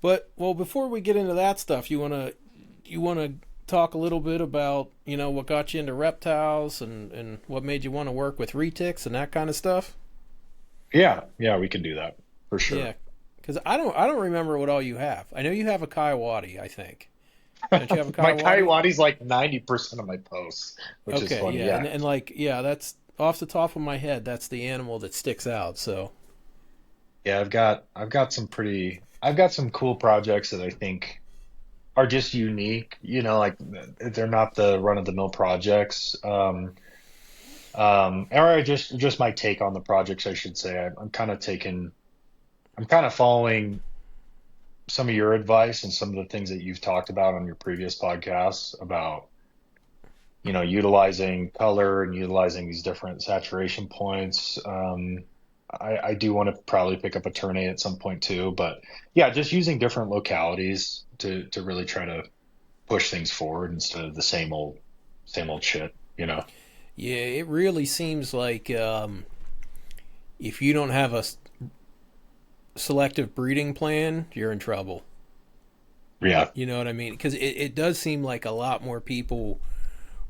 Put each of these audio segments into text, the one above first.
But well, before we get into that stuff, you wanna talk a little bit about what got you into reptiles and what made you want to work with retics and that kind of stuff. Yeah, yeah, we can do that for sure. Yeah, because I don't remember what all you have. I know you have a Coyote. I think don't you have a My Coyote? Coyote's like 90% of my posts, which is Okay, funny. yeah, Yeah. and like yeah, that's off the top of my head. That's the animal that sticks out. So Yeah, I've got some cool projects that I think are just unique, like they're not the run-of-the-mill projects. Or just my take on the projects, I should say. I'm kind of following some of your advice and some of the things that you've talked about on your previous podcasts about, utilizing color and utilizing these different saturation points. I do want to probably pick up a tourney at some point too, but yeah, just using different localities to really try to push things forward instead of the same old shit, you know? yeah, it really seems like if you don't have a selective breeding plan, you're in trouble. Yeah. You know what I mean? Because it does seem like a lot more people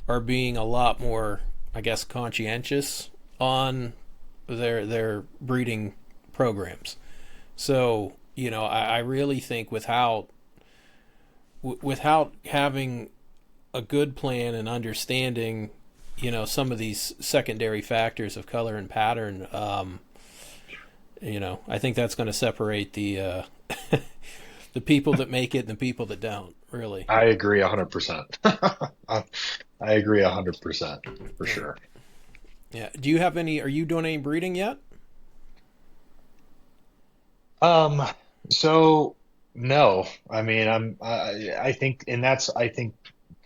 are being a lot more, I guess, conscientious on their breeding programs. So I really think without having a good plan and understanding, some of these secondary factors of color and pattern, I think that's going to separate the the people that make it and the people that don't. Really. I agree 100%. I agree 100% for Yeah. sure. Yeah. Do you have any? Are you doing any breeding yet? Um, so no, I mean, I think, and I think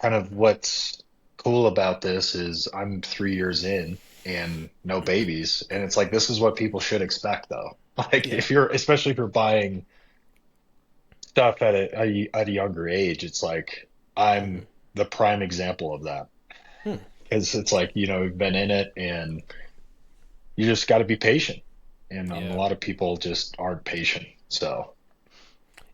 kind of what's cool about this is I'm 3 years in and no babies. And it's like, this is what people should expect though. Like Yeah. especially if you're buying stuff at a younger age, it's like, Mm-hmm. I'm the prime example of that. Hmm. Because it's like, we've been in it and you just got to be patient. And a Yeah. lot of people just aren't patient. So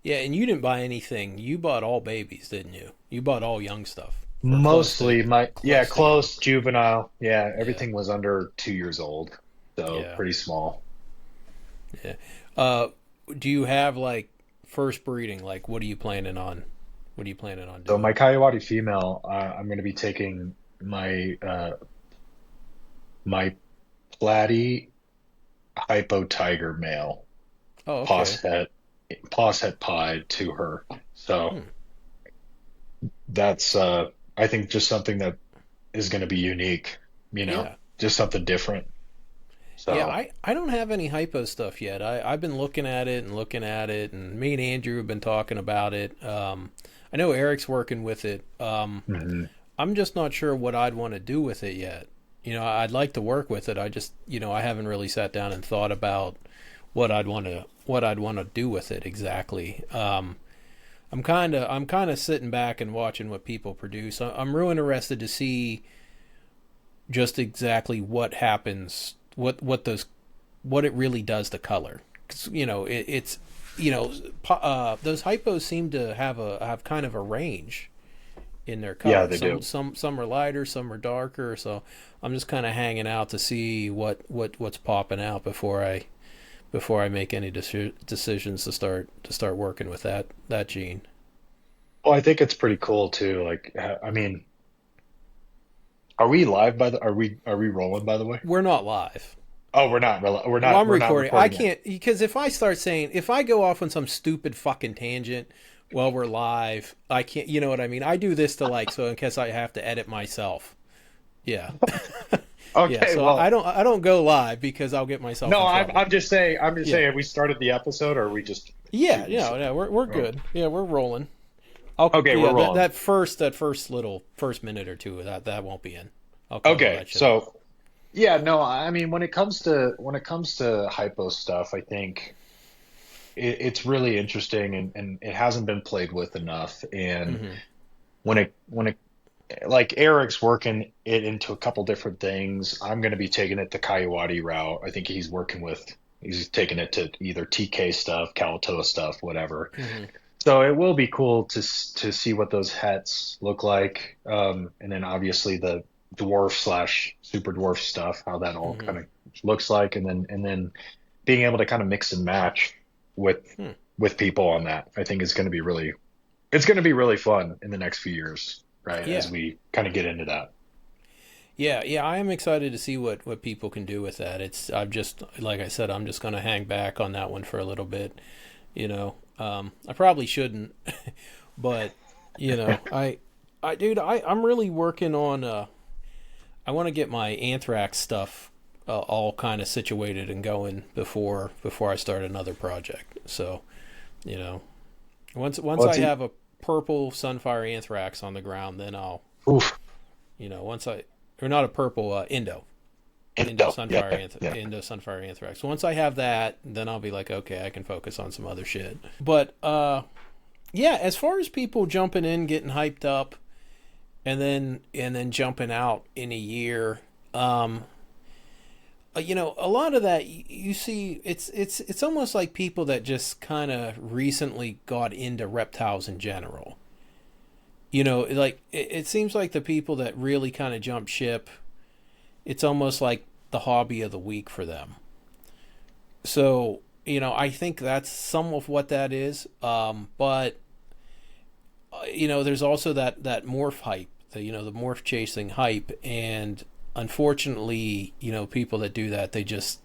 Yeah. And you didn't buy anything. You bought all babies, didn't you? You bought all young stuff or mostly yeah, close to young. close, juvenile. Yeah, Yeah. everything was under 2 years old. So Yeah. pretty small. Yeah. Uh, do you have like first breeding? Like, what are you planning on? What are you planning on So doing? my Coyote female, I'm going to be taking my platy hypo tiger male, Oh, okay. Posset, Posset pied to her. So Hmm. that's I think just something that is going to be unique, Yeah. just something different. Yeah, So I don't have any hypo stuff yet. I've been looking at it and looking at it, and me and Andrew have been talking about it. I know Eric's working with it. mhm. I'm just not sure what I'd want to do with it yet. I'd like to work with it. I just, I haven't really sat down and thought about what I'd want to do with it exactly. I'm kind of sitting back and watching what people produce. I'm real interested to see just exactly what happens, what it really does to color. 'Cause, it's those hypos seem to have kind of a range in their Yeah, color. they Some do. some some are lighter, some are darker. So I'm just kind of hanging out to see what's popping out before I make any decisions to start working with that gene. Well, I think it's pretty cool too. Like, I mean, are we live by the, are we rolling by the way? We're not live. Oh, Well, I'm we're not recording. I recording yet. can't because if I go off on some stupid fucking tangent while we're live, I can't. You know what I mean? I do this to like so in case I have to edit myself. Yeah, yeah. Okay, So I well, don't I don't go live because I'll get myself no, in trouble. I'm just Yeah, saying, have we started the episode or are we just yeah. shooting Yeah, shit? yeah. We're Oh, good. Yeah, we're rolling. I'll okay, we're yeah that rolling. that first that first little first minute or two that won't be in. I'll cut all Okay, that shit out. so yeah, no, I mean, when it comes to hypo stuff, I think it's really interesting and it hasn't been played with enough. And Mm-hmm. when it like Eric's working it into a couple different things. I'm going to be taking it the Coyote route. I think he's working with He's taking it to either TK stuff, Kalatoa stuff, whatever. Hmm. So it will be cool to see what those hets look like, and then obviously the dwarf slash super dwarf stuff, how that all Hmm. kind of looks like, and then being able to kind of mix and match with Hmm. people on that, I think is going to be really it's going to be really fun in the next few years, right? As Yeah. we kind of get into that. Yeah, yeah, I am excited to see what people can do with that. I'm just like I said, I'm just gonna hang back on that one for a little bit. You know, I probably shouldn't, but dude, I'm really working on. I want to get my anthrax stuff all kind of situated and going before I start another project. So, you know, once Well, I it's have a purple sunfire anthrax on the ground, then I'll, oof, once I or not a purple Indo yeah, sunfire yeah. Indo sunfire anthrax. So once I have that, then I'll be like, okay, I can focus on some other shit. But yeah, as far as people jumping in, getting hyped up, and then jumping out in a year, a lot of that you see, it's almost like people that just kind of recently got into reptiles in general. Like it seems like the people that really kind of jump ship, it's almost like the hobby of the week for them. So, I think that's some of what that is. But there's also that morph hype, the morph chasing hype, and unfortunately, people that do that, they just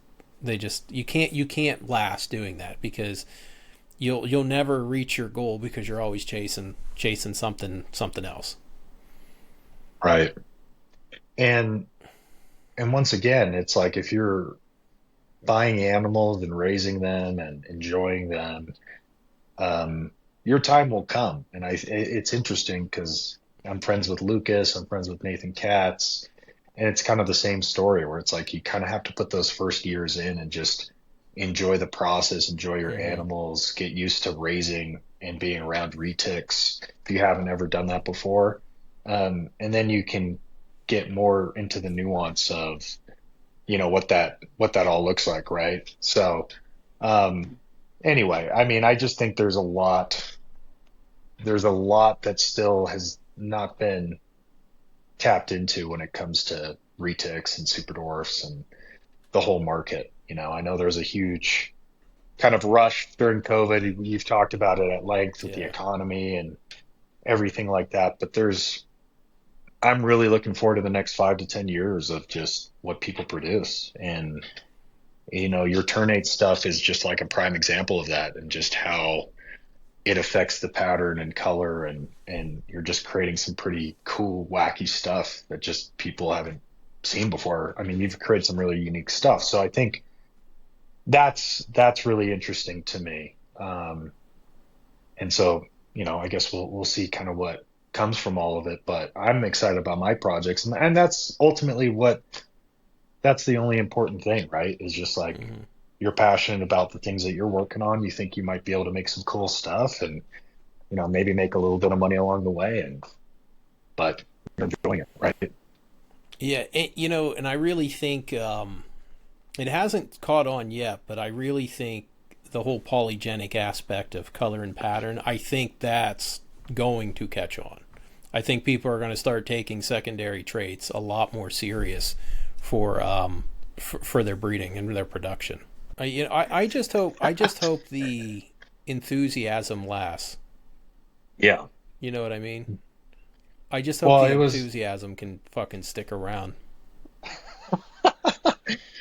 you can't last doing that because you'll never reach your goal because you're always chasing something else. Right. And once again, it's like if you're buying animals and raising them and enjoying them, um, your time will come. And it's interesting because I'm friends with Lucas, I'm friends with Nathan Katz, and it's kind of the same story where it's like you kind of have to put those first years in and just enjoy the process, enjoy your Mm-hmm. animals, get used to raising and being around retics if you haven't ever done that before. And then you can get more into the nuance of, what that all looks like, right? So, um, anyway, I mean, I just think there's a lot that still has not been tapped into when it comes to retics and super dwarfs and the whole market. I know there was a huge kind of rush during COVID. You've talked about it at length with the Yeah. economy and everything like that, but I'm really looking forward to the next 5 to 10 years of just what people produce. And, your ternate stuff is just like a prime example of that and just how it affects the pattern and color and you're just creating some pretty cool, wacky stuff that just people haven't seen before. I mean, you've created some really unique stuff. So I think that's really interesting to me. And so, I guess we'll see kind of what comes from all of it, but I'm excited about my projects and that's ultimately that's the only important thing, right? Is just like Mm-hmm. you're passionate about the things that you're working on. You think you might be able to make some cool stuff and, maybe make a little bit of money along the way but you're enjoying it, right? Yeah, and I really think it hasn't caught on yet, but I really think the whole polygenic aspect of color and pattern, I think that's going to catch on. I think people are going to start taking secondary traits a lot more serious for their breeding and their production. I just hope the enthusiasm lasts. Yeah. You know what I mean? I just hope Well, the it was, enthusiasm can fucking stick around.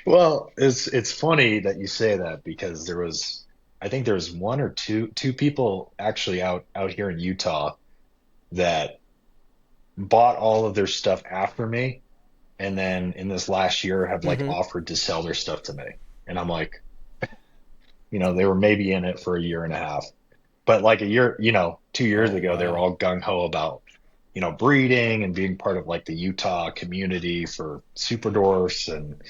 well, it's funny that you say that because I think there was one or two people actually out here in Utah that bought all of their stuff after me, and then in this last year have like Mm-hmm. offered to sell their stuff to me. And I'm like, they were maybe in it for a year and a half. But like a year, 2 years Oh ago, they were wow. all gung ho about, breeding and being part of like the Utah community for super dwarfs and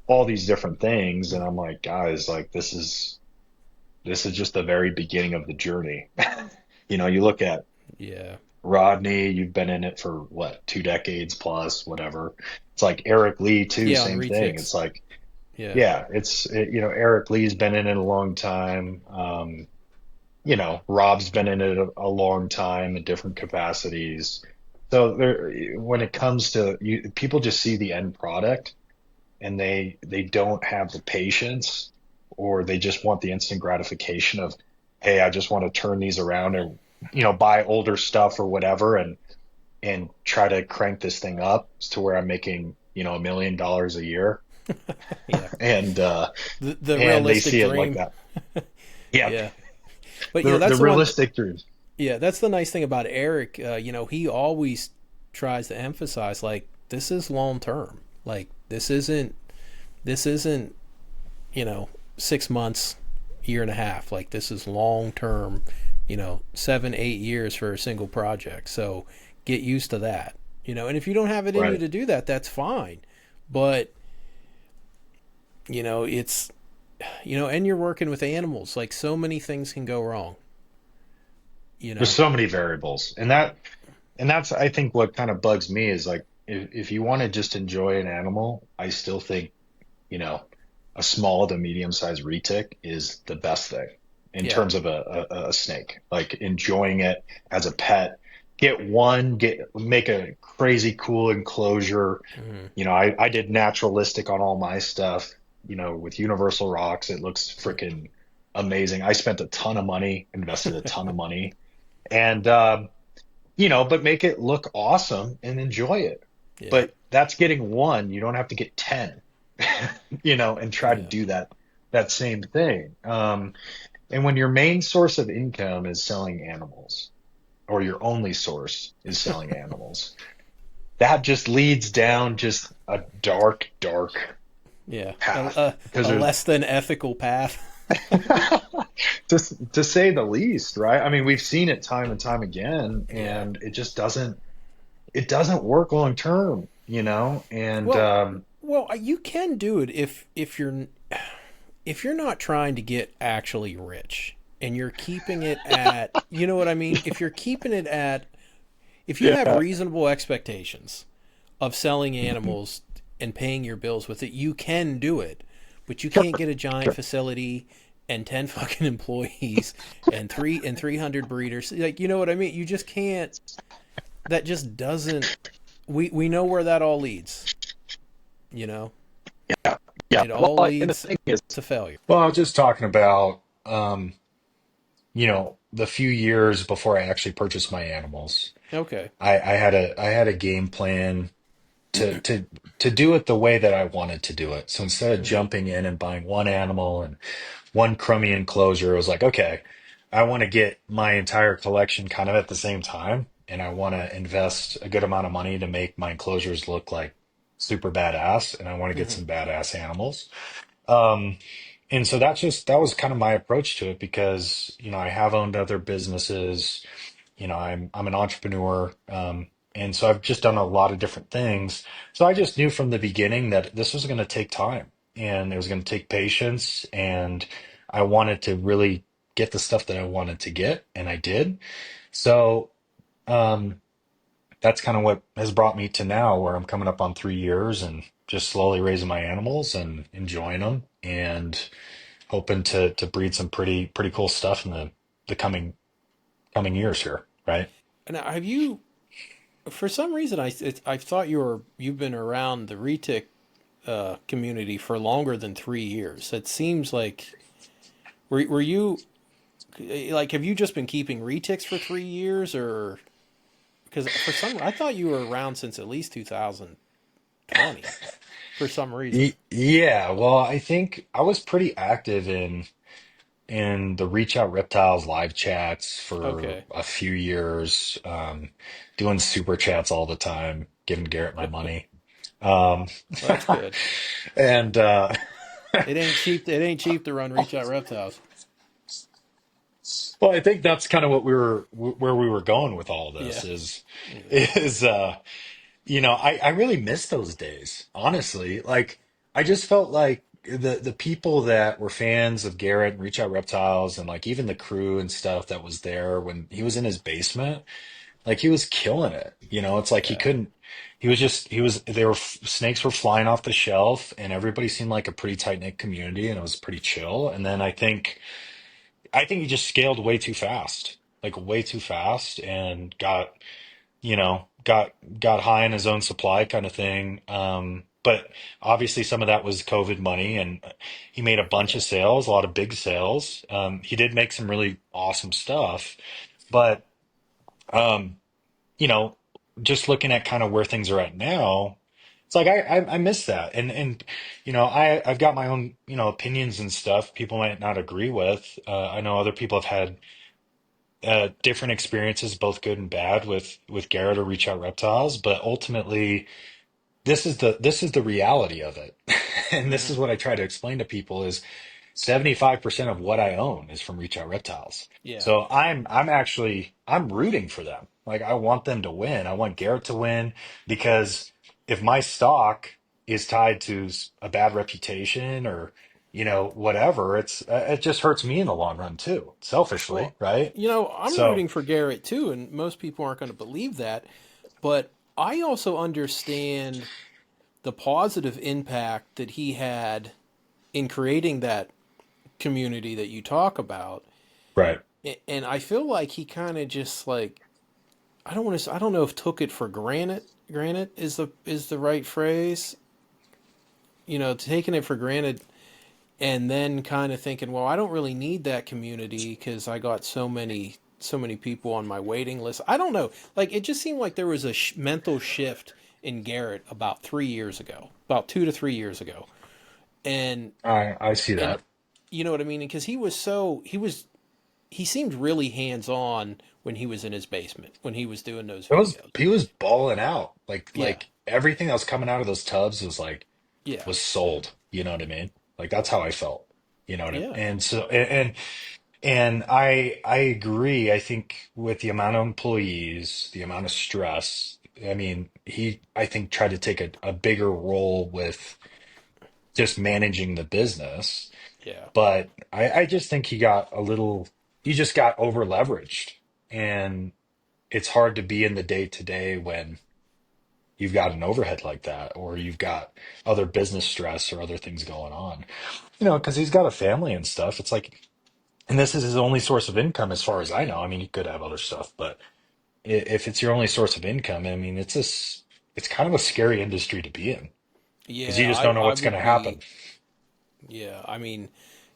all these different things. And I'm like, guys, like this is just the very beginning of the journey. You look at Yeah. Rodney, you've been in it for what, 2 decades plus, whatever. It's like Eric Lee too, Yeah, on same thing. retics. It's like Yeah. yeah, Eric Lee's been in it a long time. Rob's been in it a long time in different capacities. So when it comes to people just see the end product and they don't have the patience, or they just want the instant gratification of, hey, I just want to turn these around, and buy older stuff or whatever, and try to crank this thing up to where I'm making $1 million a year, Yeah. and The and they realistic see it like dream. that. Yeah, Yeah. But the that's the one. realistic dreams. Yeah, that's the nice thing about Eric. He always tries to emphasize like this is long term. Like this isn't 6 months, year and a half. Like this is long term. 7, 8 years for a single project. So get used to that. And if you don't have it in you Right. to do that, that's fine. But it's and you're working with animals. Like so many things can go wrong. You There's know. so many variables, and that's I think what kind of bugs me is like, if you want to just enjoy an animal, I still think you know a small to medium sized retic is the best thing in Yeah. terms of a snake. Like enjoying it as a pet. Make a crazy cool enclosure. Hmm. I did naturalistic on all my stuff. With universal rocks, it looks freaking amazing. I spent a ton of money, invested a ton of money, and but make it look awesome and enjoy it. Yeah. But that's getting one. You don't have to get 10, and try to Yeah. do that same thing. And when your main source of income is selling animals, or your only source is selling animals, that just leads down just a dark, dark Yeah. path. Because A there's, less than ethical path. just to say the least, right? I mean, we've seen it time and time again, Yeah. and it doesn't work long term, and Well, you can do it if you're not trying to get actually rich and you're keeping it at, you know what I mean? If you're keeping it at, if you have yeah. reasonable expectations of selling animals and paying your bills with it, you can do it. But you Sure, can't get a giant sure. facility and 10 fucking employees and 300 breeders. Like, you know what I mean? You just can't. That just doesn't. We know where that all leads. You know, Yeah, yeah. it Well, all and the leads thing is, to failure. well, I was just talking about, the few years before I actually purchased my animals. Okay. I had a game plan to to to do it the way that I wanted to do it. So instead of Hmm. jumping in and buying one animal and one crummy enclosure, I was like, okay, I want to get my entire collection kind of at the same time, and I want to invest a good amount of money to make my enclosures look like super badass, and I want to get Hmm. some badass animals. Um, and so that was kind of my approach to it, because I have owned other businesses. I'm an entrepreneur, and so I've just done a lot of different things. So I just knew from the beginning that this was going to take time, and it was going to take patience, and I wanted to really get the stuff that I wanted to get, and I did. So um, that's kind of what has brought me to now, where I'm coming up on 3 years and just slowly raising my animals and enjoying them, and hoping to breed some pretty cool stuff in the coming years here, right? Now, have you? For some reason, I thought you've been around the retic community for longer than 3 years. It seems like were you like have you just been keeping retics for 3 years or because for some I thought you were around since at least 2020 for some reason. Yeah, well, I think I was pretty active in the Reach Out Reptiles live chats for Okay, a few years, doing super chats all the time, giving Garrett my money. Um, well, that's good. and It ain't cheap. It ain't cheap to run reach out reptiles. well, I think that's kind of where we were going with all Yeah, this yeah. is I really miss those days, honestly. Like, I just felt like the people that were fans of Garrett and Reach Out Reptiles, and like even the crew and stuff that was there when he was in his basement, Like he was killing it. It's like he Yeah. couldn't. Snakes were flying off the shelf, and everybody seemed like a pretty tight knit community, and it was pretty chill. And then I think he just scaled way too fast, like way too fast, and got high in his own supply kind of thing. But obviously some of that was COVID money, and he made a bunch Yeah. of sales, a lot of big sales. He did make some really awesome stuff, but um, you know, just looking at kind of where things are at now, it's like I miss that, and I've got my own opinions and stuff. People might not agree with. I know other people have had different experiences, both good and bad, with Garrett or Reach Out Reptiles, but ultimately this is the reality of it. And this is Hmm. what I try to explain to people is 75% of what I own is from Reach Out Reptiles. Yeah. So I'm rooting for them. Like I want them to win. I want Garrett to win because if my stock is tied to a bad reputation or whatever, it just hurts me in the long run too, selfishly, Well, right? I'm So, rooting for Garrett too, and most people aren't going to believe that. But I also understand the positive impact that he had in creating that community that you talk about. right. And I feel like he kind of just like I don't know if took it for granted. Granted is the right phrase. Taking it for granted and then kind of thinking, well, I don't really need that community because I got so many people on my waiting list. I don't know. Like it just seemed like there was a mental shift in Garrett about 3 years ago, about 2 to 3 years ago, and I see and that. you know what I mean? Because he seemed really hands on when he was in his basement when he was doing those It was videos. he was balling out. Like Yeah, like everything that was coming out of those tubs yeah, was sold. You know what I mean? Like that's how I felt. yeah. And so and I agree. I think with the amount of employees, the amount of stress, I mean, I think tried to take a bigger role with just managing the business. Yeah. But I just think he just got over leveraged. And it's hard to be in the day to day when you've got an overhead like that, or you've got other business stress or other things going on. Because he's got a family and stuff. It's like, and this is his only source of income, as far as I know. I mean, he could have other stuff, but if it's your only source of income, I mean, it's kind of a scary industry to be in because you Yeah, just don't know I what's going would to happen. be. Yeah, I mean,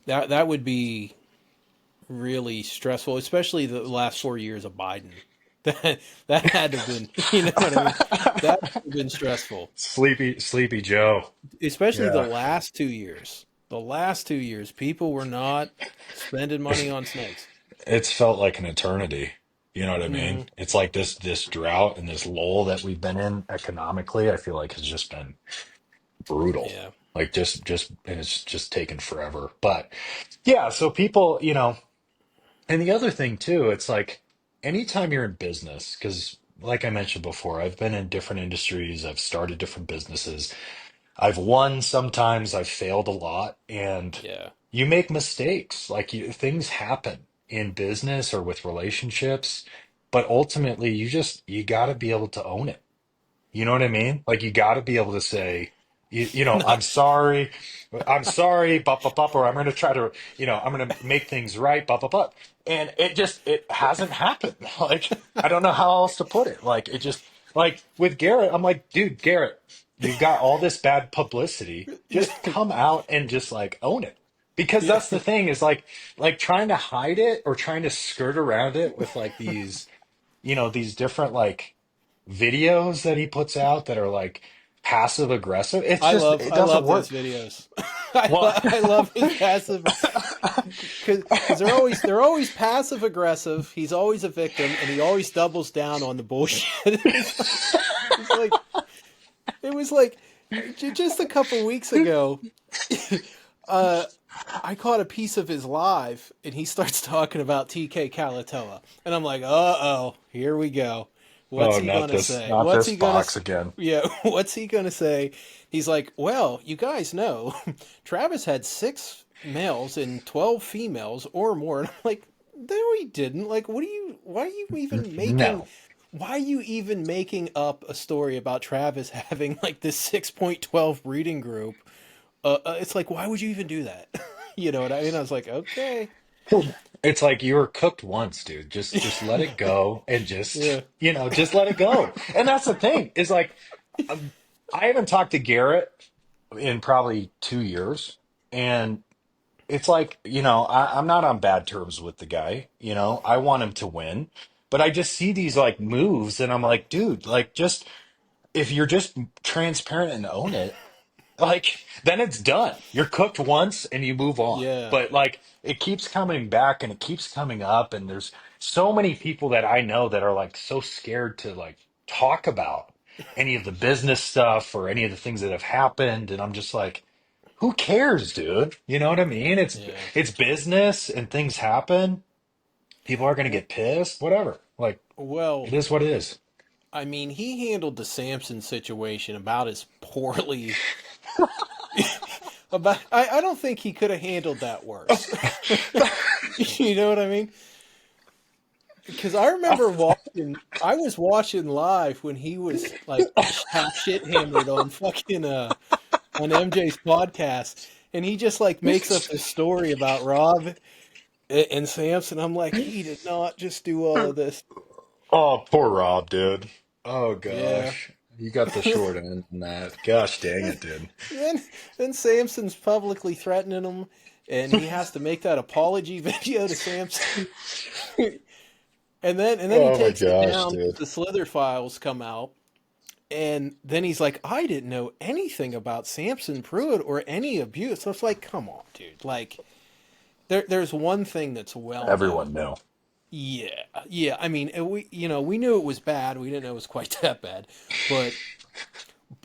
that would be really stressful, especially the last 4 years of Biden. That had to have been, you know what I mean? That would have been stressful, Sleepy Joe. especially the Yeah. last 2 years. The last 2 years, people were not spending money on snakes. It's felt like an eternity. You know what I mean? Hmm. It's like this drought and this lull that we've been in economically, I feel like has just been brutal. Yeah, Like and it's just taken forever. But yeah, so people, and the other thing too, it's like anytime you're in business, because like I mentioned before, I've been in different industries, I've started different businesses. I've won sometimes, I've failed a lot, and yeah. you make mistakes. Like things happen in business or with relationships, but ultimately you got to be able to own it. You know what I mean? Like you got to be able to say, I'm Not, sorry, bop, bop, bop, or I'm going to try to, I'm going to make things right, bop, bop, bop. And it hasn't happened. Like, I don't know how else to put it. Like, it just, like with Garrett, I'm like, dude, Garrett, you've got all this bad publicity. Just yeah, come out and just like own it. Because yeah. that's the thing is like trying to hide it or trying to skirt around it with like these different like videos that he puts out that are like passive aggressive. It's just it I doesn't love those work. videos. Well, I love his passive because they're always passive aggressive. He's always a victim, and he always doubles down on the bullshit. It's like it was like just a couple weeks ago. Uh, I caught a piece of his live, and he starts talking about TK Kalatoa, and I'm like, oh, here we go. What's oh, he not gonna this, say? not What's this he gonna? box again. Yeah, what's he gonna say? He's like, well, you guys know, Travis had 6 males and 12 females or more, and I'm like, no, he didn't. Like, what are you? Why are you even making? No. why are you even making up a story about Travis having like this 6.12 breeding group? It's like, why would you even do that? You know what I mean? I was like, okay. It's like you were cooked once, dude. Just let it go and Yeah. just, just let it go. And that's the thing is like, um, I haven't talked to Garrett in probably 2 years. And it's like, I'm not on bad terms with the guy. I want him to win. But I just see these like moves and I'm like, dude, like just if you're just transparent and own it, like then it's done. You're cooked once and you move on. Yeah. But like it keeps coming back and it keeps coming up and there's so many people that I know that are like so scared to like talk about any of the business stuff or any of the things that have happened and I'm just like who cares, dude? You know what I mean? Yeah. It's business and things happen. People are going to W- get pissed, whatever. Like Well, it is what it is. I mean, he handled the Samson situation about as poorly. I don't think he could have handled that worse. You know what I mean? Because I remember I was watching live when he was like half shit hammered on fucking on MJ's podcast, and he just like makes up this story about Rob and Samson. I'm like, he did not just do all of this. Oh, poor Rob, dude. Oh Yeah. gosh. You got the short end on that. Gosh dang it, dude. then then Samson's publicly threatening him, and he has to make that apology video to Samson. And then he Oh my takes it gosh, down because dude. the Slither files come out. And then he's like, I didn't know anything about Samson Pruitt or any abuse. So it's like, come on, dude. Like, there's one thing that's well known. Everyone knew. Yeah, yeah. I mean, we knew it was bad. We didn't know it was quite that bad, but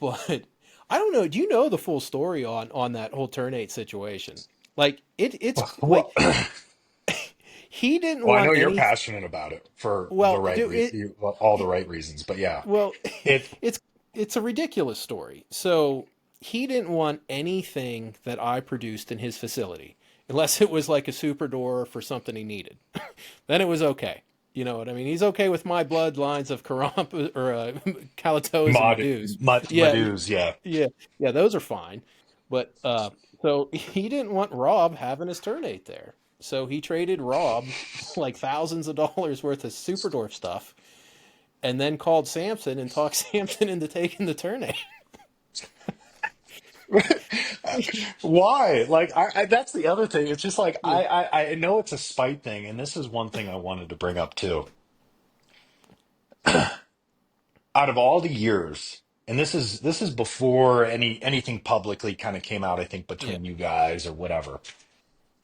but I don't know. Do you know the full story on that whole Turnate situation? Like, it's Well, like he didn't well, I know want you're any. passionate about it for the Well, right do it. all the right reasons, but yeah. Well, It it's it's a ridiculous story. So he didn't want anything that I produced in his facility, unless it was like a super door for something he needed. Then it was okay. You know what I mean? He's okay with my bloodlines of Karampa or Kalatoas and Medus. Yeah, Maduz, yeah. yeah, yeah. Those are fine. But so he didn't want Rob having his turnate there. So he traded Rob like thousands of dollars worth of Superdorf stuff and then called Samson and talked Samson into taking the tournament. Why? Like, that's the other thing. It's just like Yeah. I know it's a spite thing, and this is one thing I wanted to bring up too. Out of all the years, and this is before anything publicly kind of came out, I think, Yeah. between you guys or whatever.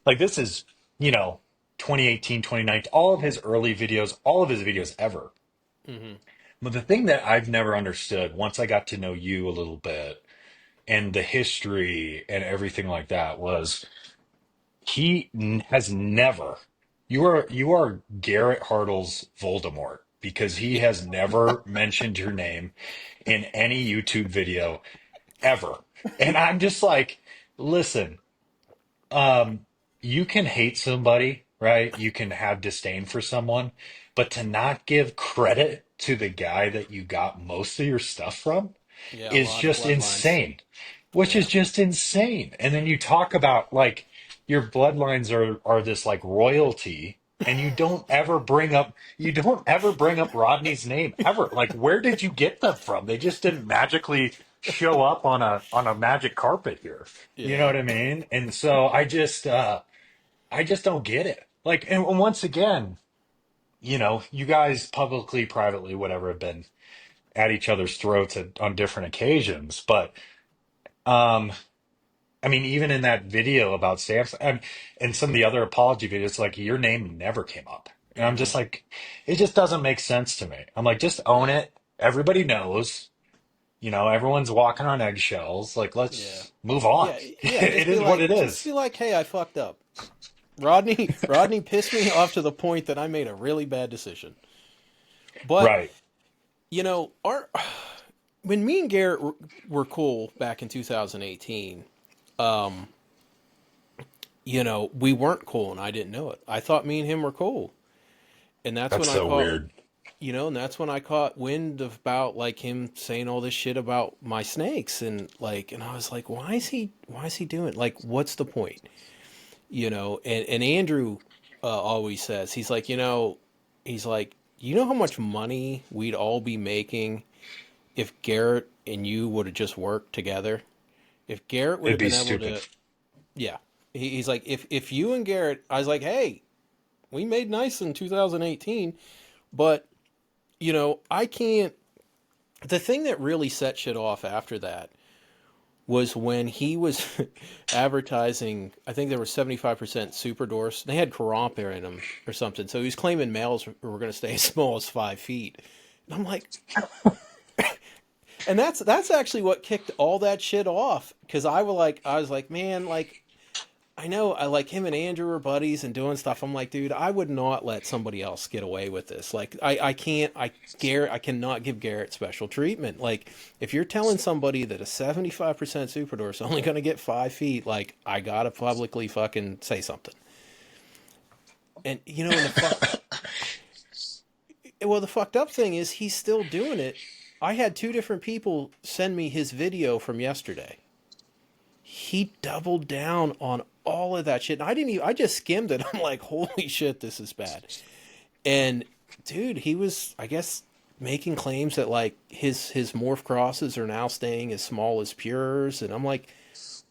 Like this is, you know, 2018, 2019, all of his early videos, all of his videos ever. Hmm. But the thing that I've never understood once I got to know you a little bit and the history and everything like that was has never. You are Garrett Hartle's Voldemort because he has never mentioned your name in any YouTube video ever. And I'm just like, listen, um, you can hate somebody, right? You can have disdain for someone, but to not give credit to the guy that you got most of your stuff from Yeah, a is lot of just bloodlines. insane, which is Yeah. just insane. And then you talk about like your bloodlines are this like royalty, and you don't ever bring up Rodney's name ever. Like, where did you get them from? They just didn't magically show up on a magic carpet here. You know Yeah. what I mean? And so I just don't get it. Like, and once again, you guys publicly, privately, whatever, have been at each other's throats on different occasions. But um, I mean, even in that video about Samsung and some of the other apology videos, like your name never came up. And I'm Hmm. just like, it just doesn't make sense to me. I'm like, just own Yeah. it. Everybody knows, everyone's walking on eggshells. Like, Yeah. let's move on. Yeah. Yeah. It is what it Just is. be like, hey, I fucked up. Rodney pissed me off to the point that I made a really bad decision. But Right. our when me and Garrett were cool back in 2018, um, we weren't cool and I didn't know it. I thought me and him were cool. And that's when That's I so called weird. and that's when I caught wind of about like him saying all this shit about my snakes and I was like, why is he doing like what's the point? And Andrew always says he's like, he's like, you know how much money we'd all be making if Garrett and you would have just worked together? If Garrett would It'd have be been able stupid. to, yeah. He's like, if you and Garrett, I was like, hey, we made nice in 2018, but I can't. The thing that really set shit off after that was when he was advertising. I think there were 75% super dwarfs. They had Karampa in them or something. So he was claiming males were going to stay as small as 5 feet. And I'm like, and that's actually what kicked all that shit off because I was like, man, like I know I like him and Andrew are buddies and doing stuff. I'm like, dude, I would not let somebody else get away with this. Like, I can't, Garrett, I cannot give Garrett special treatment. Like, if you're telling somebody that a 75% super door is only going to get 5 feet, like, I gotta publicly fucking say something. And and the fucked up thing is he's still doing it. I had two different people send me his video from yesterday. He doubled down on all of that shit. And I just skimmed it. I'm like, holy shit, this is bad. And dude, he was, I guess, making claims that like his morph crosses are now staying as small as pures. And I'm like,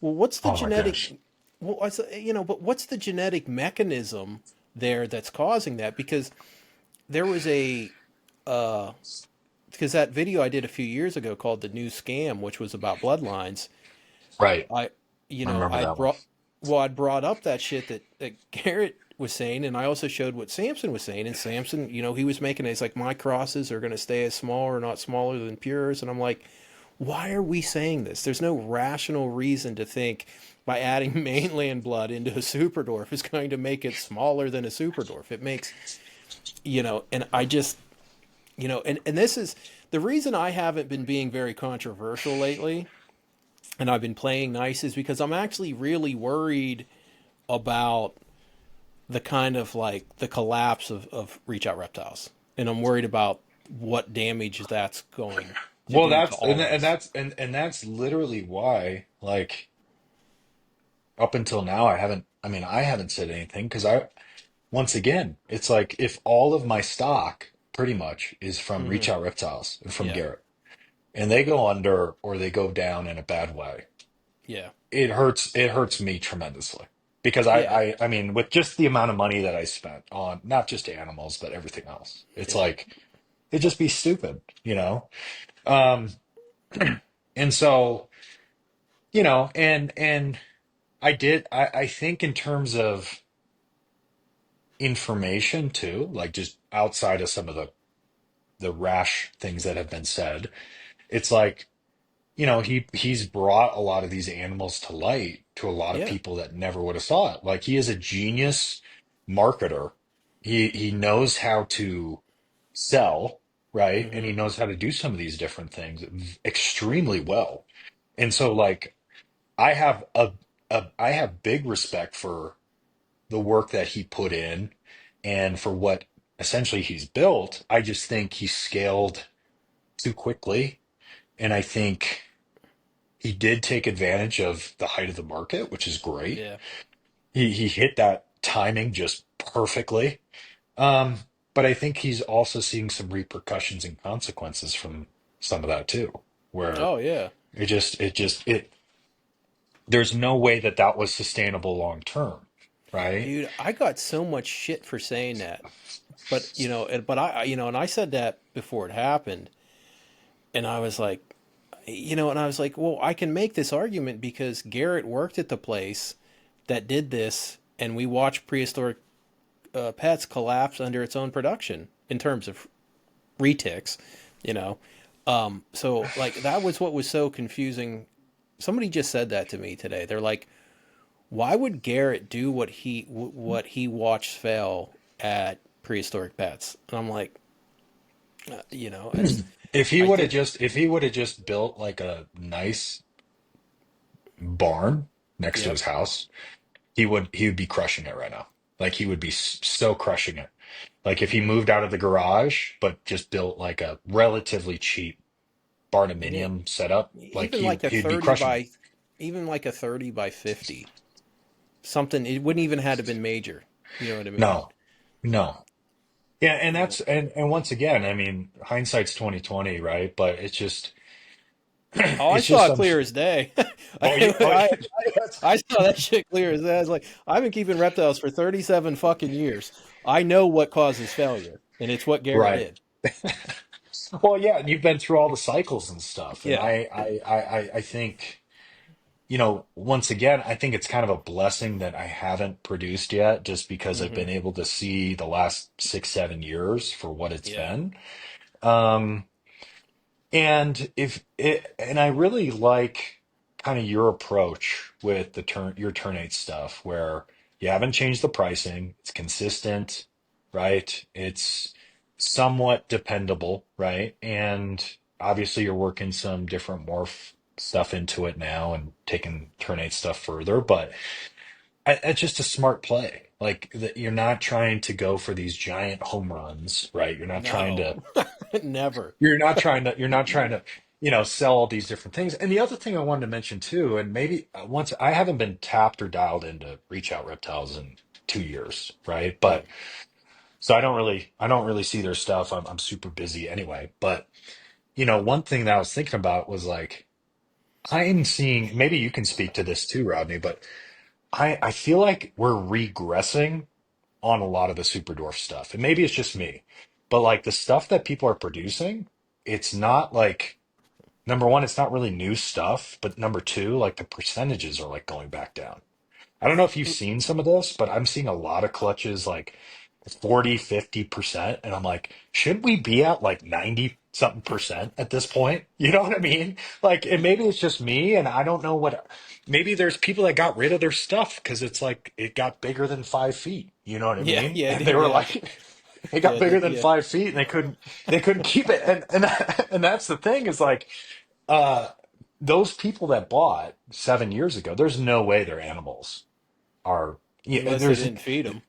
well, what's the Oh my genetic, gosh. well, but what's the genetic mechanism there that's causing that? Because there was uh, because that video I did a few years ago called The New Scam, which was about bloodlines. Right. I, I remember that one. I'd brought up that shit that Garrett was saying, and I also showed what Samson was saying. And Samson, he was making it. He's like, my crosses are going to stay as small or not smaller than pures. And I'm like, why are we saying this? There's no rational reason to think by adding mainland blood into a superdwarf is going to make it smaller than a superdwarf. It makes, and I just, and this is the reason I haven't been being very controversial lately and I've been playing nice is because I'm actually really worried about the kind of like the collapse of Reach Out Reptiles. And I'm worried about what damage that's going to Well, do to that's all of us. and that's literally why, like, up until now, I haven't said anything because once again, it's like if all of my stock pretty much is from Hmm. Reach Out Reptiles and from Yeah. Garrett, and they go under or they go down in a bad way, Yeah. it hurts me tremendously. Because Yeah. I mean, with just the amount of money that I spent on not just animals, but everything else, it's Yeah. like it'd just be stupid, you know? Um, and so, and I think in terms of information too, like just outside of some of the rash things that have been said, it's like, he's brought a lot of these animals to light to a lot of Yeah. people that never would have saw it. Like he is a genius marketer. He knows how to sell, right? And Hmm. he knows how to do some of these different things extremely well. And so like I have I have big respect for the work that he put in and for what essentially he's built. I just think he scaled too quickly. And I think he did take advantage of the height of the market, which is great. Yeah. He hit that timing just perfectly. Um, but I think he's also seeing some repercussions and consequences from some of that too, where Oh, yeah. it there's no way that that was sustainable long term, right? Dude, I got so much shit for saying that. But, but and I said that before it happened. And I was like, and I was like, well, I can make this argument because Garrett worked at the place that did this, and we watched prehistoric pets collapse under its own production in terms of retics, you know. So like that was what was so confusing. Somebody just said that to me today. They're like, why would Garrett do what he watched fail at prehistoric pets? And I'm like, it's I think If he would have just built like a nice barn next to yep. his house, he would be crushing it right now. Like he would be so crushing it. Like if he moved out of the garage, but just built like a relatively cheap Yeah, barnuminium setup, like even like a he'd be 30 crushing it. by even like a 30 by 50. Something it wouldn't even had to been major. You know what I mean? No, no. Yeah, and You know. that's and once again, I mean, hindsight's 2020, right? But it's just Oh, I it's saw just it clear as day. oh you oh I, that's I saw that shit clear as day. I was like, I've been keeping reptiles for 37 fucking years. I know what causes failure, and it's what Garrett right. did. Well, yeah, and you've been through all the cycles and stuff, and Yeah. I think, you know, once again, I think it's kind of a blessing that I haven't produced yet, just because I've Hmm. been able to see the last 6, 7 years for what it's Yeah. been. Um, and I really like kind of your approach with your turnate stuff, where you haven't changed the pricing, it's consistent, right? It's somewhat dependable, right? And obviously you're working some different morph stuff into it now and taking turnate stuff further, but it's just a smart play. Like that, you're not trying to go for these giant home runs, right? No, never. You're not trying to, you know, sell all these different things. And the other thing I wanted to mention too, and maybe once I haven't been tapped or dialed into reach out reptiles in 2 years, right? Yeah. But so I don't really see their stuff. I'm super busy anyway. But you know, one thing that I was thinking about was like, I'm seeing, maybe you can speak to this too, Rodney, but I feel like we're regressing on a lot of the super dwarf stuff. And maybe it's just me, but like the stuff that people are producing, it's not like, number one, it's not really new stuff, but number two, like the percentages are like going back down. I don't know if you've seen some of this, but I'm seeing a lot of clutches like 40, 50%. And I'm like, shouldn't we be at like 90 something percent at this point? You know what I mean? Like, and maybe it's just me and I don't know what, maybe there's people that got rid of their stuff because it's like it got bigger than 5 feet. You know what I Yeah. mean? Yeah. And they were Yeah. like, it got Yeah. bigger than Yeah. 5 feet and they couldn't keep it. And, and that's the thing is like, uh, those people that bought 7 years ago, there's no way their animals are, yeah, Unless they there's, didn't feed them.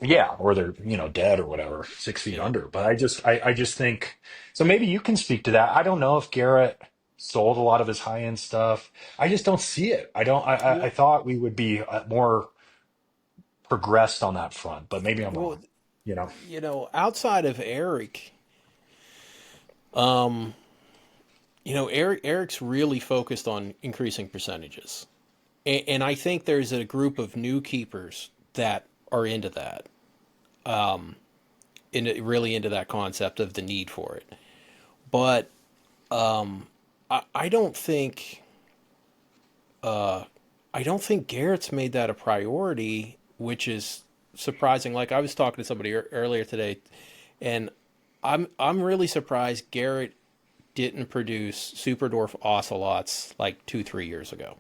yeah, or they're, you know, dead or whatever, 6 feet Yeah. under. But I just think, so maybe you can speak to that. I don't know if Garrett sold a lot of his high end stuff. I just don't see it. I don't, I Well, thought we would be more progressed on that front, but maybe I'm well, wrong, you know? outside of Eric, um, Eric's really focused on increasing percentages. And I think there's a group of new keepers that are into that, really into that concept of the need for it. But I don't think I don't think Garrett's made that a priority, which is surprising. Like I was talking to somebody earlier today, and I'm really surprised Garrett didn't produce Super Dwarf ocelots like 2 3 years ago.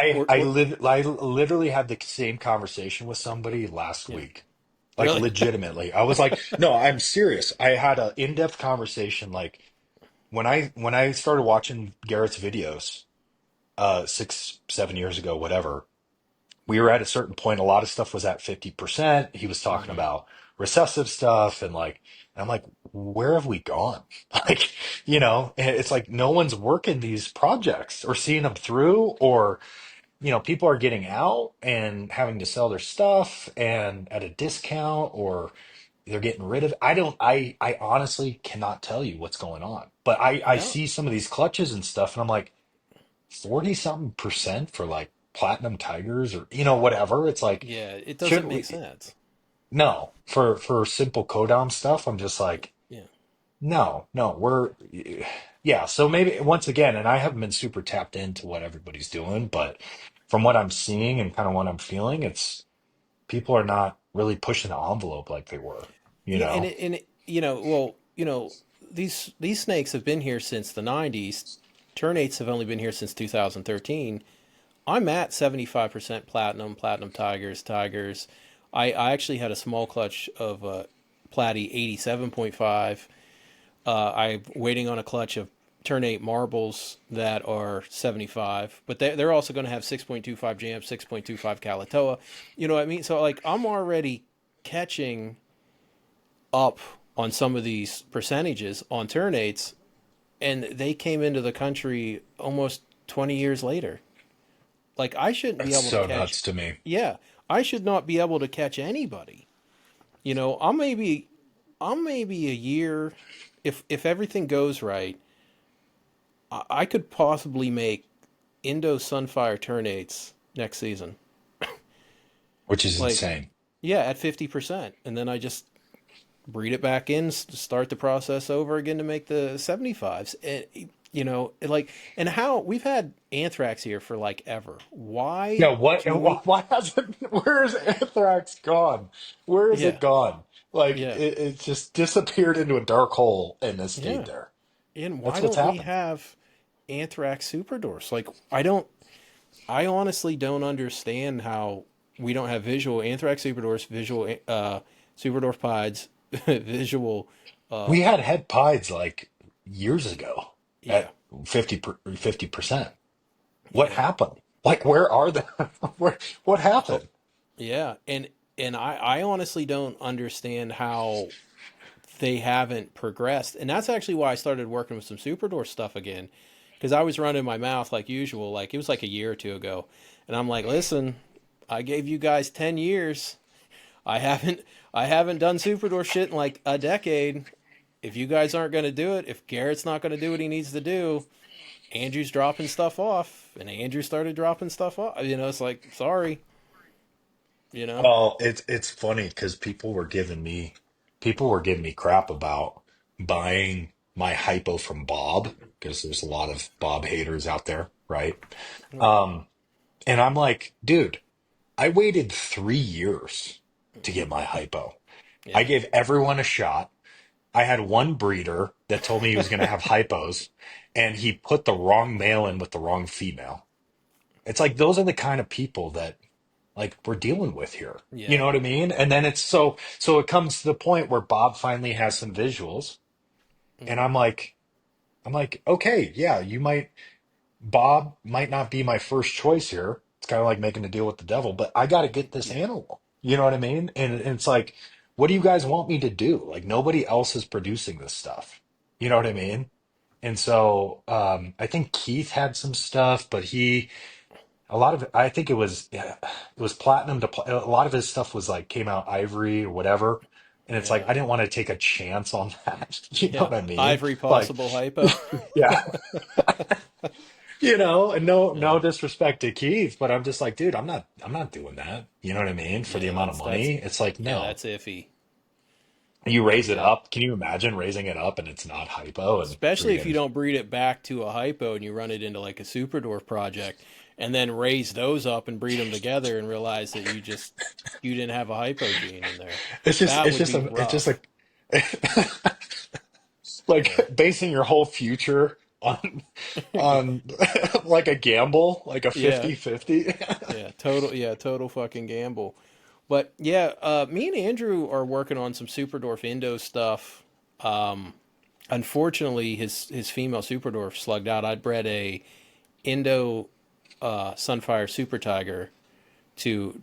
Or I literally had the same conversation with somebody last yeah, week. Like really, legitimately. I was like, no, I'm serious. I had an in-depth conversation like when I started watching Garrett's videos 6, 7 years ago, whatever, we were at a certain point, a lot of stuff was at 50%. He was talking hmm about recessive stuff and I'm like, where have we gone? Like, you know, and it's like no one's working these projects or seeing them through, or you know, people are getting out and having to sell their stuff and at a discount, or they're getting rid of it. I honestly cannot tell you what's going on. But I no, see some of these clutches and stuff and I'm like 40 something percent for like platinum tigers or you know whatever. It's like yeah, it doesn't shouldn't make we sense. no, for simple codom stuff, I'm just like Yeah, no, we're yeah, so maybe once again, and I haven't been super tapped into what everybody's doing, but from what I'm seeing and kind of what I'm feeling, it's people are not really pushing the envelope like they were, you yeah, know? these snakes have been here since the '90s. Ternates have only been here since 2013. I'm at 75% platinum tigers. I actually had a small clutch of platy 87.5. I'm waiting on a clutch of Ternate marbles that are 75, but they're also going to have 6.25 jam, 6.25 Calitoa. You know what I mean? So like I'm already catching up on some of these percentages on ternates, and they came into the country almost 20 years later. Like, I shouldn't be That's able to so catch. nuts to me. Yeah, I should not be able to catch anybody. You know, I'm maybe a year, if everything goes right, I could possibly make Indo Sunfire ternates next season. Which is Like, insane. yeah, at 50%, and then I just breed it back in, start the process over again to make the 75s. And, like, and how we've had anthrax here for like ever. Why Yeah, what do we? why hasn't where is anthrax gone? Where is Yeah, it gone? Like yeah, it just disappeared into a dark hole and has stayed yeah. there. And why That's what's don't we happened. have anthrax superdwarfs? Like, I honestly don't understand how we don't have visual anthrax superdwarfs, visual superdwarf pieds, visual. Uh, We had head pies like years ago yeah, at 50%. What yeah. happened? Like where are the what Ho- happened? Yeah, and I honestly don't understand how they haven't progressed. And that's actually why I started working with some Superdwarf stuff again, because I was running my mouth like usual. Like, it was like a year or two ago, and I'm like, listen, I gave you guys 10 years. I haven't I haven't done Superdwarf shit in like a decade. If you guys aren't going to do it, if Garrett's not going to do what he needs to do, Andrew's dropping stuff off, and Andrew started dropping stuff off. It's like, sorry, you know. Well, it's funny because people were giving me crap about buying my hypo from Bob because there's a lot of Bob haters out there, right? Right. Um, and I'm like, dude, I waited 3 years to Hmm. get my hypo. I Yeah. gave everyone a shot. I had one breeder that told me he was going to have hypos, and he put the wrong male in with the wrong female. It's like those are the kind of people that like we're dealing with here. You Yeah. know what I mean? And then it's so it comes to the point where Bob finally has some visuals, and Hmm. I'm like, okay, yeah, Bob might not be my first choice here. It's kind of like making a deal with the devil, but I got to get this Yeah. animal. You know what I mean? And it's like, what do you guys want me to do? Like nobody else is producing this stuff. You know what I mean? And so I think Keith had some stuff, but a lot of it, I think it was platinum a lot of his stuff was like came out ivory or whatever. And it's like Yeah. I didn't want to take a chance on that. You know Yeah. what I mean? Ivory Like, possible hypo. yeah, and no Yeah. disrespect to Keith, but I'm just like, dude, I'm not doing that. You know what I mean? For the Yeah. amount of That's money, it's like, yeah. no. That's iffy. You raise it Yeah. up. Can you imagine raising it up and it's not hypo and Especially if you freaking don't breed it back to a hypo and you run it into like a super dwarf project, and then raise those up and breed them together and realize that you didn't have a hypo gene in there. it's just That it's would just be a it's just rough. like like Yeah. basing your whole future on like a gamble, like a Yeah. 50-50. Yeah. Total. Yeah. Total fucking gamble. But yeah, me and Andrew are working on some Superdorf Indo stuff. Unfortunately, his female Superdorf slugged out. I'd bred a Indo Sunfire Super Tiger to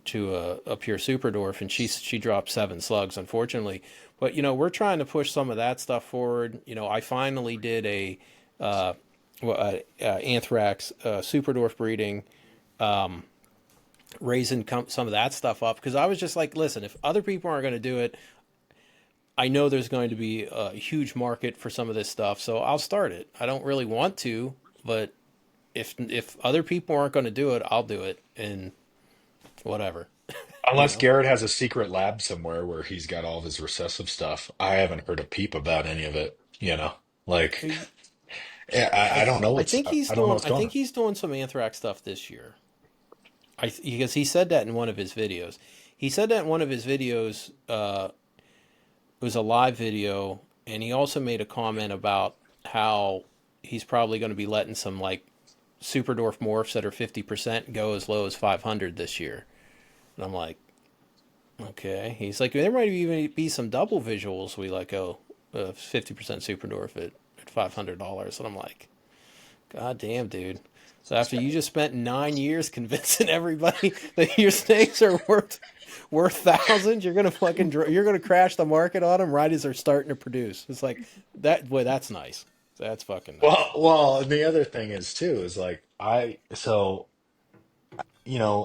a pure Superdorf, and she dropped 7 slugs, unfortunately. But we're trying to push some of that stuff forward. I finally did a anthrax Superdorf breeding, raising some of that stuff up, because I was just like, listen, if other people aren't going to do it, I know there's going to be a huge market for some of this stuff, so I'll start it. I don't really want to, but if other people aren't going to do it, I'll do it, and whatever, you Unless know. Garrett has a secret lab somewhere where he's got all of his recessive stuff. I haven't heard a peep about any of it, you know. Like yeah, I don't know I what's think he's I don't know doing what's I going think on. he's doing some anthrax stuff this year. Because he said that in one of his videos. He said that in one of his videos. It was a live video, and he also made a comment about how he's probably going to be letting some like Superdorf morphs that are 50% go as low as 500 this year. And I'm like, okay. He's like, there might even be some double visuals we let go of 50% Superdorf at $500. And I'm like, God damn, dude. So after you just spent 9 years convincing everybody that your snakes are worth thousands, you're gonna you're gonna crash the market on them right as they're starting to produce. It's like that. Boy, that's nice. That's fucking nice. Well, and the other thing is too is like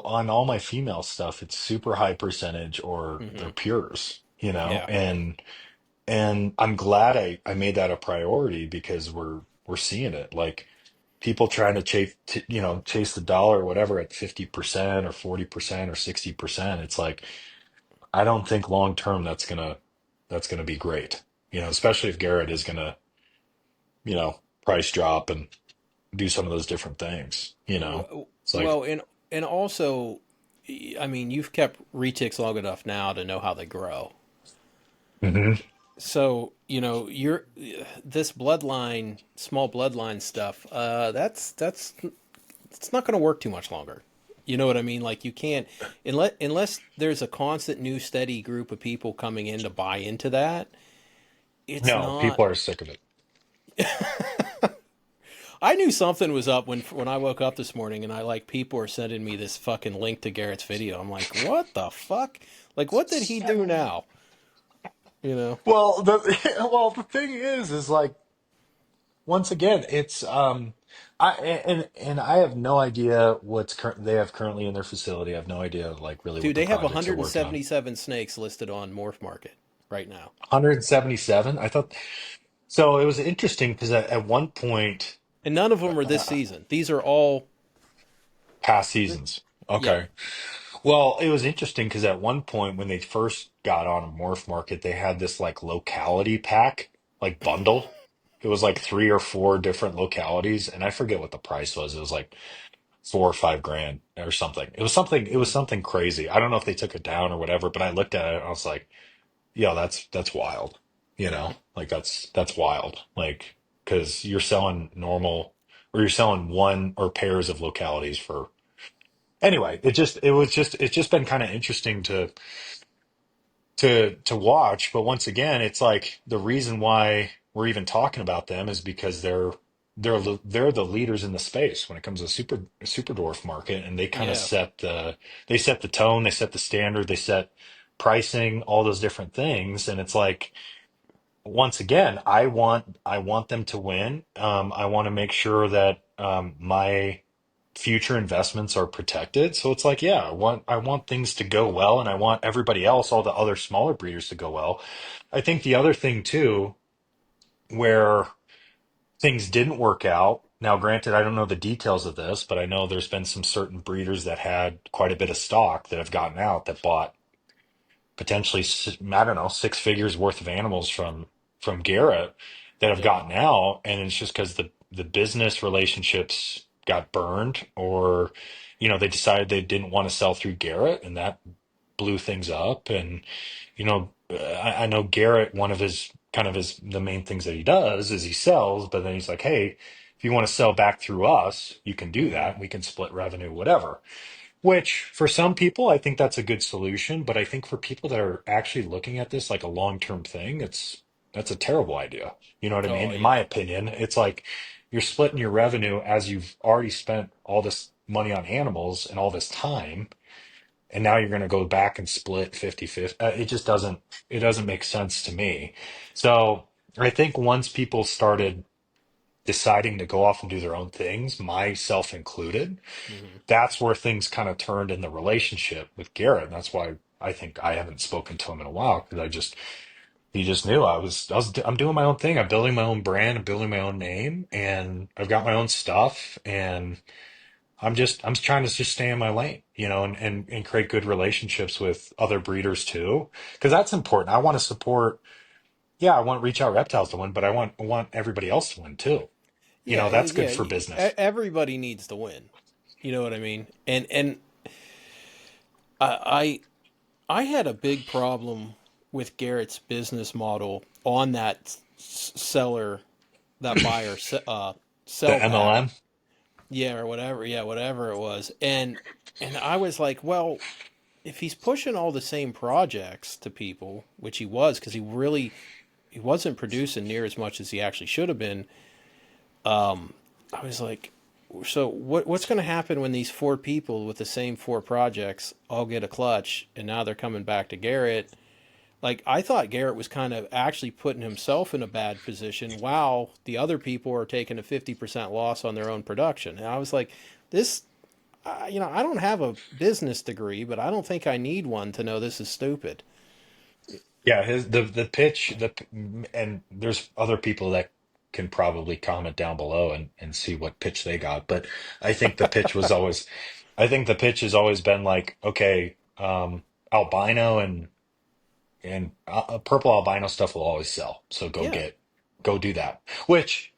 on all my female stuff, it's super high percentage or Hmm. they're pures, you know, Yeah. and I'm glad I made that a priority because we're seeing it. Like people trying to chase the dollar or whatever at 50% or 40% or 60%. It's like I don't think long term that's gonna be great. Especially if Garrett is gonna, price drop and do some of those different things. It's like, Well, and also, I mean, you've kept retics long enough now to know how they grow. mhm. So you're this bloodline, small bloodline stuff. That's it's not going to work too much longer. You know what I mean? Like you can't unless there's a constant new steady group of people coming in to buy into that. It's No, not. people are sick of it. I knew something was up when I woke up this morning and people are sending me this fucking link to Garrett's video. I'm like, what the fuck? Like, what did he do now? You know? Well, the thing is like once again, it's I and I have no idea they have currently in their facility. I have no idea like really what Dude, the they have projects they're working on. 177 snakes listed on Morph Market right now. 177. I thought so. It was interesting because at one point, And none of them are this season. These are all, past seasons. yeah, Okay. Well, it was interesting because at one point when they first got on Morph Market, they had this like locality pack, like bundle. It was like three or four different localities, and I forget what the price was. It was like 4 or 5 grand or something. It was something. It was mm, something crazy. I don't know if they took it down or whatever, but I looked at it and I was like, "Yo, that's wild." yeah, Like that's wild. Like because you're selling normal or you're selling one or pairs of localities for anyway, it's just been kind of interesting to watch. But once again, it's like the reason why we're even talking about them is because they're the leaders in the space when it comes to super dwarf market, and they kind of yeah, set the tone, they set the standard, they set pricing, all those different things, and it's like once again, I want them to win. I want to make sure that my future investments are protected. So it's like, yeah, I want things to go well, and I want everybody else, all the other smaller breeders, to go well. I think the other thing too, where things didn't work out. Now, granted, I don't know the details of this, but I know there's been some certain breeders that had quite a bit of stock that have gotten out that bought potentially, I don't know, 6 figures worth of animals from Garrett that have yeah. gotten out, and it's just because the business relationships got burned, or they decided they didn't want to sell through Garrett, and that blew things up. And I know Garrett, one of his kind of his the main things that he does is he sells, but then he's like, hey, if you want to sell back through us, you can do Hmm. that. We can split revenue, whatever. Which for some people, I think that's a good solution. But I think for people that are actually looking at this like a long-term thing, that's a terrible idea. You know what I mean? Oh, In my yeah. opinion, it's like you're splitting your revenue as you've already spent all this money on animals and all this time, and now you're going to go back and split 50-50. It doesn't make sense to me. So I think once people started deciding to go off and do their own things, myself included, Hmm. that's where things kind of turned in the relationship with Garrett. And that's why I think I haven't spoken to him in a while, because he just knew I'm doing my own thing. I'm building my own brand. I'm building my own name, and I've got my own stuff. And I'm trying to just stay in my lane, and create good relationships with other breeders too, because that's important. I want to support. Yeah, I want Reach Out Reptiles to win, but I want everybody else to win too. Yeah, That's good yeah. for business. Everybody needs to win. You know what I mean? And I I had a big problem with Garrett's business model on that seller, that buyer The sell back, MLM. yeah, or whatever, yeah, whatever it was, and I was like, well, if he's pushing all the same projects to people, which he was, because he wasn't producing near as much as he actually should have been. I was like, so what's going to happen when these four people with the same four projects all get a clutch and now they're coming back to Garrett? Like, I thought Garrett was kind of actually putting himself in a bad position while the other people are taking a 50% loss on their own production. And I was like, this, I don't have a business degree, but I don't think I need one to know this is stupid. Yeah, his the pitch and there's other people that can probably comment down below and see what pitch they got. But I think the pitch was always, I think the pitch has always been like, okay, albino and purple albino stuff will always sell. So Yeah. go do that. Which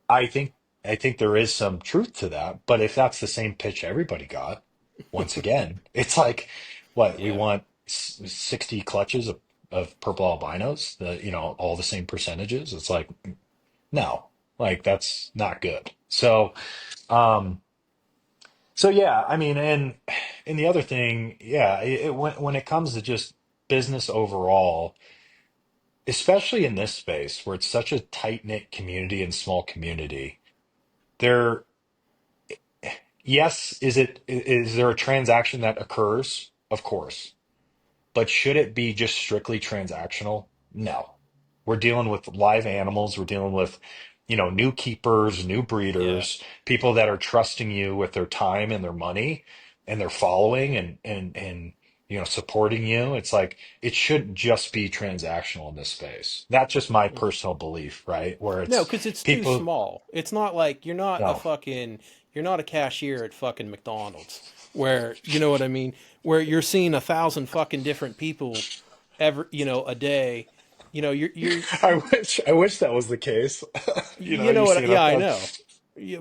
I think I think there is some truth to that. But if that's the same pitch everybody got, once again, it's like what we Yeah. want 60 clutches of purple albinos, all the same percentages. It's like no, like that's not good. Um, so yeah, I mean, and the other thing, yeah, when it comes to just business overall, especially in this space where it's such a tight knit community and small community, there, yes, is there a transaction that occurs? Of course. But should it be just strictly transactional? No. We're dealing with live animals. We're dealing with, new keepers, new Yeah. breeders, people that are trusting you with their time and their money and their following and supporting you. It's like it shouldn't just be transactional in this space. That's just my personal belief, right? Where No, it's because it's too people, small. It's not like no. you're not a cashier at fucking McDonald's where, you know what I mean? Where you're seeing 1,000 fucking different people a day. I wish that was the case. You know You see what? it Yeah, up I on, know.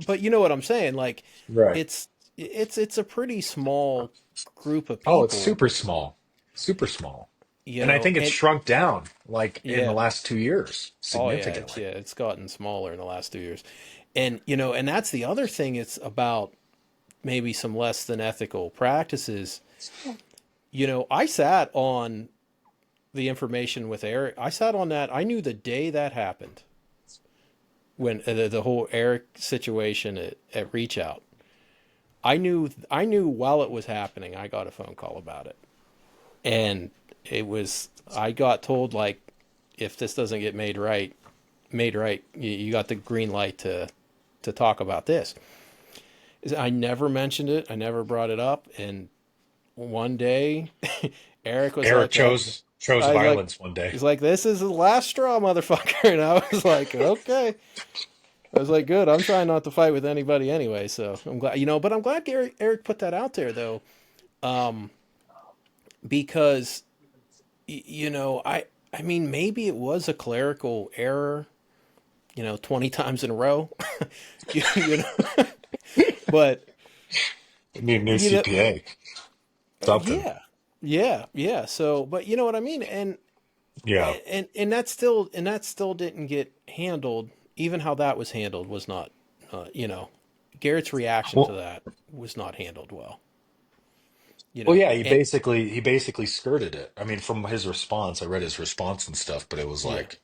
But you know what I'm saying? Like, right. it's it's a pretty small group of Oh, it's people, super small. Super small. And I think it's and shrunk down like in the yeah. last 2 years Oh significantly. it's gotten smaller in the last 2 years. And that's the other thing. It's about maybe some less than ethical practices. I sat on the information with Eric. I sat on that. I knew the day that happened when the whole Eric situation at Reach Out. I knew while it was happening. I got a phone call about it, and I got told, like, if this doesn't get made right, you got the green light to talk about this. I never mentioned it. I never brought it up. And one day, Eric was Eric like, chose I was like, violence one day. he's like, this is the last straw, motherfucker. And I was like, okay. I was like, good. I'm trying not to fight with anybody anyway. So I'm glad, but I'm glad Eric put that out there though. Because, I mean, maybe it was a clerical error, 20 times in a row, you know, but, I need a new you know, CPA. Something. yeah, yeah. So, but you know what I mean, Yeah. and that still didn't get handled. Even how that was handled was not, Garrett's reaction to Well, that was not handled well. well, yeah, he And basically skirted it. I mean, from his response, I read his response and stuff, but it was yeah, like,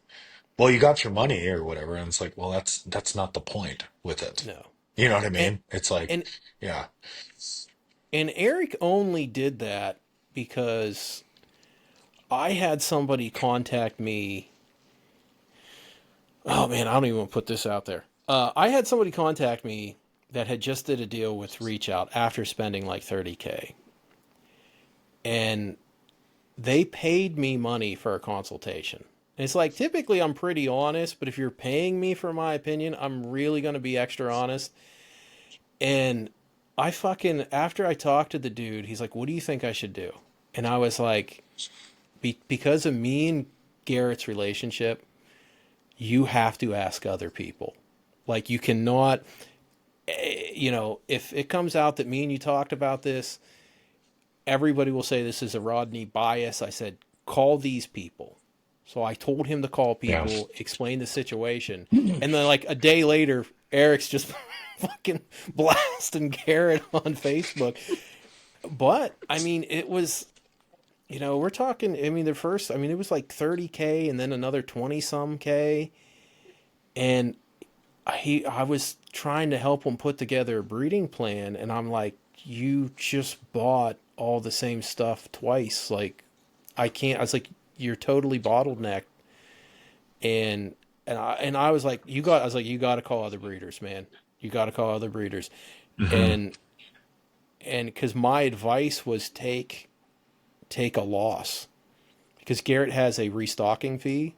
well, you got your money or whatever. And it's like, well, that's not the point with it. no, You know what I and mean? It's like, and yeah. and Eric only did that because I had somebody contact me. Oh man, I don't even want to put this out there. I had somebody contact me that had just did a deal with Reach Out after spending like 30K, and they paid me money for a consultation. And it's like typically I'm pretty honest, but if you're paying me for my opinion, I'm really going to be extra honest. And I fucking after I talked to the dude, he's like, "What do you think I should do?" And I was like, because of me and Garrett's relationship, you have to ask other people. Like you cannot, if it comes out that me and you talked about this, everybody will say this is a Rodney bias. I said, call these people. So I told him to call Yeah. people, explain the situation. And then like a day later, Eric's just fucking blasting Garrett on Facebook. But I mean, it was, we're talking, I mean, it was like 30K and then another 20 some K. And I was trying to help him put together a breeding plan, and I'm like, you just bought all the same stuff twice. Like, I can't. I was like, you're totally bottlenecked, and I was like, you got. I was like, you got to call other breeders, man. You got to call other breeders, Hmm. and because my advice was take a loss because Garrett has a restocking fee,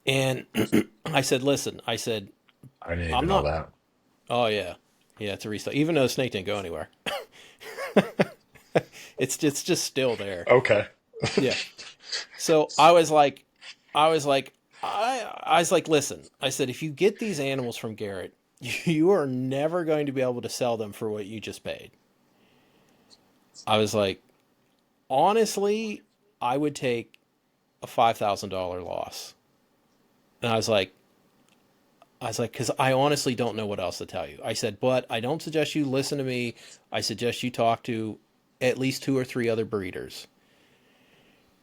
and I said, listen, I said, I didn't I'm even know not. that. Oh yeah, yeah, it's a restock. Even though the snake didn't go anywhere, it's just still there. Okay. Yeah. So I was like, I was like, listen, I said, if you get these animals from Garrett, you are never going to be able to sell them for what you just paid. I was like, honestly, I would take a $5,000 loss. And I was like, because I honestly don't know what else to tell you. I said, but I don't suggest you listen to me. I suggest you talk to at least two or three other breeders.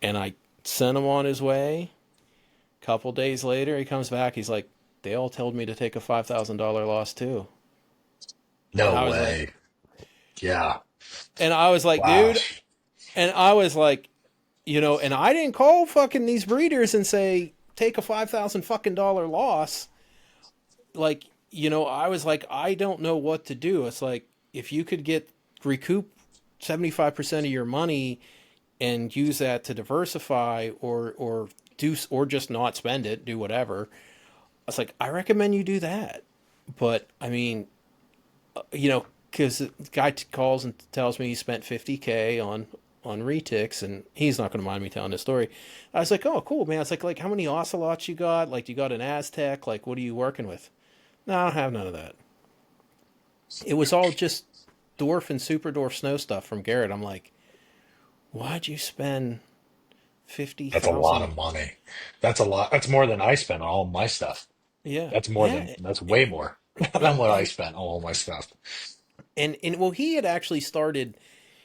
And I sent him on his way. Couple days later, he comes back. He's like, they all told me to take a $5,000 loss too. And No I was like, way. Yeah. dude, Gosh. and I was like, and I didn't call fucking these breeders and say take a 5,000 fucking dollar loss. Like, I was like, I don't know what to do. It's like if you could recoup 75% of your money and use that to diversify or just not spend it, do whatever. I was like, I recommend you do that. But I mean, because the guy calls and tells me he spent 50K on Retics, and he's not going to mind me telling this story. I was like, oh, cool, man. It's like how many ocelots you got? Like, you got an Aztec? Like, what are you working with? No, I don't have none of that. It was all just dwarf and super dwarf snow stuff from Garrett. I'm like, why'd you spend fifty That's a lot thousand? of money. That's a lot. That's more than I spent on all my stuff. Yeah, That's yeah, that's way more than what I and spent on all my stuff. and well, he had actually started.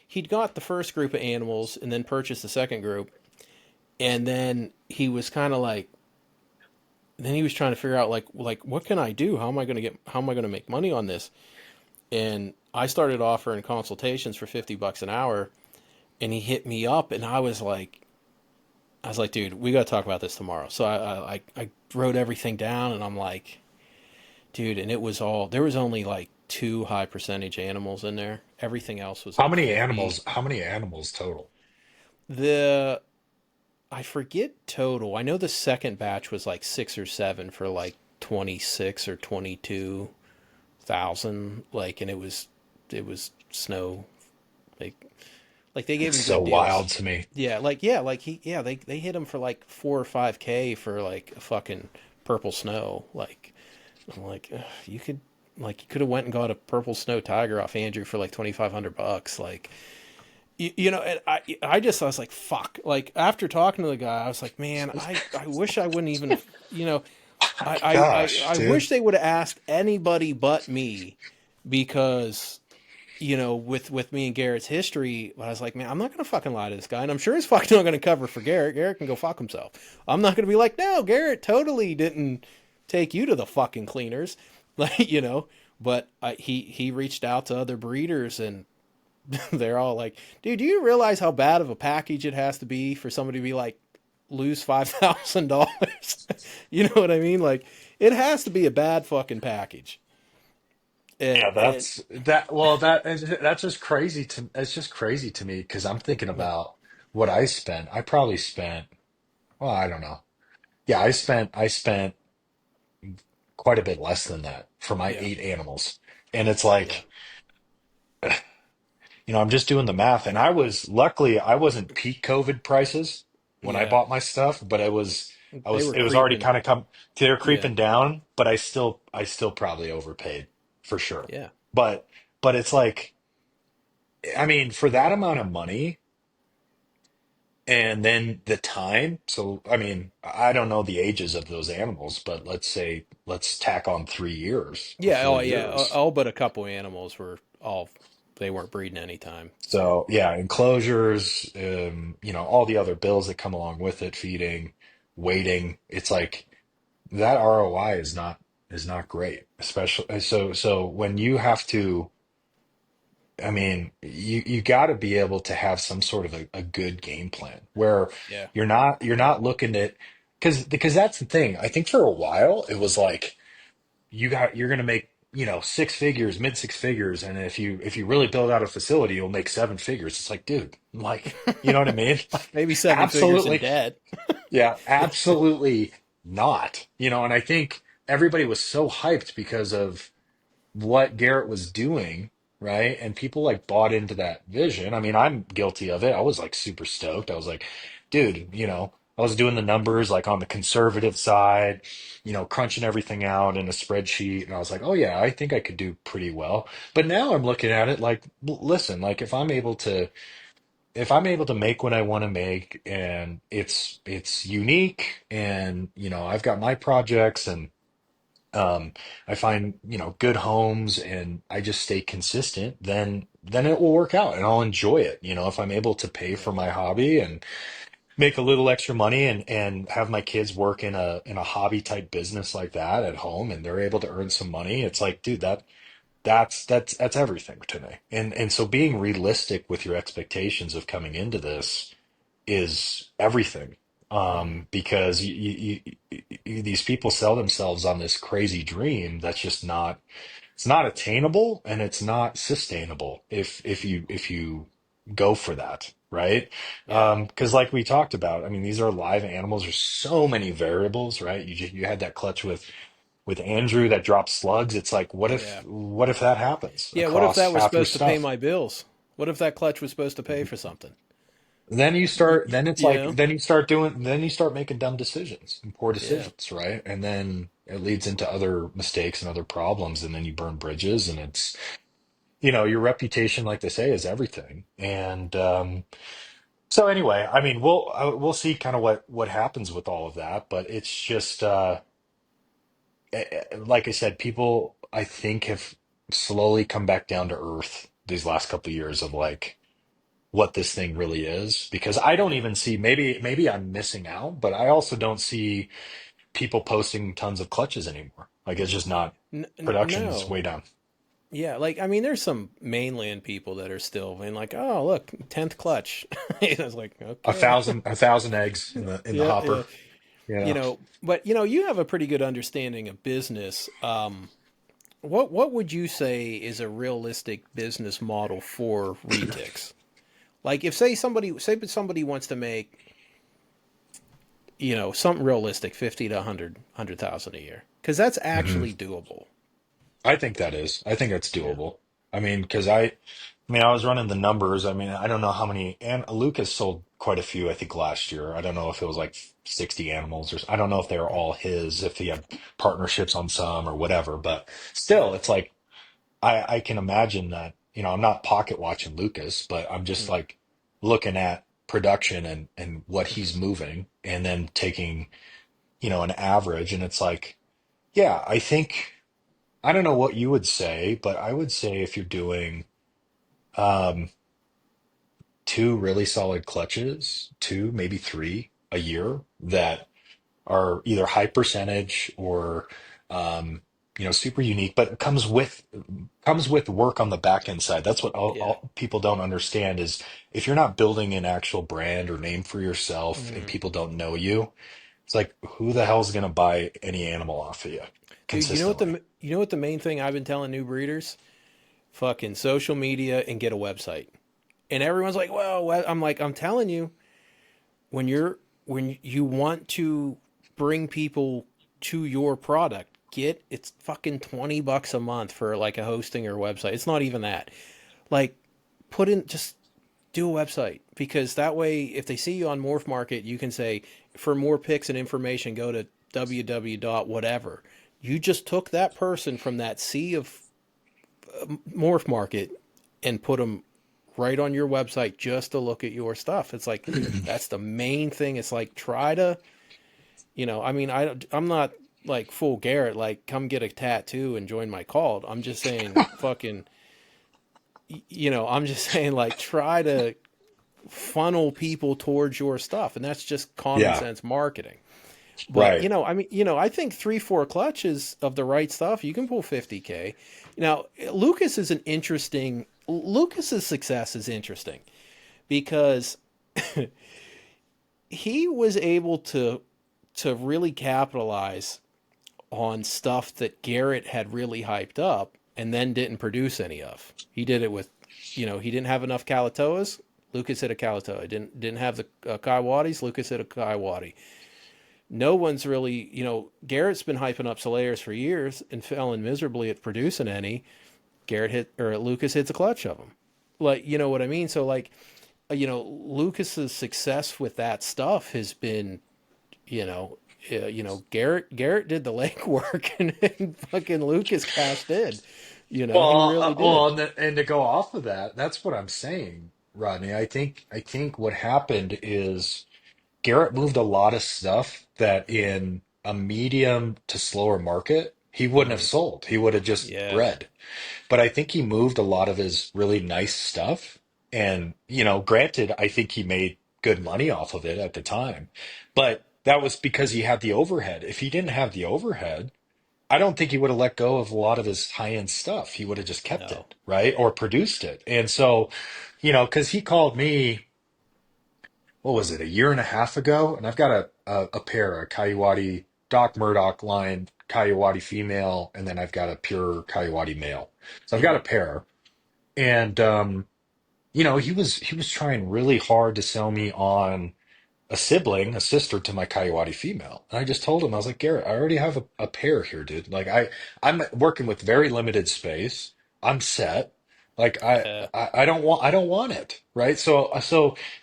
He'd got the first group of animals and then purchased the second group, and then he was kind of like, then he was trying to figure out like what can I do? How am I going to make money on this? And I started offering consultations for $50 an hour, and he hit me up, and I was like, dude, we got to talk about this tomorrow. So I wrote everything down, and I'm like, dude, and it was all there was only like two high percentage animals in there. Everything else was How like many 50. animals? How many animals total? The I forget total. I know the second batch was like six or seven for like 26 or 22,000. Like, and it was snow. Like they gave It's him so good deals. wild to me. They hit him for like 4 or 5K for like a fucking purple snow. Like, I'm like, ugh, you could have went and got a purple snow tiger off Andrew for like $2,500. Like, and I was like, fuck. Like after talking to the guy, I was like, man, I wish I wouldn't even, you know, Gosh, I dude. wish they would have asked anybody but me because with me and Garrett's history, I was like, man, I'm not gonna fucking lie to this guy, and I'm sure he's fucking not gonna cover for Garrett. Garrett can go fuck himself. I'm not gonna be like, no, Garrett totally didn't take you to the fucking cleaners, like. But he reached out to other breeders, and they're all like, dude, do you realize how bad of a package it has to be for somebody to be like lose $5,000? You know what I mean? Like, it has to be a bad fucking package. And Yeah, and that's that. Well, that's just crazy to. It's just crazy to me because I'm thinking yeah, about what I spent. I probably spent. Well, I don't know. Yeah, I spent quite a bit less than that for my yeah, 8 animals, and it's yeah, like, I'm just doing the math, and luckily I wasn't peak COVID prices when I yeah. bought my stuff, but They were it was already creeping. kind of they were Yeah, creeping down, but I still probably overpaid for sure. yeah, But but it's like, I mean, for that amount of money and then the time, so I mean, I don't know the ages of those animals, but let's tack on 3 years or yeah. four Oh, yeah. years. All but a couple animals were all. They weren't breeding anytime. So So yeah, enclosures, all the other bills that come along with it, feeding, waiting. It's like that ROI is not. is not great, especially so when you have to, I mean, you got to be able to have some sort of a good game plan where Yeah. you're not looking at, because that's the thing. I think for a while it was like you're going to make, six figures, mid six figures, and if you really build out a facility, you'll make seven figures. It's like, dude, like, you know what I mean? Like, Maybe seven figures in absolutely, debt. yeah, absolutely not. And I think everybody was so hyped because of what Garrett was doing, right? And people like bought into that vision. I mean, I'm guilty of it. I was like super stoked. I was like, dude, I was doing the numbers like on the conservative side, crunching everything out in a spreadsheet. And I was like, oh yeah, I think I could do pretty well. But now I'm looking at it like, listen, like if I'm able to make what I want to make and it's unique and I've got my projects and I find, good homes and I just stay consistent, then it will work out and I'll enjoy it. If I'm able to pay for Yeah. my hobby and make a little extra money and have my kids work in a hobby type business like that at home and they're able to earn some money, it's like, dude, that's everything to me. And so being realistic with your expectations of coming into this is everything. Hmm. Because these people sell themselves on this crazy dream that's just not, it's not attainable and it's not sustainable if you go for that, right? Yeah. Because like we talked about, I mean, these are live animals. There's so many variables, right? You had that clutch with Andrew that dropped slugs. It's like, what if Yeah. what if that happens Yeah. What if across that was half your supposed to pay stuff? my bills? What if that clutch was supposed to pay for something? Then it's You like, know? then you start making dumb decisions and poor Yeah. decisions, right? And then it leads into other mistakes and other problems, and then you burn bridges, and it's, your reputation, like they say, is everything. And so anyway, I mean, we'll see kind of what happens with all of that, but it's just like I said, people I think have slowly come back down to earth these last couple of years of like what this thing really is, because I don't Yeah. even see, maybe I'm missing out, but I also don't see people posting tons of clutches anymore. Like it's just not, production's No. way down. Yeah, like I mean, there's some mainland people that are still being like, "Oh, look, 10th clutch." I was like, A "Okay." thousand a thousand eggs in the Yeah, yeah. hopper. Yeah. But you have a pretty good understanding of business. What would you say is a realistic business model for retics? Like, if say somebody wants to make something realistic, 50 to 100,000 a year, because that's hmm actually doable. I think that's Yeah. doable. I mean, because I mean, I was running the numbers. I mean, I don't know how many, and Lucas sold quite a few, I think, last year. I don't know if it was like 60 animals I don't know if they were all his, if he had partnerships on some or whatever, but still, Yeah. it's like, I can imagine that, I'm not pocket watching Lucas, but I'm just Mm-hmm. like looking at production and what he's moving and then taking, an average. And it's like, yeah, I think, I don't know what you would say, but I would say if you're doing, um, two really solid clutches, two, maybe three a year that are either high percentage or super unique, but it comes with work on the back end side. That's what Yeah. all people don't understand is if you're not building an actual brand or name for yourself and Mm-hmm. people don't know you, it's like who the hell's gonna buy any animal off of you Dude, consistently? you know what the main thing I've been telling new breeders? Fucking social media and get a website. And everyone's like, "Well, I'm like, I'm telling you, when you want to bring people to your product, it's fucking $20 a month for like a hosting or website. It's not even that. Like, just do a website, because that way, if they see you on Morph Market, you can say, for more pics and information, go to www dot whatever. You just took that person from that sea of Morph Market and put them right on your website just to look at your stuff. It's like that's the main thing. It's like try to, I mean, I'm not like full Garrett, like come get a tattoo and join my cult. I'm just saying, fucking, I'm just saying, like, try to funnel people towards your stuff, and that's just common Yeah. sense marketing. But Right. I mean, I think 3-4 clutches of the right stuff, you can pull 50K. Now, Lucas's success is interesting because he was able to really capitalize on stuff that Garrett had really hyped up and then didn't produce any of. He did it with, he didn't have enough Kalatoas. Lucas hit a Kalatoa. Didn't have the Kaiwatis. Lucas hit a Kaiwati. No one's really, Garrett's been hyping up Solayers for years and failing miserably at producing any. Garrett hit or Lucas hits a clutch of them. Like, you know what I mean? So like, Lucas's success with that stuff has been, you know, Garrett did the legwork and fucking Lucas cashed in. He really Well, did. and to go off of that, that's what I'm saying, Rodney. I think what happened is Garrett moved a lot of stuff that in a medium to slower market he wouldn't have Hmm. sold. He would have just Yeah, bred. But I think he moved a lot of his really nice stuff. And, granted, I think he made good money off of it at the time. But that was because he had the overhead. If he didn't have the overhead, I don't think he would have let go of a lot of his high end stuff. He would have just kept no, it, right? Or produced it. And so, because he called me, what was it, a year and a half ago? And I've got a pair, a Kaiwati Doc Murdoch line Kaiwati female, and then I've got a pure Kaiwati male. So I've got hmm, a pair. And he was trying really hard to sell me on a sibling, a sister to my Kaiwati female. And I just told him, I was like, Garrett, I already have a pair here, dude. Like I'm working with very limited space. I'm set. Like yeah, I don't want it. Right. So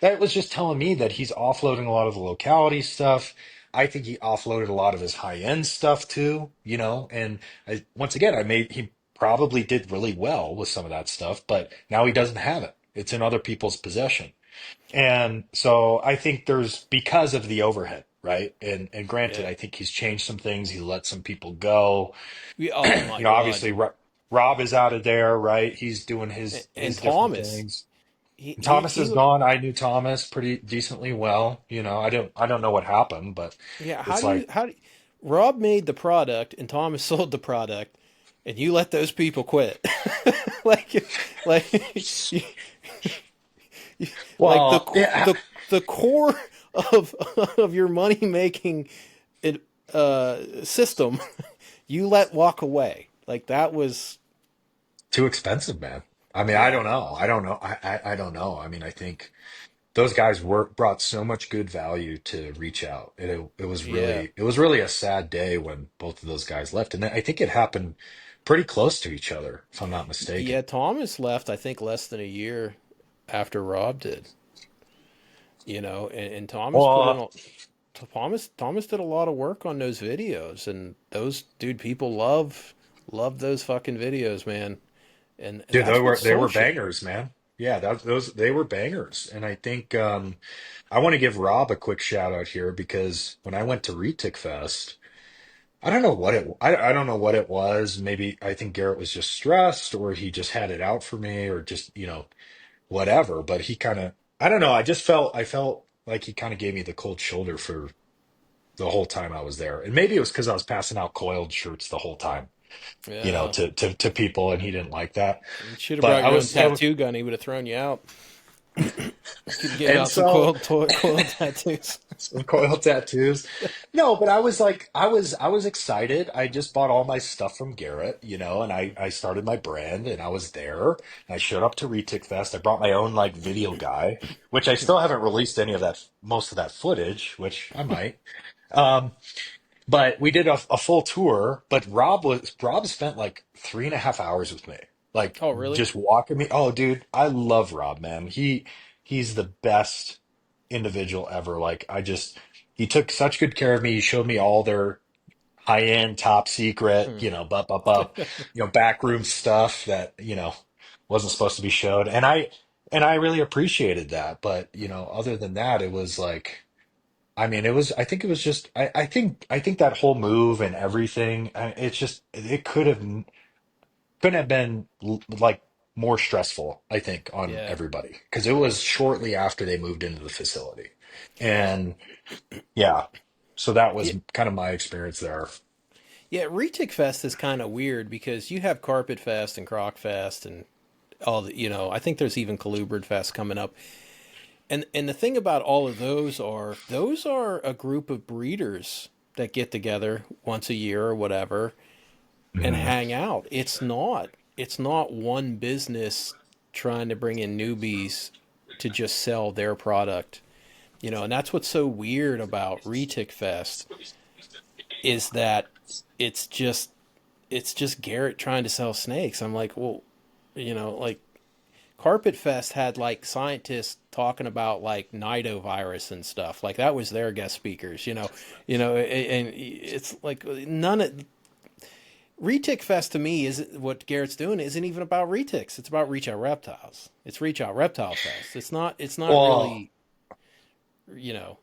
that was just telling me that he's offloading a lot of the locality stuff. I think he offloaded a lot of his high end stuff too, and once again, he probably did really well with some of that stuff, but now he doesn't have it. It's in other people's possession. And so I think there's because of the overhead, right? And granted, yeah. I think he's changed some things. He let some people go. Oh my God. Obviously Rob is out of there, right? He's doing And his different Thomas, things. he And he Thomas he. is gone. I knew Thomas pretty decently well. I don't know what happened, but Yeah. it's like, Rob made the product and Thomas sold the product, and you let those people quit. like like like well, yeah, the core of your money making it system you let walk away. Like that was, too expensive, man. I mean, I yeah, don't know. I don't know. I don't know. I mean, I think those guys brought so much good value to reach out. yeah, It was really a sad day when both of those guys left, and I think it happened pretty close to each other, if I'm not mistaken. yeah. Thomas left, I think, less than a year after Rob did. And Thomas put in Well, a Thomas did a lot of work on those videos, and those dude people love those fucking videos, man. And dude, that's what they were sold shit. bangers, man. Yeah, those they were bangers, and I think I want to give Rob a quick shout out here because when I went to Retic Fest. I don't know what it was. Maybe I think Garrett was just stressed or he just had it out for me or just, whatever. But he kind of, I don't know. I felt like he kind of gave me the cold shoulder for the whole time I was there. And maybe it was because I was passing out coiled shirts the whole time, Yeah, to people and he didn't like that. you should have But brought your own tattoo gun. He would have thrown you out. Could give and out some so coiled tattoos. some coil tattoos. No, but I was like, I was excited. I just bought all my stuff from Garrett, and I started my brand and I was there. And I showed up to Retic Fest. I brought my own like video guy, which I still haven't released any of that, most of that footage, which I might. Um, but we did a full tour, but Rob spent like 3.5 hours with me. Like Oh, really? just walking me. Oh, dude, I love Rob, man. He's the best individual ever. Like he took such good care of me. He showed me all their high end, top secret, Hmm. backroom stuff that, wasn't supposed to be showed. And I really appreciated that. But, other than that, it was like, I mean, I think it was just, I think that whole move and everything, it's just, it couldn't have been like more stressful, I think, on Yeah. everybody because it was shortly after they moved into the facility. And yeah. So that Yeah, was kind of my experience there. yeah. Retic Fest is kind of weird because you have Carpet Fest and Croc Fest and all the, I think there's even Colubrid Fest coming up. And the thing about all of those are a group of breeders that get together once a year or whatever and Mhm. hang out. It's not one business trying to bring in newbies to just sell their product. And that's what's so weird about Retic Fest is that it's just it's just Garrett trying to sell snakes. I'm like, well, like Carpet Fest had like scientists talking about like nidovirus and stuff. Like that was their guest speakers, and it's like none of Retic Fest to me is what Garrett's doing isn't even about retics. It's about Reach Out Reptiles. It's Reach Out Reptile Fest. It's not Well, really, you know,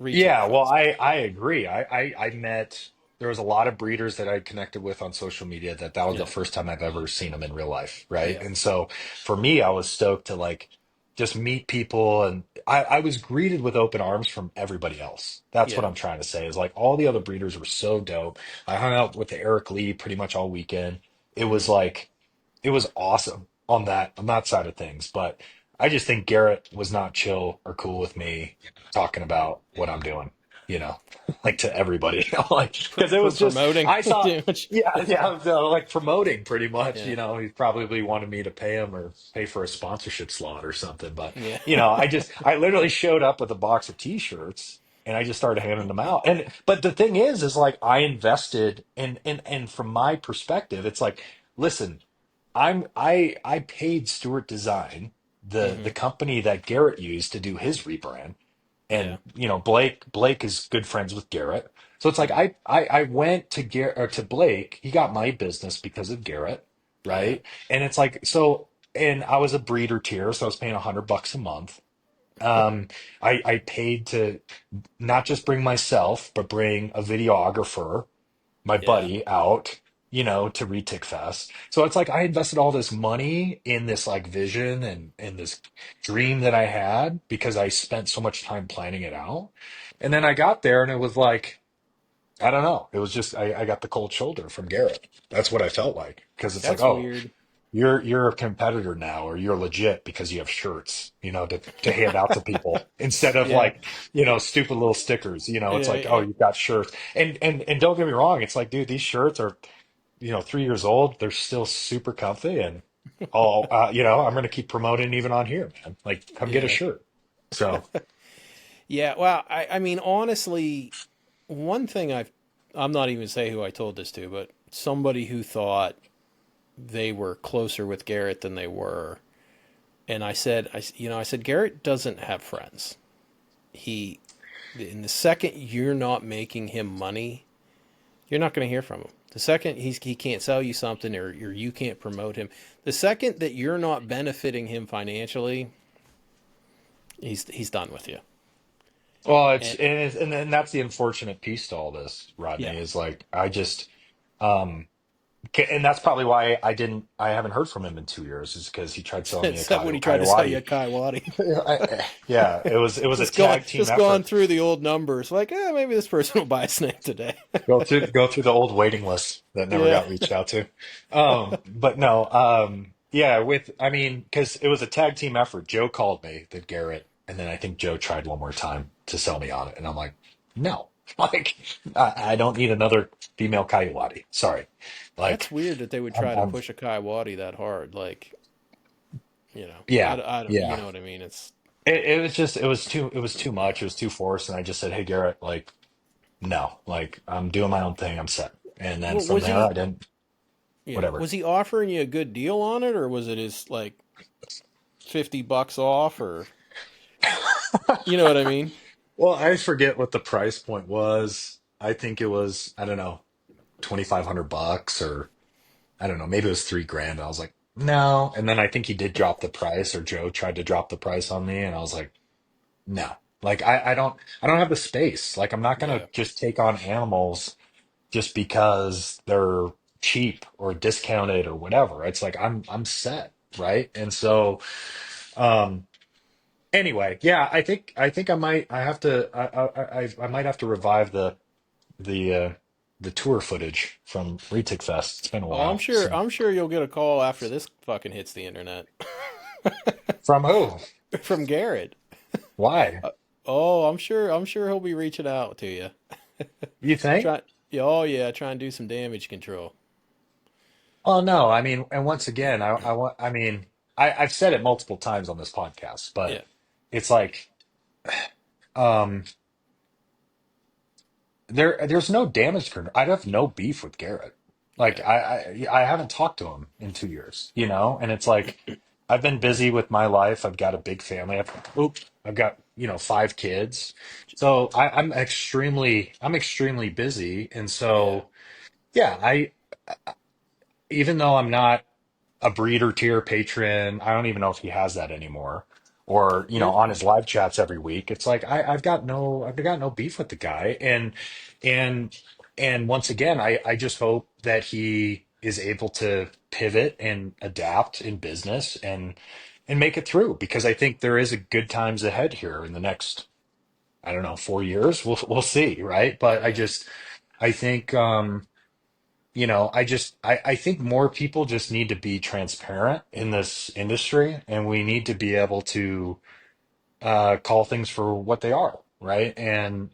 Retic yeah, well, Fest. I agree. I met there was a lot of breeders that I connected with on social media that was the Yeah. first time I've ever seen them in real life, right? Yeah. And so for me, I was stoked to like just meet people, and I was greeted with open arms from everybody else. That's what Yeah. I'm trying to say is like all the other breeders were so dope. I hung out with Eric Lee pretty much all weekend. It Hmm. was like it was awesome on that side of things. But I just think Garrett was not chill or cool with me talking about what I'm doing, you know, like to everybody, like because it For was just promoting I saw. too much. Yeah, yeah, so, like promoting pretty much. Yeah. He probably wanted me to pay him or pay for a sponsorship slot or something. But Yeah. I literally showed up with a box of T-shirts and I just started handing them out. And but the thing is like I invested and from my perspective, it's like, listen, I paid Stewart Design, the Hmm. company that Garrett used to do his rebrand, Yeah. and Blake is good friends with Garrett. So it's like Hmm. I went to Garrett or to Blake. He got my business because of Garrett, Yeah. right? And it's like so, and I was a breeder tier, so I was paying $100 a month. I paid to not just bring myself, but bring a videographer, my Yeah. buddy out, to Retic Fest. So it's like I invested all this money in this like vision and this dream that I had because I spent so much time planning it out. And then I got there and it was like, I don't know. It was just I got the cold shoulder from Garrett. That's what I felt like. Because it's like, That's oh, weird. you're a competitor now, or you're legit because you have shirts, to hand out to people instead of Yeah. like, stupid little stickers. It's Yeah. like, oh, you've got shirts. And don't get me wrong, it's like, dude, these shirts are, 3 years old. They're still super comfy and I'm gonna keep promoting even on here, man. Like, come get a Yeah. shirt. So Yeah. Well, I mean, honestly, one thing I'm not even say who I told this to, but somebody who thought they were closer with Garrett than they were. And I said, Garrett doesn't have friends. He, in the second you're not making him money, you're not going to hear from him. The second he can't sell you something or you can't promote him, the second that you're not benefiting him financially, he's done with you. well, And and then that's the unfortunate piece to all this, yeah, Rodney, is like I just um and that's probably why I haven't heard from him in 2 years, is because he tried selling me a except when he tried to sell you a Coyote. Coyote. Yeah, it was a just going tag team just going effort. through the old numbers, like, maybe this person will buy a snake today. Go through the old waiting list that never Yeah. got reached out to. But no, yeah, I mean, because it was a tag team effort. Joe called me, then Garrett, and then I think Joe tried one more time to sell me on it, and I'm like, no, like I don't need another female Coyote. Sorry, That's like weird that they would try to I'm push a Coyote that hard. Like, yeah, I don't, you yeah. know what I mean? It's It was just it was too much. It was too forced, and I just said, hey Garrett, like no, like I'm doing my own thing. I'm set. And then what from was there, I he? didn't Yeah, whatever. was he offering you a good deal on it, or was it his like $50 off, or you know what I mean? Well, I forget what the price point was. I think it was, I don't know, $2,500, or I don't know, maybe it was 3 grand. I was like, no. And then I think he did drop the price, or Joe tried to drop the price on me, and I was like, no. Like I don't have the space. Like I'm not gonna Yeah, just take on animals just because they're cheap or discounted or whatever. It's like I'm set, right? And so um Anyway, yeah, I think I have to I might have to revive the uh the tour footage from Retic Fest. It's been a Oh, I'm while. sure. So I'm sure you'll get a call after this fucking hits the internet from who? from Garrett. Why? Oh, I'm sure. I'm sure he'll be reaching out to you. You think? Try. Yeah, oh yeah, try and do some damage control. Oh no, I mean, and once again, I want I mean, I've said it multiple times on this podcast, but Yeah, it's like um there's no damage control. I have no beef with Garrett. Like yeah, I haven't talked to him in 2 years, you know, and it's like I've been busy with my life. I've got a big family. I've got, 5 kids. So I'm extremely busy. And yeah, so yeah, even though I'm not a breeder tier patron. I don't even know if he has that anymore. Or, Here, on his live chats every week. It's like I've got no beef with the guy. And and once again, I just hope that he is able to pivot and adapt in business and make it through because I think there is a good times ahead here in the next, I don't know, 4 years. We'll see, right? But yeah. I think I think more people just need to be transparent in this industry, and we need to be able to call things for what they are, right? And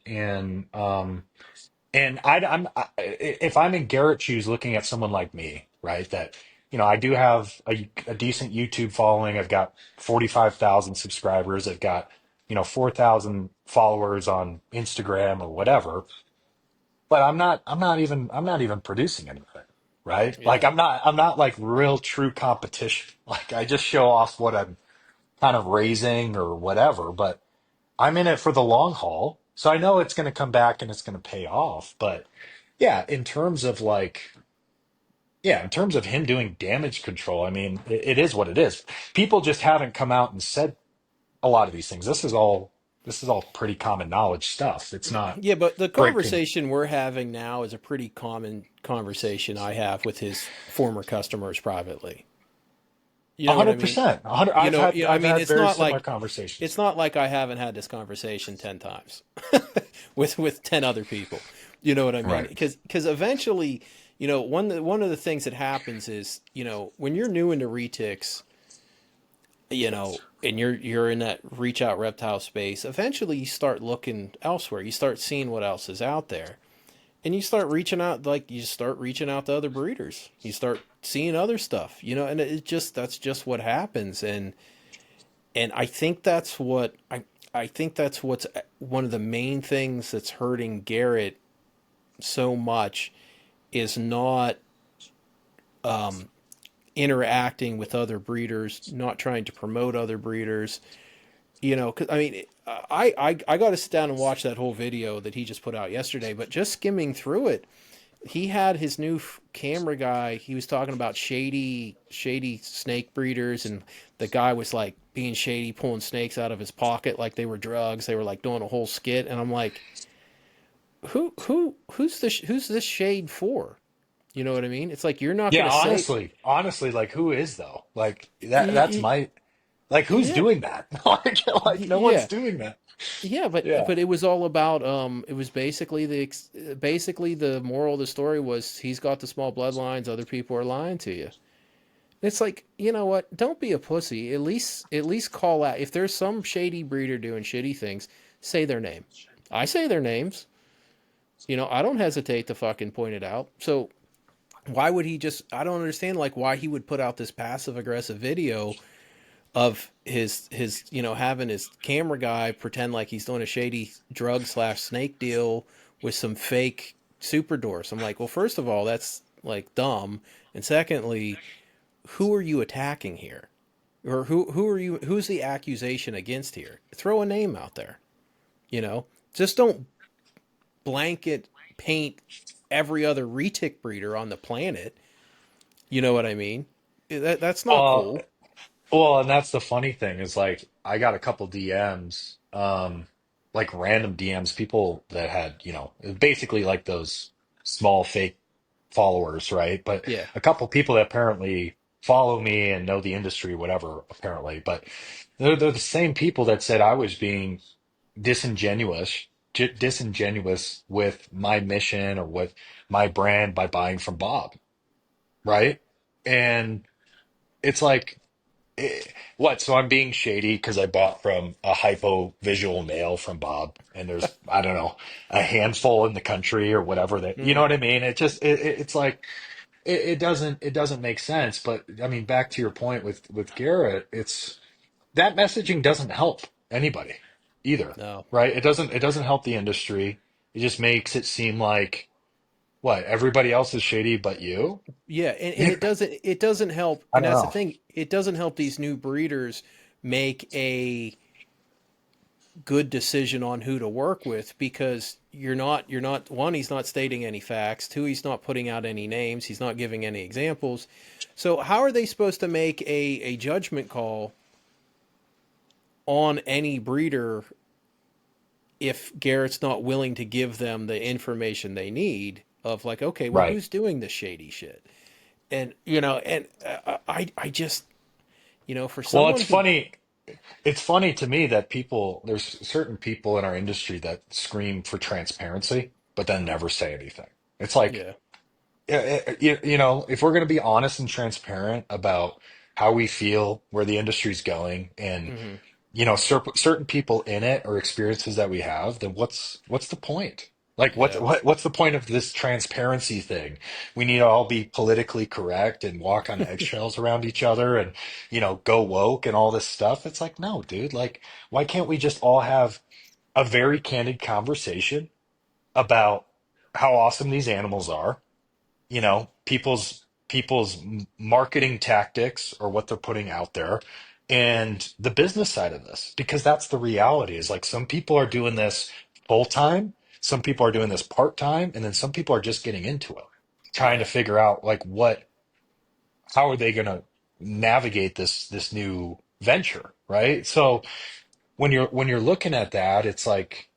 if I'm in Garrett's shoes, looking at someone like me, right, that I do have a decent YouTube following. I've got 45,000 subscribers. I've got 4,000 followers on Instagram or whatever, but I'm not even producing anything, right? Like Yeah. I'm not like real true competition. Like I just show off what I'm kind of raising or whatever, but I'm in it for the long haul. So I know it's going to come back and it's going to pay off, but yeah, in terms of him doing damage control, I mean, it is what it is. People just haven't come out and said a lot of these things. This is all pretty common knowledge stuff. It's not Yeah, but the breaking conversation we're having now is a pretty common conversation I have with his former customers privately. You a know what I hundred mean? percent. 100. I've had I I've mean, had very similar conversations. it's not like I haven't had this conversation 10 times with 10 other people. You know what I mean? Right. Because eventually, one of the things that happens is, when you're new into retics, and you're in that reach out reptile space, eventually you start looking elsewhere. You start seeing what else is out there. And you start reaching out to other breeders. You start seeing other stuff, and that's just what happens. And I think that's what's one of the main things that's hurting Garrett so much is not interacting with other breeders, not trying to promote other breeders. 'Cause, I mean, I got to sit down and watch that whole video that he just put out yesterday. But just skimming through it, he had his new camera guy. He was talking about shady snake breeders, and the guy was like being shady, pulling snakes out of his pocket like they were drugs. They were like doing a whole skit, and I'm like, who's this shade for? You know what I mean? It's like you're not Yeah, gonna say, honestly, like who is though? Like that's my like who's yeah, doing that? Like no one's yeah. doing that. Yeah, but Yeah. it was all about it was basically the moral of the story was he's got the small bloodlines, other people are lying to you. It's like, you know what? Don't be a pussy. At least call out if there's some shady breeder doing shitty things, say their name. I say their names. I don't hesitate to fucking point it out. So why would he just I don't understand like why he would put out this passive aggressive video of his having his camera guy pretend like he's doing a shady drug/snake deal with some fake super doors. I'm like, well, first of all, that's like dumb, and secondly, who are you attacking here, or who's the accusation against here? Throw a name out there. Just don't blanket paint every other retic breeder on the planet. You know what I mean? That's not Uh, cool. well, and that's the funny thing is like I got a couple DMs, like random DMs, people that had, basically like those small fake followers, right? But Yeah, a couple people that apparently follow me and know the industry, whatever, apparently. But they're the same people that said I was being disingenuous, disingenuous with my mission or with my brand by buying from Bob, right? And it's like, what? So I'm being shady because I bought from a hypo visual male from Bob, and there's, I don't know, a handful in the country or whatever that, you know Hmm. what I mean? It just, it's like, it doesn't make sense. But I mean, back to your point with Garrett, it's that messaging doesn't help anybody either, No. right? It doesn't help the industry. It just makes it seem like what everybody else is shady but you. Yeah, and it doesn't help, I and don't that's the know. thing. It doesn't help these new breeders make a good decision on who to work with because you're not one, he's not stating any facts, two, he's not putting out any names, he's not giving any examples. So how are they supposed to make a judgment call on any breeder if Garrett's not willing to give them the information they need of like, okay, well, Right. who's doing this shady shit? And and I just, for Well, someone who, it's funny to me that there's certain people in our industry that scream for transparency, but then never say anything. It's like, yeah. if we're going to be honest and transparent about how we feel, where the industry's going, and Hmm. certain people in it or experiences that we have, then what's the point? Like, Yeah. what's the point of this transparency thing? We need to all be politically correct and walk on eggshells around each other and, go woke and all this stuff. It's like, no, dude, like, why can't we just all have a very candid conversation about how awesome these animals are, people's marketing tactics or what they're putting out there, and the business side of this, because that's the reality. Is like some people are doing this full time, some people are doing this part time, and then some people are just getting into it, trying to Yeah. figure out like how are they going to navigate this new venture, right? So when you're looking at that, it's like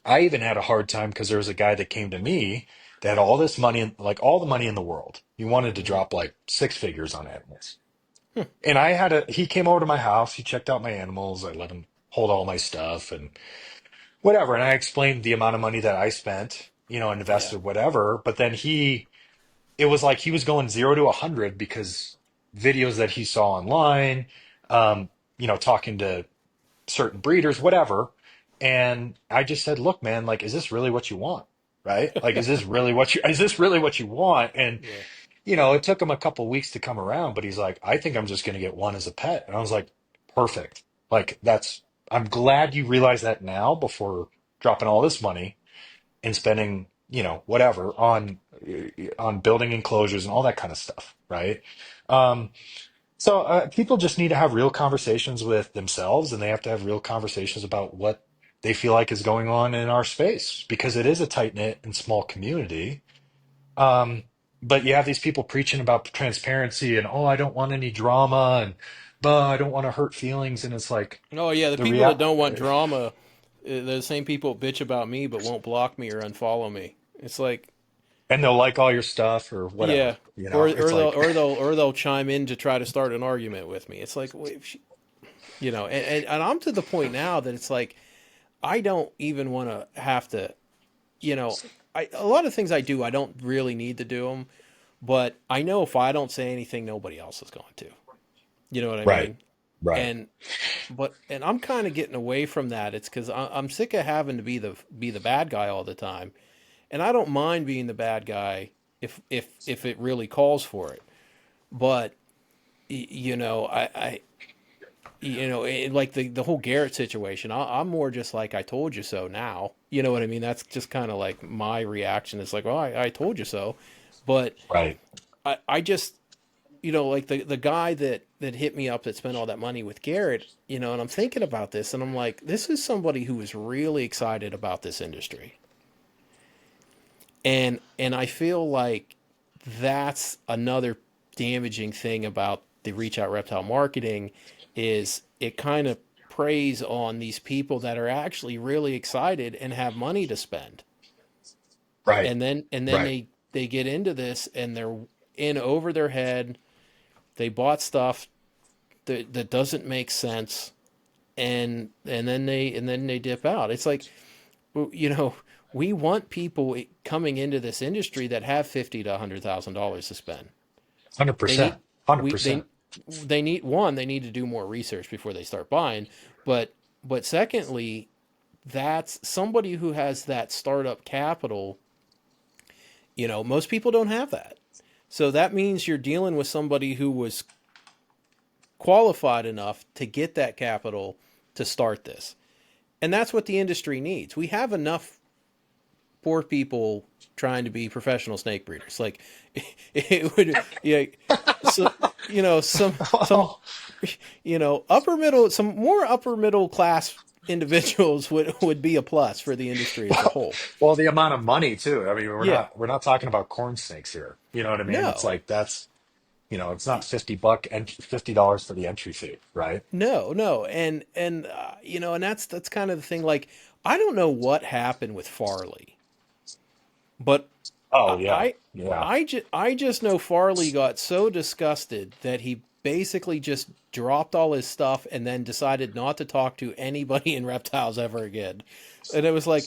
I even had a hard time because there was a guy that came to me that had all this money, like all the money in the world. He wanted to Hmm. drop like six figures on animals. And he came over to my house. He checked out my animals. I let him hold all my stuff and whatever. And I explained the amount of money that I spent, Yeah. invested, whatever. But then it was like he was going 0 to 100 because videos that he saw online, talking to certain breeders, whatever. And I just said, look, man, like, is this really what you want? Right? Like, is this really what you want? And, Yeah. it took him a couple weeks to come around, but he's like, I think I'm just going to get one as a pet. And I was like, perfect. Like, I'm glad you realize that now before dropping all this money and spending, whatever on building enclosures and all that kind of stuff. Right. Um, so people just need to have real conversations with themselves, and they have to have real conversations about what they feel like is going on in our space because it is a tight knit and small community. Um, but you have these people preaching about transparency and I don't want any drama and but I don't want to hurt feelings, and it's like Oh yeah, the the people real that don't want drama, the same people bitch about me but won't block me or unfollow me. It's like, and they'll like all your stuff or whatever. yeah, or It's or they'll like or they'll or they'll chime in to try to start an argument with me. It's like, wait, and I'm to the point now that it's like I don't even want to have to, you know, a lot of things I do I don't really need to do them, but I know if I don't say anything, nobody else is going to. You know what I right, mean? right, And and I'm kind of getting away from that. It's because I'm sick of having to be the bad guy all the time, and I don't mind being the bad guy if it really calls for it. But I like the whole Garrett situation. I'm more just like I told you so now. You know what I mean? That's just kind of like my reaction. It's like, well, I told you so, but right. I just like the guy that hit me up that spent all that money with Garrett, and I'm thinking about this and I'm like, this is somebody who is really excited about this industry. And I feel like that's another damaging thing about the reach out reptile marketing is it kind of preys on these people that are actually really excited and have money to spend. Right, And then right. they get into this and they're in over their head They bought stuff that doesn't make sense, and then they dip out. It's like, you know, we want people coming into this industry that have fifty to $100,000 to spend. They 100%. need we 100%. they need one. They need to do more research before they start buying. But secondly, that's somebody who has that startup capital. You know, most people don't have that. So that means you're dealing with somebody who was qualified enough to get that capital to start this. And that's what the industry needs. We have enough poor people trying to be professional snake breeders. Like it would, yeah. So you know, some Well, upper middle, some more upper middle class individuals would be a plus for the industry as a whole. well, the amount of money too. I mean, Yeah. we're not talking about corn snakes here. You know what I mean? It's No. like that's it's not $50 and $50 for the entry fee, right? No, and that's kind of the thing. Like, I don't know what happened with Farley, but Oh I, yeah, I, yeah. I just know Farley got so disgusted that he basically just dropped all his stuff and then decided not to talk to anybody in reptiles ever again. And it was like,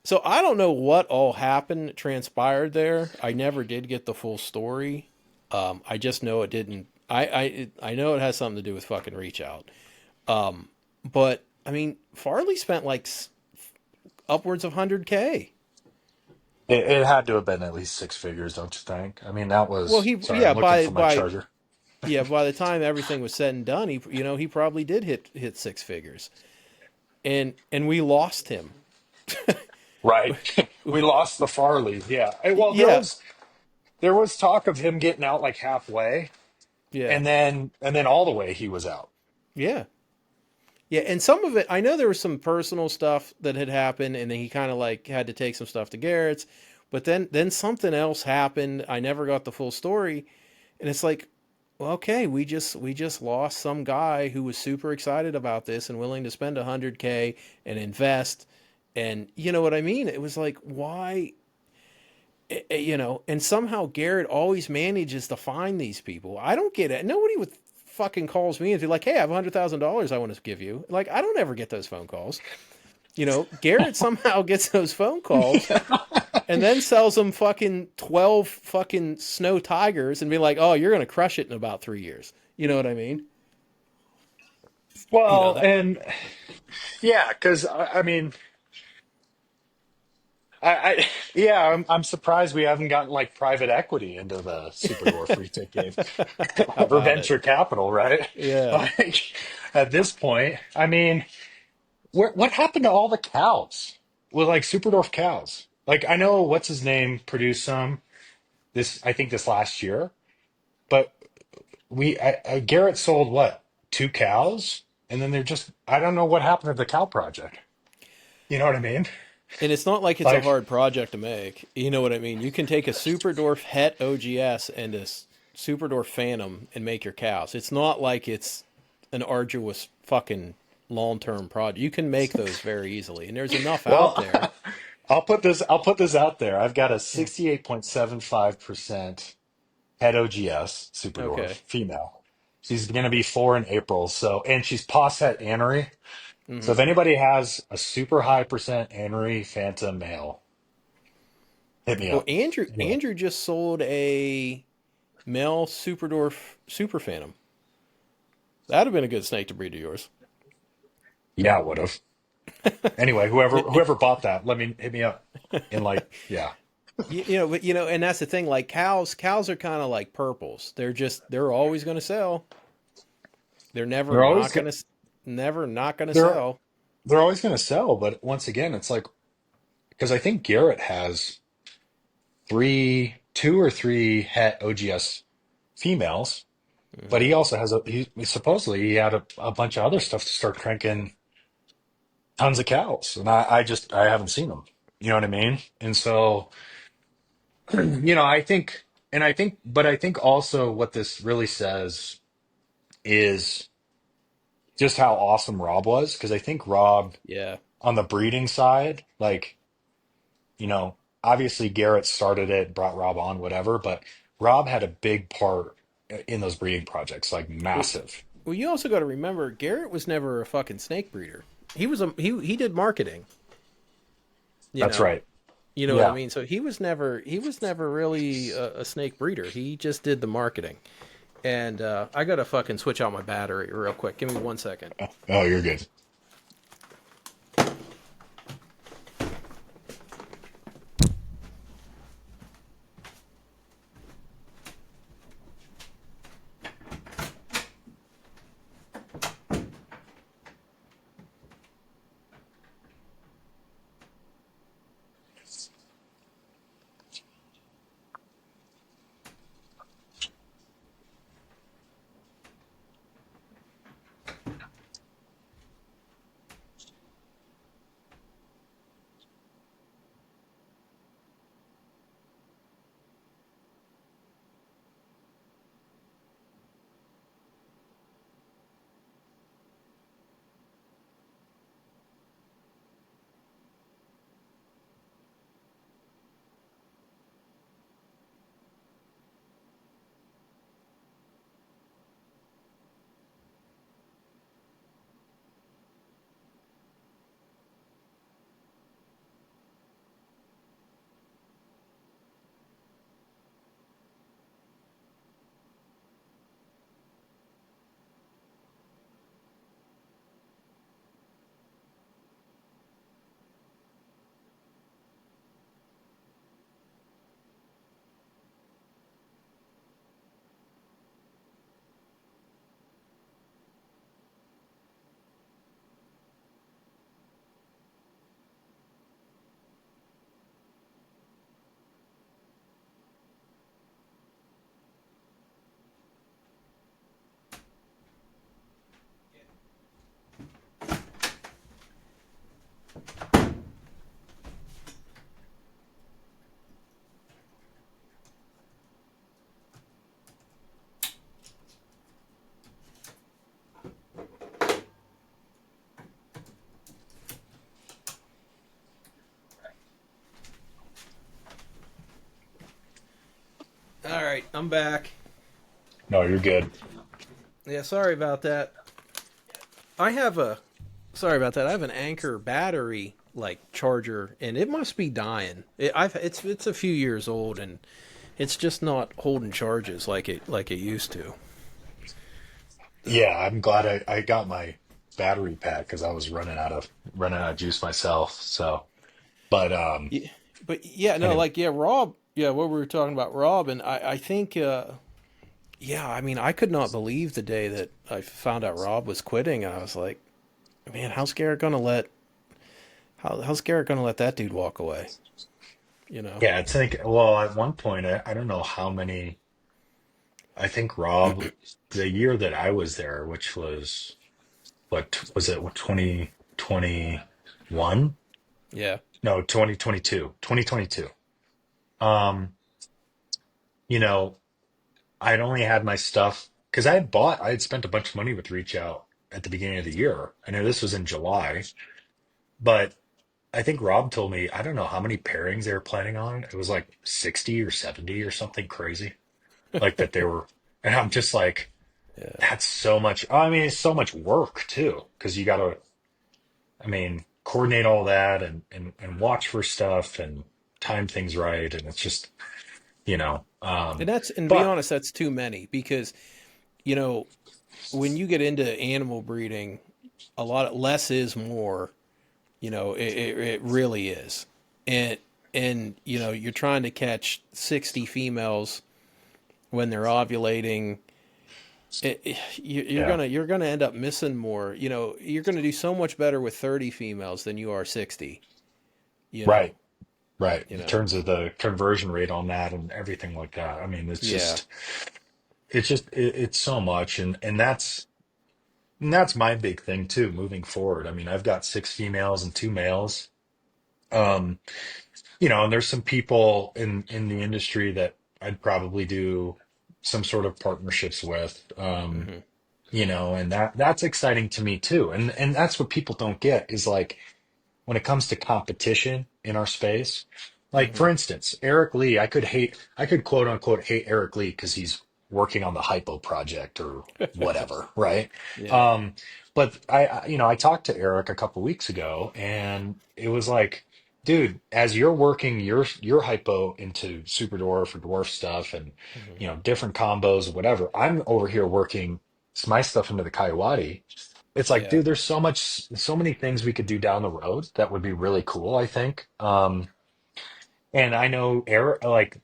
so I don't know what all happened, transpired there. I never did get the full story. I just know it didn't. I know it has something to do with fucking reach out. But I mean, Farley spent like upwards of 100K. It had to have been at least six figures, don't you think? I mean, that Well, was. he Sorry, I'm yeah looking by for my by charger. yeah by the time everything was said and done, he probably did hit six figures, and we lost him. Right. We lost the Farley. Yeah. Well, Yeah, there was talk of him getting out like halfway, yeah, and then all the way he was out. yeah, yeah. And some of it, I know there was some personal stuff that had happened, and then he kind of like had to take some stuff to Garrett's, but then something else happened. I never got the full story, and it's like, well, okay, we just lost some guy who was super excited about this and willing to spend 100K and invest, and you know what I mean. It was like, why, and somehow Garrett always manages to find these people. I don't get it. Nobody would fucking calls me and be like, hey, I have $100,000 I want to give you. Like, I don't ever get those phone calls. Garrett somehow gets those phone calls and then sells them fucking 12 fucking snow tigers and be like, oh, you're going to crush it in about 3 years. You know what I mean? Well, That, and yeah, because I mean, I yeah, I'm surprised we haven't gotten like private equity into the Super Dwarf retake game how or about it? venture capital, right? Yeah. Like at this point, I mean, what happened to all the cows? Well, like Super Dwarf cows. Like I know what's his name produced some I think this last year, but Garrett sold what, two cows, and then they're just I don't know what happened to the cow project. You know what I mean? And it's not like it's a Like, hard project to make. You know what I mean? You can take a Super Dwarf Het OGS and a Super Dwarf Phantom and make your cows. It's not like it's an arduous fucking long term project. You can make those very easily, and there's enough out well, there. I'll put this out there. I've got a 68.75% head OGS Super Dwarf Okay. female. She's going to be 4 in April. So, and she's Posset Anery. So if Hmm. anybody has a super high percent Anery Phantom male, hit me Well, up. Andrew Anyway, Andrew just sold a male Super Dwarf Super Phantom. That'd have been a good snake to breed to yours. yeah, I would have. Anyway, whoever bought that, hit me up. And like, yeah, But and that's the thing. Like cows are kind of like purples. They're always going to sell. They're they're always go- never not going to they're sell. they're always going to sell. But once again, it's like because I think Garrett has two or three het OGS females, but Hmm. he also has supposedly he had a bunch of other stuff to start cranking tons of cows, and I haven't seen them. You know what I mean? And so I think, but I think also what this really says is just how awesome Rob was, because I think Rob Yeah. on the breeding side, like obviously Garrett started it, brought Rob on, whatever, but Rob had a big part. in those breeding projects, like Well, massive. well, you also got to remember Garrett was never a fucking snake breeder. He did marketing. You That's know, right. you know what I Yeah. mean. So he was never really a snake breeder. He just did the marketing. And I gotta fucking switch out my battery real quick. Give me 1 second. Oh, you're good. All right, I'm back. No, you're good. Yeah, sorry about that. I have a sorry about that. I have an Anchor battery like charger, and it must be dying. It's a few years old, and it's just not holding charges like it used to. Yeah, I'm glad I got my battery pack because I was running out of juice myself. So, but Yeah, but yeah, no, anyway, like yeah, Rob. Yeah, what we were talking about, Rob, and I think yeah, I mean, I could not believe the day that I found out Rob was quitting, and I was like, man, how's Garrett gonna let that dude walk away? You know? yeah, it's like, well, at one point, I don't know how many. I think Rob, the year that I was there, which was what was it? What 2021? Yeah. No, 2022. 2022. Um, you know, I'd only had my stuff because I had spent a bunch of money with Reach Out at the beginning of the year. I know this was in July, but I think Rob told me, I don't know how many pairings they were planning on. It was like 60 or 70 or something crazy. Like that they were, and I'm just like, Yeah. that's so much. I mean, it's so much work too, because you got to, I mean, coordinate all that and watch for stuff and time things right. And it's just, And be but honest, that's too many because you know when you get into animal breeding, a lot of less is more. It really is, and you're trying to catch 60 females when they're ovulating. You're yeah, gonna end up missing more. You're gonna do so much better with 30 females than you are 60. You know, right. Right. you In know. terms of the conversion rate on that and everything like that. I mean, Yeah. it's so much. And that's my big thing too, moving forward. I mean, I've got six females and two males. Um, and there's some people in the industry that I'd probably do some sort of partnerships with. Hmm. And that's exciting to me too. And that's what people don't get is like when it comes to competition in our space. Like Hmm. for instance, Eric Lee, I could quote unquote hate Eric Lee because he's working on the hypo project or whatever, right? Yeah. Um, but I talked to Eric a couple weeks ago, and it was like, dude, as you're working your hypo into super dwarf or dwarf stuff, and Hmm. different combos or whatever, I'm over here working my stuff into the Coyote. It's like, Yeah. dude, there's so many things we could do down the road that would be really cool, I think. And I know Eric, like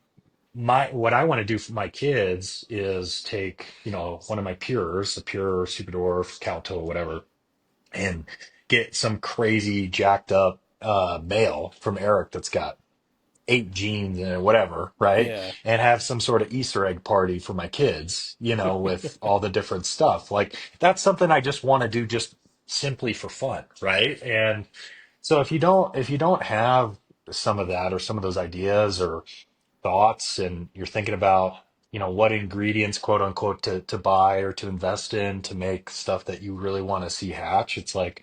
my what I want to do for my kids is take, one of my pures, a pure super dwarf, Calto, whatever, and get some crazy jacked up male from Eric that's got 8 genes and whatever, right? Yeah. And have some sort of Easter egg party for my kids, with all the different stuff. Like that's something I just want to do just simply for fun, right? And so if you don't have some of that or some of those ideas or thoughts, and you're thinking about, what ingredients, quote unquote, to buy or to invest in to make stuff that you really want to see hatch, it's like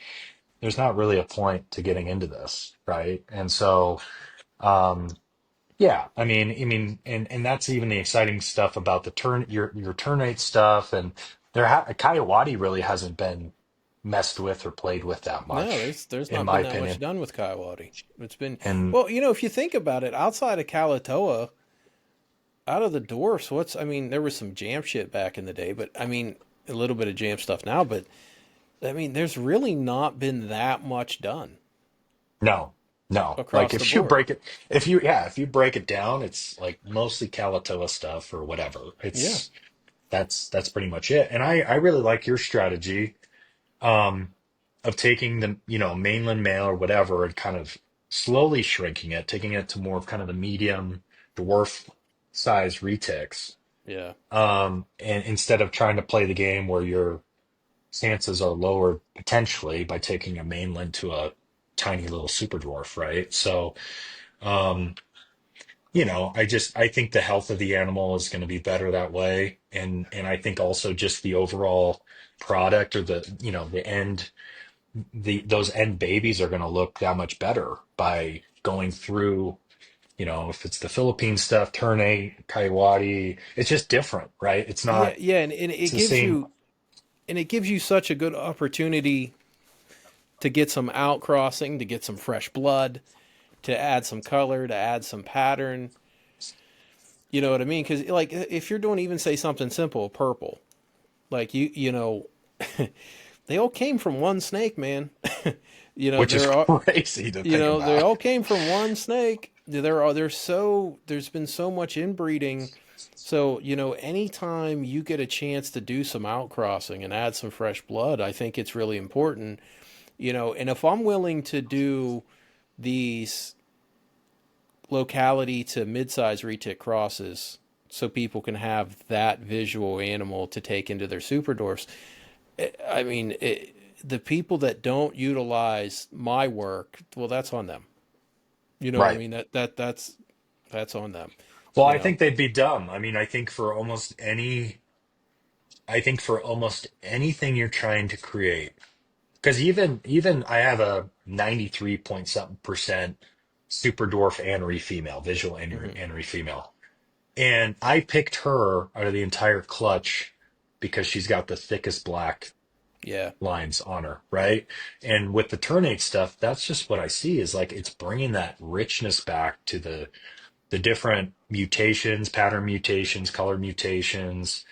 there's not really a point to getting into this, right? And so, yeah, and that's even the exciting stuff about the your turn rate stuff, and Coyote really hasn't been messed with or played with that No, much, there's in not my been that much opinion. done with Coyote. It's been, And well, if you think about it, outside of Kalatoa, out of the dwarfs, I mean, there was some jam shit back in the day, but I mean, a little bit of jam stuff now, but I mean, there's really not been that much done no, no, like across the board. if you break it down, it's like mostly Kalatoa stuff or whatever. Yeah. That's pretty much it. And I really like your strategy, um, of taking the, mainland male or whatever, and kind of slowly shrinking it, taking it to more of kind of the medium dwarf size retics. Yeah. And instead of trying to play the game where your chances are lower potentially by taking a mainland to a tiny little super dwarf, right? So, um, I think the health of the animal is going to be better that way. And I think also just the overall product, or the end, those end babies are going to look that much better by going through, if it's the Philippine stuff, Ternate, Kaiwati, it's just different, right? It's Yeah, not, yeah, and it it's the gives same. you such a good opportunity to get some outcrossing, to get some fresh blood, to add some color, to add some pattern. You know what I mean? Because like if you're doing even say something simple, purple, like they all came from one snake, man. Which is they're all crazy to think they about. all came from one snake. There's been so much inbreeding. So, anytime you get a chance to do some outcrossing and add some fresh blood, I think it's really important. And if I'm willing to do these locality to mid-size retic crosses so people can have that visual animal to take into their super dwarfs, I mean, the people that don't utilize my work, well, that's on them. You know what I Right. mean? That's on them. Well, You I know. think they'd be dumb. I think for almost anything you're trying to create, because even I have a 93 point something percent super dwarf anery female, visual Hmm. anery female. And I picked her out of the entire clutch because she's got the thickest black Yeah. lines on her, right? And with the ternate stuff, that's just what I see, is like it's bringing that richness back to the different mutations, pattern mutations, color mutations.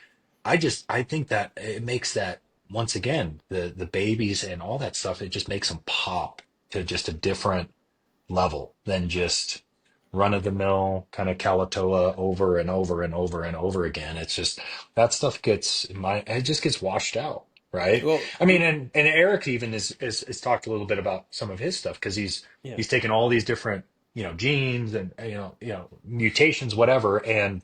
I think that it makes that, once again, the babies and all that stuff, it just makes them pop to just a different level than just run of the mill kind of Kalatoa over and over and over and over again. It's just that stuff it just gets washed out, right? Well. I mean, and Eric even is talked a little bit about some of his stuff, because Yeah. he's taken all these different, genes and, mutations, whatever, and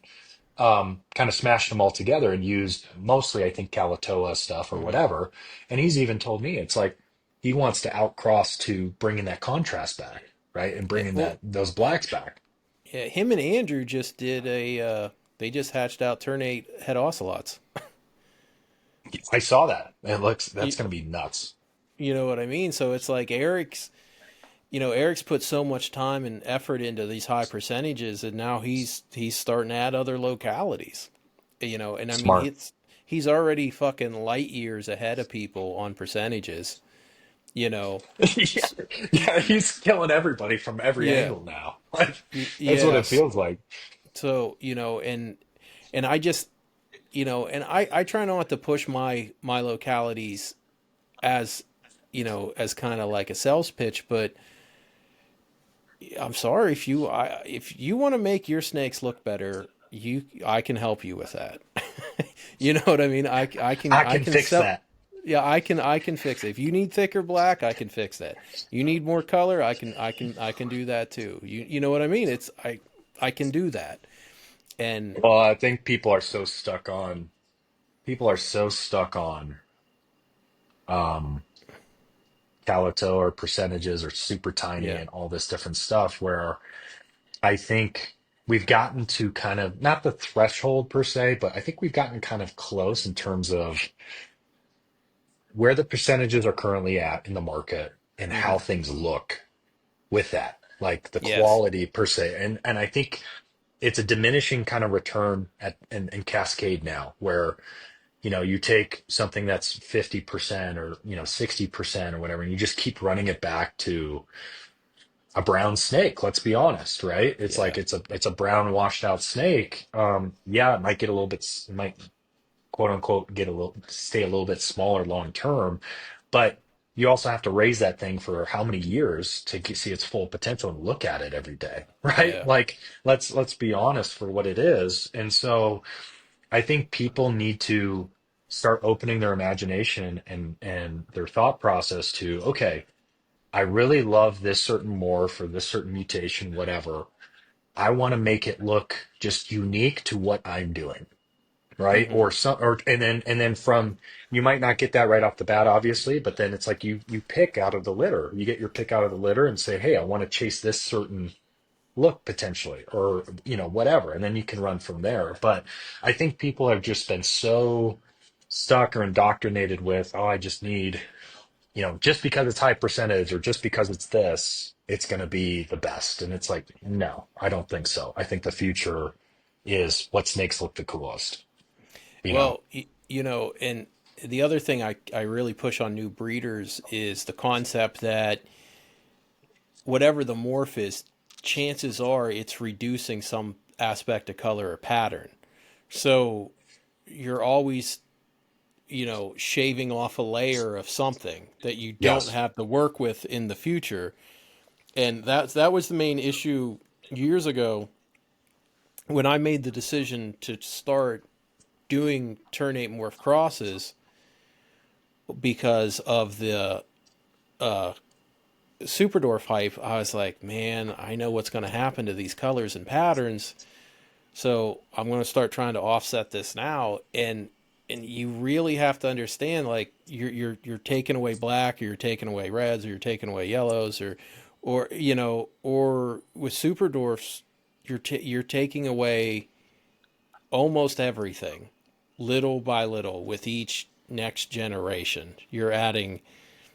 kind of smashed them all together and used mostly, I think, Kalatoa stuff or Hmm. whatever. And he's even told me it's like he wants to outcross to bringing that contrast back, right, and Yeah. bringing Well. those blacks back. Yeah. Him and Andrew just did a. They just hatched out ternate head ocelots. I saw that. That's You, going to be nuts. you know what I mean? So it's like Eric's put so much time and effort into these high percentages, and now he's starting to add other localities. And I mean, Smart. he's already fucking light years ahead of people on percentages, you know. Yeah, yeah, he's killing everybody from every Yeah. angle now. Like that's what it Yes. feels like. So, and I just, and I try not to push my localities as, as kind of like a sales pitch, but I'm sorry if you want to make your snakes look better, I can help you with that. You know what I mean? I I can can fix sell. that. Yeah, I can fix it. If you need thicker black, I can fix that. You need more color, I can do that too. You know what I mean? I can do that. And Well, I think people are so stuck on um calato or percentages or super tiny yeah. and all this different stuff where I think we've gotten to kind of not the threshold per se, but I think we've gotten kind of close in terms of where the percentages are currently at in the market and Hmm. how things look with that, like the Yes. quality per se. And I think it's a diminishing kind of return and cascade now where, you take something that's 50% or, 60% or whatever, and you just keep running it back to a brown snake. Let's be honest, right? It's Yeah. like it's a brown washed out snake. Yeah, it might get a little bit, it might quote unquote stay a little bit smaller long term, but you also have to raise that thing for how many years to see its full potential and look at it every day, right? Yeah. Like let's be honest for what it is. And so I think people need to start opening their imagination and their thought process to, okay, I really love this certain morph or this certain mutation, whatever. I want to make it look just unique to what I'm doing, right? Hmm. Or some, or and then from you might not get that right off the bat, obviously, but then it's like you pick out of the litter. You get your pick out of the litter and say, hey, I want to chase this certain look potentially, or whatever, and then you can run from there. But I think people have just been so stuck or indoctrinated with, oh, I just need, just because it's high percentage or just because it's this, it's going to be the best. And it's like, no, I don't think so. I think the future is what snakes look the coolest, you know? Well, and the other thing I really push on new breeders is the concept that whatever the morph is, chances are it's reducing some aspect of color or pattern. So you're always, shaving off a layer of something that you don't Yes. have to work with in the future. And that was the main issue years ago when I made the decision to start doing ternate morph crosses because of the uh, Superdorf hype. I was like, man, I know what's going to happen to these colors and patterns, so I'm going to start trying to offset this now. And you really have to understand, like you're taking away black, or you're taking away reds, or you're taking away yellows, or with Superdorfs, you're taking away almost everything, little by little, with each next generation. You're adding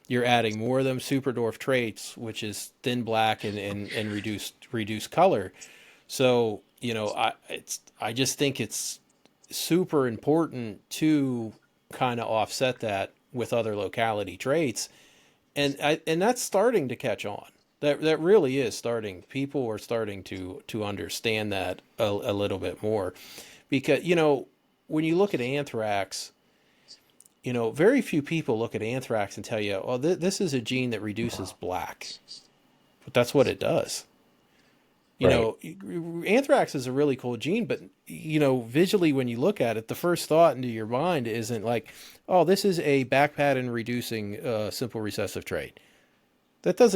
more of them Superdorf traits, which is thin black and reduced color. So I just think it's super important to kind of offset that with other locality traits, and that's starting to catch on. That really is starting. People are starting to understand that a little bit more, because when you look at anthrax, very few people look at anthrax and tell you, oh, this is a gene that reduces black. But that's what it does. Right. Anthrax is a really cool gene, but, visually when you look at it, the first thought into your mind isn't like, oh, this is a back pattern reducing simple recessive trait. That's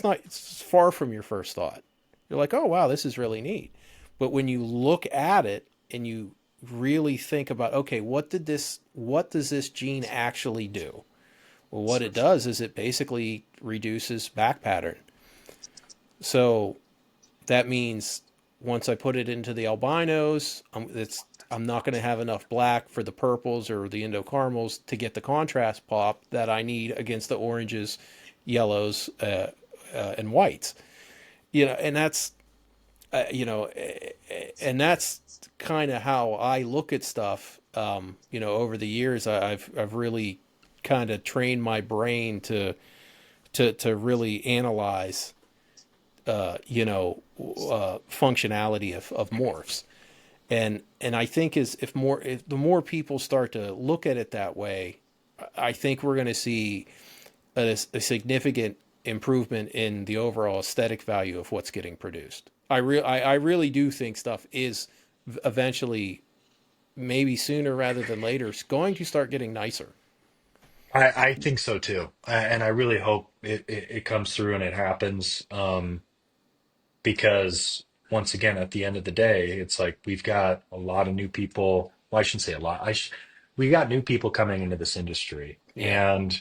not, it's far from your first thought. You're like, oh, wow, this is really neat. But when you look at it and you really think about, okay, what does this gene actually do? Well, what it does is it basically reduces back pattern. So that means once I put it into the albinos, I'm not going to have enough black for the purples or the endocarmals to get the contrast pop that I need against the oranges, yellows, and whites. And and that's kind of how I look at stuff. Over the years, I've really kind of trained my brain to really analyze, functionality of morphs. And I think if the more people start to look at it that way, I think we're going to see a significant improvement in the overall aesthetic value of what's getting produced. I really do think stuff is eventually, maybe sooner rather than later, going to start getting nicer. I think so too. And I really hope it comes through and it happens. Because once again, at the end of the day, it's like we've got a lot of new people. Well, I shouldn't say a lot. We got new people coming into this industry, Yeah. and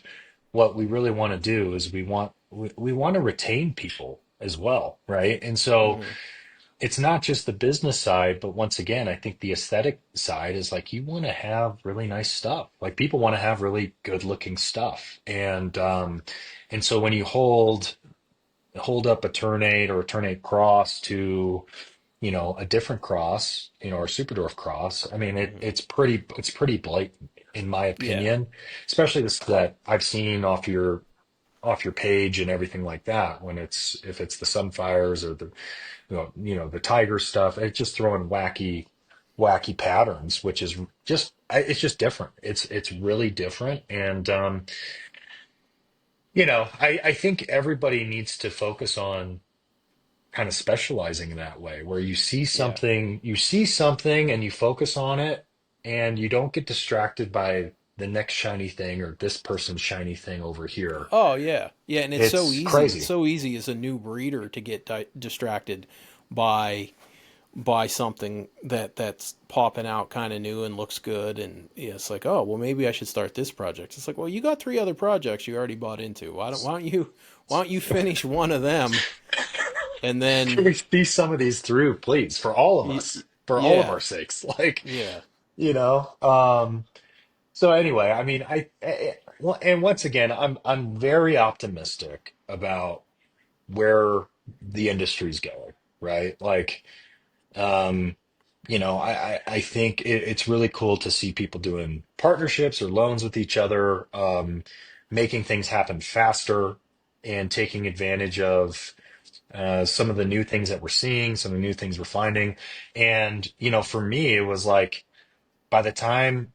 what we really want to do is we want to retain people as well, right? And so Hmm. it's not just the business side, but once again, I think the aesthetic side is like you want to have really nice stuff. Like people want to have really good looking stuff, and so when you hold up a ternate or a ternate cross to a different cross, or Superdorf cross. I mean, Hmm. it's pretty blatant in my Yeah. opinion, especially this that I've seen off your page and everything like that. When if it's the Sunfires or the the Tiger stuff, it's just throwing wacky patterns, which is it's just different. It's really different, and I think everybody needs to focus on kind of specializing in that way where Yeah. you see something and you focus on it and you don't get distracted by the next shiny thing or this person's shiny thing over here. Oh yeah, yeah, and it's so It's easy. It's crazy. so easy as a new breeder to get distracted by something that's popping out kind of new and looks good, and yeah, it's like, oh well, maybe I should start this project. It's like, well, you got three other projects you already bought into. Why don't you finish one of them and Can then we see some of these through, please, for all of us, for all of yeah, our sakes? Like, yeah, you know, um, so anyway, I mean, well, and once again, I'm very optimistic about where the industry's going, right? Like, Um, I think it's really cool to see people doing partnerships or loans with each other, making things happen faster and taking advantage of some of the new things that we're seeing, some of the new things we're finding. And, for me, it was like by the time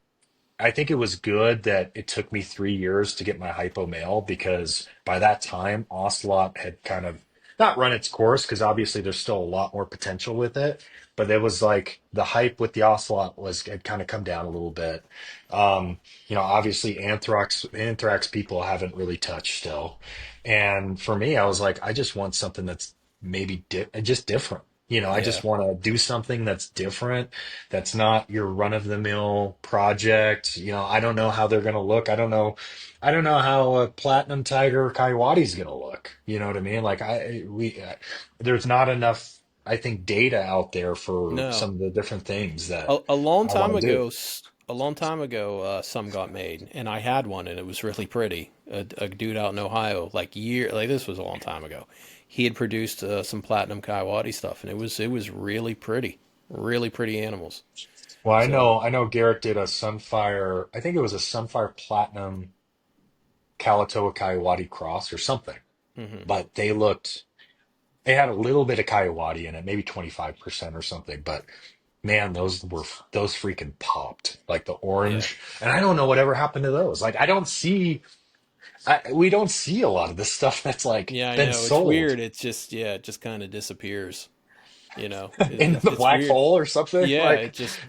I think it was good that it took me 3 years to get my hypo male because by that time, Ocelot had kind of not run its course because obviously there's still a lot more potential with it. But it was like the hype with the Ocelot had kind of come down a little bit. Obviously anthrax people haven't really touched still. And for me, I was like, I just want something that's maybe just different. I yeah, just want to do something that's different that's not your run of the mill project. I don't know how they're going to look. I don't know how a platinum tiger coyote is going to look. You know what I mean? Like there's not enough, I think, data out there for no. some of the different things that A long I time want to do. ago, some got made, and I had one, and it was really pretty. A dude out in Ohio, like this was a long time ago. He had produced some platinum coyote stuff, and it was really pretty animals. Well, I So, know, I know Garrett did a Sunfire, I think it was a Sunfire Platinum Kalatoa Coyote cross or something, hmm but they had a little bit of Coyote in it, maybe 25% or something, but man, those freaking popped like the yeah, orange. And I don't know whatever happened to those. Like we don't see a lot of this stuff that's like yeah, I been know it's sold weird. It's just it just kind of disappears. into the It's black weird. hole or something. Yeah, it Like, just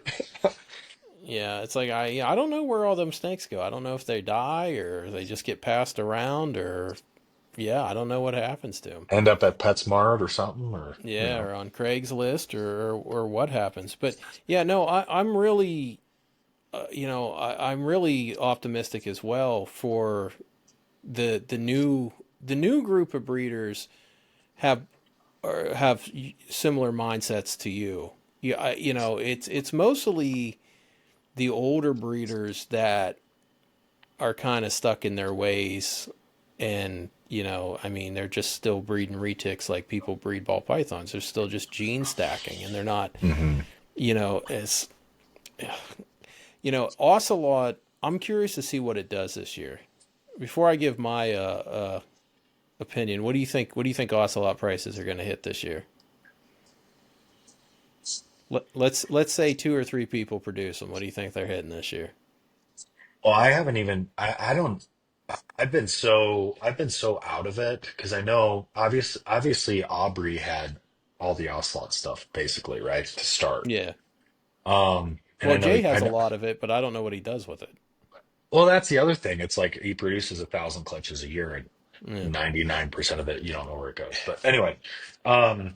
it's like I don't know where all them snakes go. I don't know if they die or they just get passed around or I don't know what happens to them. end up at PetSmart or something, or Yeah, or on Craigslist or what happens. But yeah, no, I'm really I'm really optimistic as well for the new group of breeders have have similar mindsets to you. Yeah, it's mostly the older breeders that are kind of stuck in their ways and I mean, they're just still breeding retics like people breed ball pythons. They're still just gene stacking, and they're not, Hmm. as ocelot. I'm curious to see what it does this year. Before I give my opinion, what do you think? What do you think ocelot prices are going to hit this year? Let's say two or three people produce them. What do you think they're hitting this year? Well, I haven't even. I don't. I've been so out of it because I know obviously Aubrey had all the Ocelot stuff basically right to start. Yeah. And Well, Jay I has a know. lot of it, but I don't know what he does with it. Well, that's the other thing. It's like he produces 1,000 clutches a year, and Yeah. 99% of it you don't know where it goes. But anyway, um,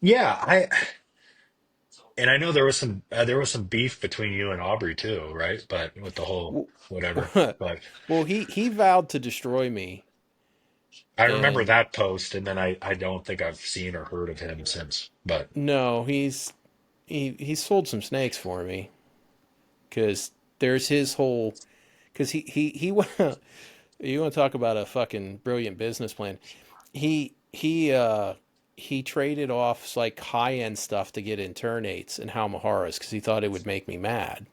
yeah, I know there was some beef between you and Aubrey too, right? But with the whole whatever. But Well, he vowed to destroy me, I remember and that post, and then I don't think I've seen or heard of him since. But no, he sold some snakes for me because there's his whole because you want to talk about a fucking brilliant business plan. He traded off like high end stuff to get internates and Halmaharas because he thought it would make me mad.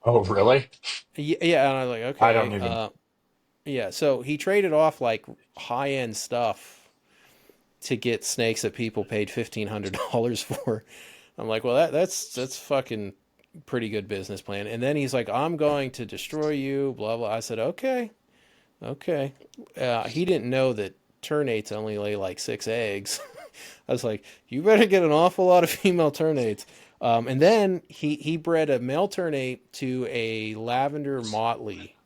oh, really? Yeah, yeah, and I was like, I don't okay, even. yeah. So he traded off like high end stuff to get snakes that people paid $1,500 for. I'm like, well, that's fucking pretty good business plan. And then he's like, I'm going to destroy you, blah blah. I said, okay, okay. He didn't know that ternates only lay like 6 eggs. I was like, you better get an awful lot of female ternates. And then he bred a male ternate to a lavender motley,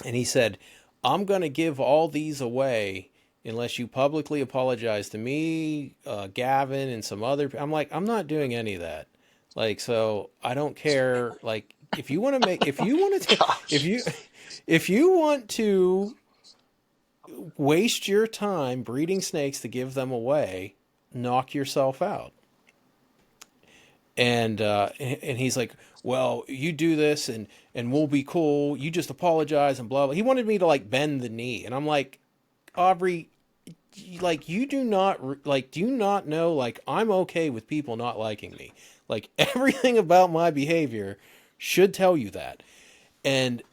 and he said, I'm going to give all these away unless you publicly apologize to me, Gavin, and some other. I'm like, I'm not doing any of that. Like, so I don't care. Like, if you want to make, if you want to, if Gosh. you, if you want to waste your time breeding snakes to give them away, knock yourself out. And he's like, well, you do this and we'll be cool. You just apologize and blah blah. He wanted me to like bend the knee, and I'm like, Aubrey, like you do not like do you not know like I'm okay with people not liking me. Like everything about my behavior should tell you that. And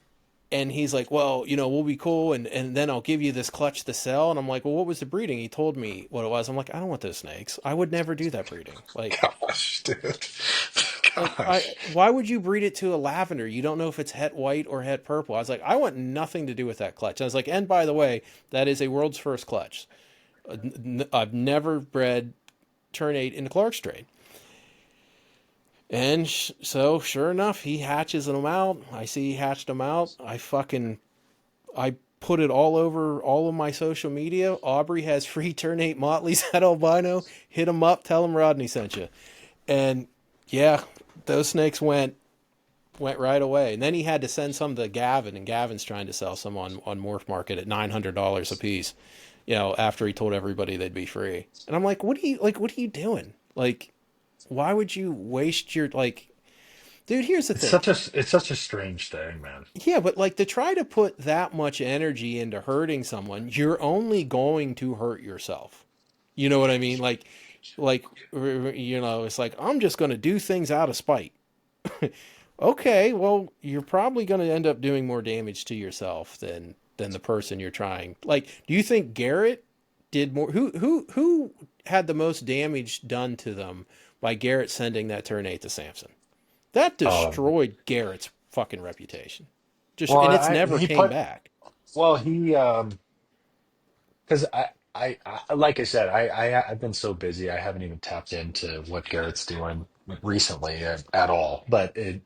and he's like, well, we'll be cool, and then I'll give you this clutch to sell. And I'm like, well, what was the breeding? He told me what it was. I'm like, I don't want those snakes. I would never do that breeding. Gosh, dude. Gosh. Why would you breed it to a lavender? You don't know if it's het white or het purple. I was like, I want nothing to do with that clutch. I was like, and by the way, that is a world's first clutch. I've never bred ternate in the Clark strain. And so, sure enough, he hatches them out. I see he hatched them out. I put it all over all of my social media. Aubrey has free ternate motleys at albino. Hit him up. Tell him Rodney sent you. And yeah, those snakes went right away. And then he had to send some to Gavin, and Gavin's trying to sell some on Morph Market at $900 a piece. After he told everybody they'd be free. And I'm like, what are you doing? Like, why would you waste your like, dude? Here's the thing. It's such a strange thing, man. Yeah, but like to try to put that much energy into hurting someone, you're only going to hurt yourself. You know what I mean? Like, it's like I'm just going to do things out of spite. Okay, well, you're probably going to end up doing more damage to yourself than the person you're trying. Like, do you think Garrett did more? Who had the most damage done to them by Garrett sending that ternate to Samson? That Um, destroyed Garrett's fucking reputation. Just well, and it's never he came put back. well he because I like I said I've been so busy I haven't even tapped into what Garrett's doing recently at all. Yeah,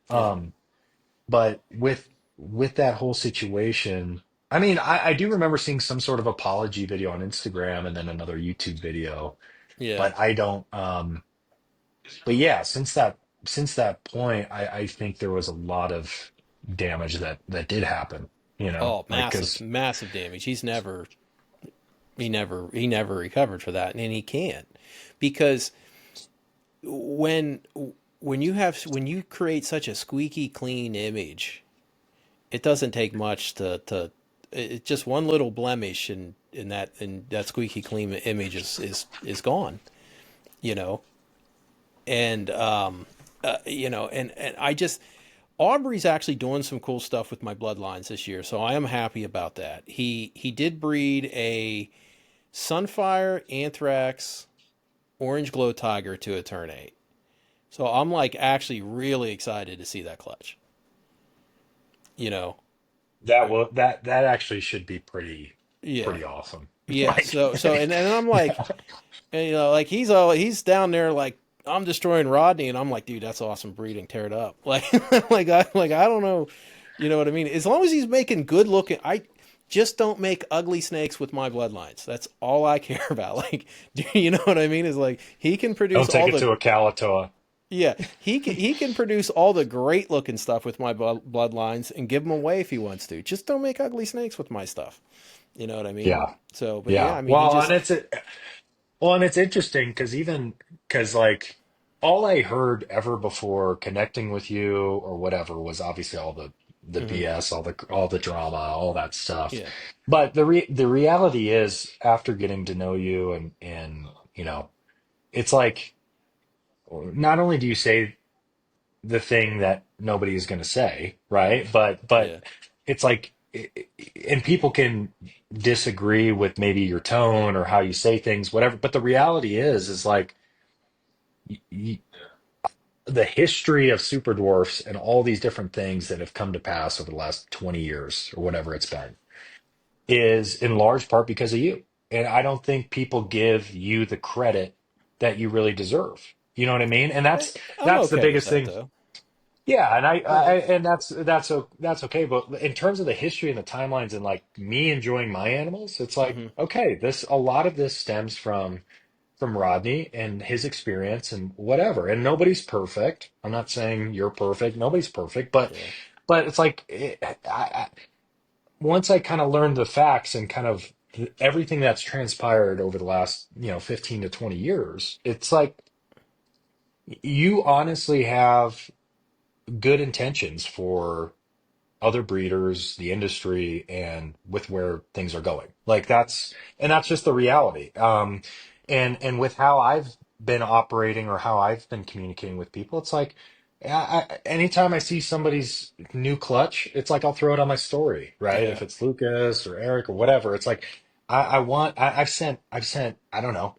But with that whole situation, I mean, I do remember seeing some sort of apology video on Instagram and then another YouTube video, yeah. but I don't but yeah, since that point, I think there was a lot of damage that did happen, Oh, like massive, because massive damage. He never recovered for that, and he can't because when when you create such a squeaky clean image, it doesn't take much to it's just one little blemish, and that squeaky clean image is gone. You know, and and I just Aubrey's actually doing some cool stuff with my bloodlines this year, so I am happy about that. He did breed a Sunfire, Anthrax, Orange Glow Tiger to Eternate. So I'm like actually really excited to see that clutch. You know, That will that actually should be yeah, pretty awesome. yeah. Like, And I'm like, and, like he's down there like I'm destroying Rodney, and I'm like, dude, that's awesome breeding. Tear it up. Like I don't know, you know what I mean? As long as he's making good looking, I just don't make ugly snakes with my bloodlines. That's all I care about. Like, do you know what I mean? Is like he can produce don't take all it the to a Kalatoa. yeah, he can produce all the great looking stuff with my bloodlines and give them away if he wants to. Just don't make ugly snakes with my stuff. You know what I mean? Yeah. So, but yeah, Yeah. I mean, he just And it's interesting because like all I heard ever before connecting with you or whatever was obviously all the mhm, BS, all the drama, all that stuff. yeah, But the reality is, after getting to know you and it's like not only do you say the thing that nobody is going to say, right? But yeah, it's like, and people can disagree with maybe your tone or how you say things, whatever. But the reality is like y the history of super dwarfs and all these different things that have come to pass over the last 20 years or whatever it's been is in large part because of you. And I don't think people give you the credit that you really deserve. You know what I mean? And I'm that's the okay with biggest that thing. though. Yeah, and Yeah, and that's okay. But in terms of the history and the timelines and like me enjoying my animals, it's like hmm okay, this a lot of this stems from Rodney and his experience and whatever. And nobody's perfect. I'm not saying you're perfect. Nobody's perfect, yeah, but it's like once I kind of learned the facts and kind of everything that's transpired over the last 15 to 20 years, it's like you honestly have good intentions for other breeders, the industry, and with where things are going. Like that's just the reality. And with how I've been operating or how I've been communicating with people, it's like anytime I see somebody's new clutch, it's like I'll throw it on my story, right? yeah, If it's Lucas or Eric or whatever, it's like I've sent I don't know,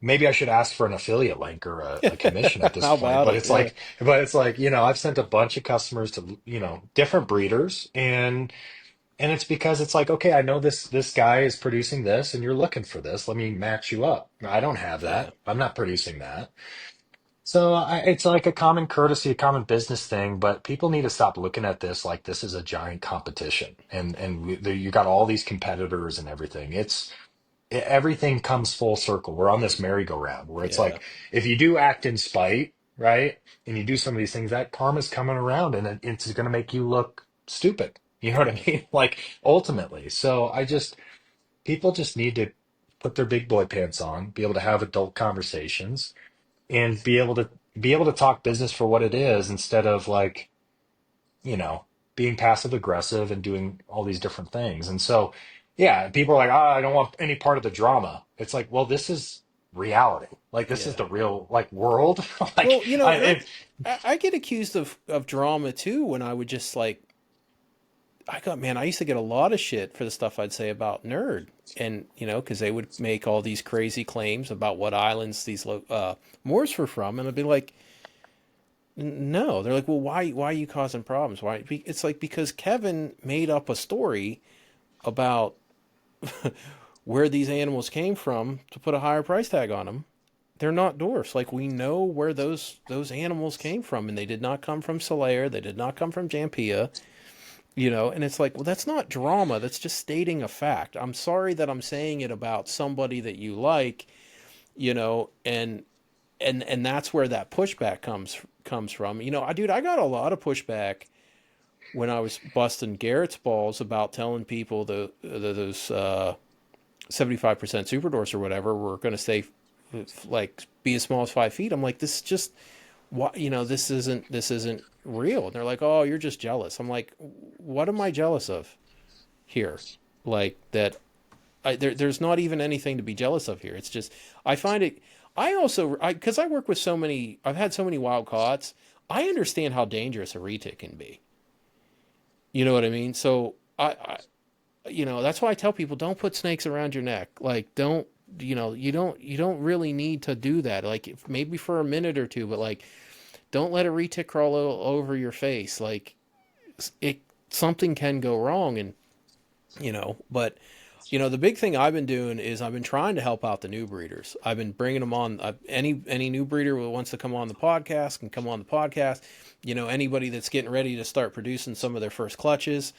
maybe I should ask for an affiliate link or a commission at this How point. about But it? Yeah, it's like, I've sent a bunch of customers to, different breeders and it's because it's like, okay, I know this guy is producing this and you're looking for this. Let me match you up. I don't have yeah, that. I'm not producing that. So it's like a common courtesy, a common business thing, but people need to stop looking at this like this is a giant competition and you got all these competitors and everything. Everything comes full circle. We're on this merry-go-round where it's yeah, like if you do act in spite, right, and you do some of these things, that karma's coming around and it's going to make you look stupid. You know what I yeah, mean? Like ultimately. So people just need to put their big boy pants on, be able to have adult conversations, and be able to talk business for what it is instead of like you know, being passive aggressive and doing all these different things. And so, yeah, people are like, I don't want any part of the drama. It's like, well, this is reality. Like, this is yeah. the real like world. Like, Well, and I get accused of drama too when I would just like I used to get a lot of shit for the stuff I'd say about Nerd, and because they would make all these crazy claims about what islands these Morphs were from, and I'd be like, no. They're like, well, why are you causing problems? Why? It's like because Kevin made up a story about where these animals came from to put a higher price tag on them. They're not dwarfs. Like we know where those animals came from, and they did not come from Solaire. They did not come from Jampia. And it's like, well, that's not drama. That's just stating a fact. I'm sorry that I'm saying it about somebody that you like, and that's where that pushback comes from. Dude, I got a lot of pushback when I was busting Garrett's balls about telling people those 75% super dwarfs or whatever were going to stay like be as small as 5 feet. I'm like, this is just what this isn't real. And they're like, oh, you're just jealous. I'm like, what am I jealous of here? like that. There's not even anything to be jealous of here. It's just I find it. I also because I work with so many. I've had so many wild caughts. I understand how dangerous a retic can be. You know what I mean? So that's why I tell people don't put snakes around your neck. Like don't you don't really need to do that. Like maybe for a minute or two, but like don't let a retic crawl over your face. Like it something can go wrong, and but the big thing I've been doing is I've been trying to help out the new breeders. I've been bringing them on. Any new breeder who wants to come on the podcast can come on the podcast. Anybody that's getting ready to start producing some of their first clutches,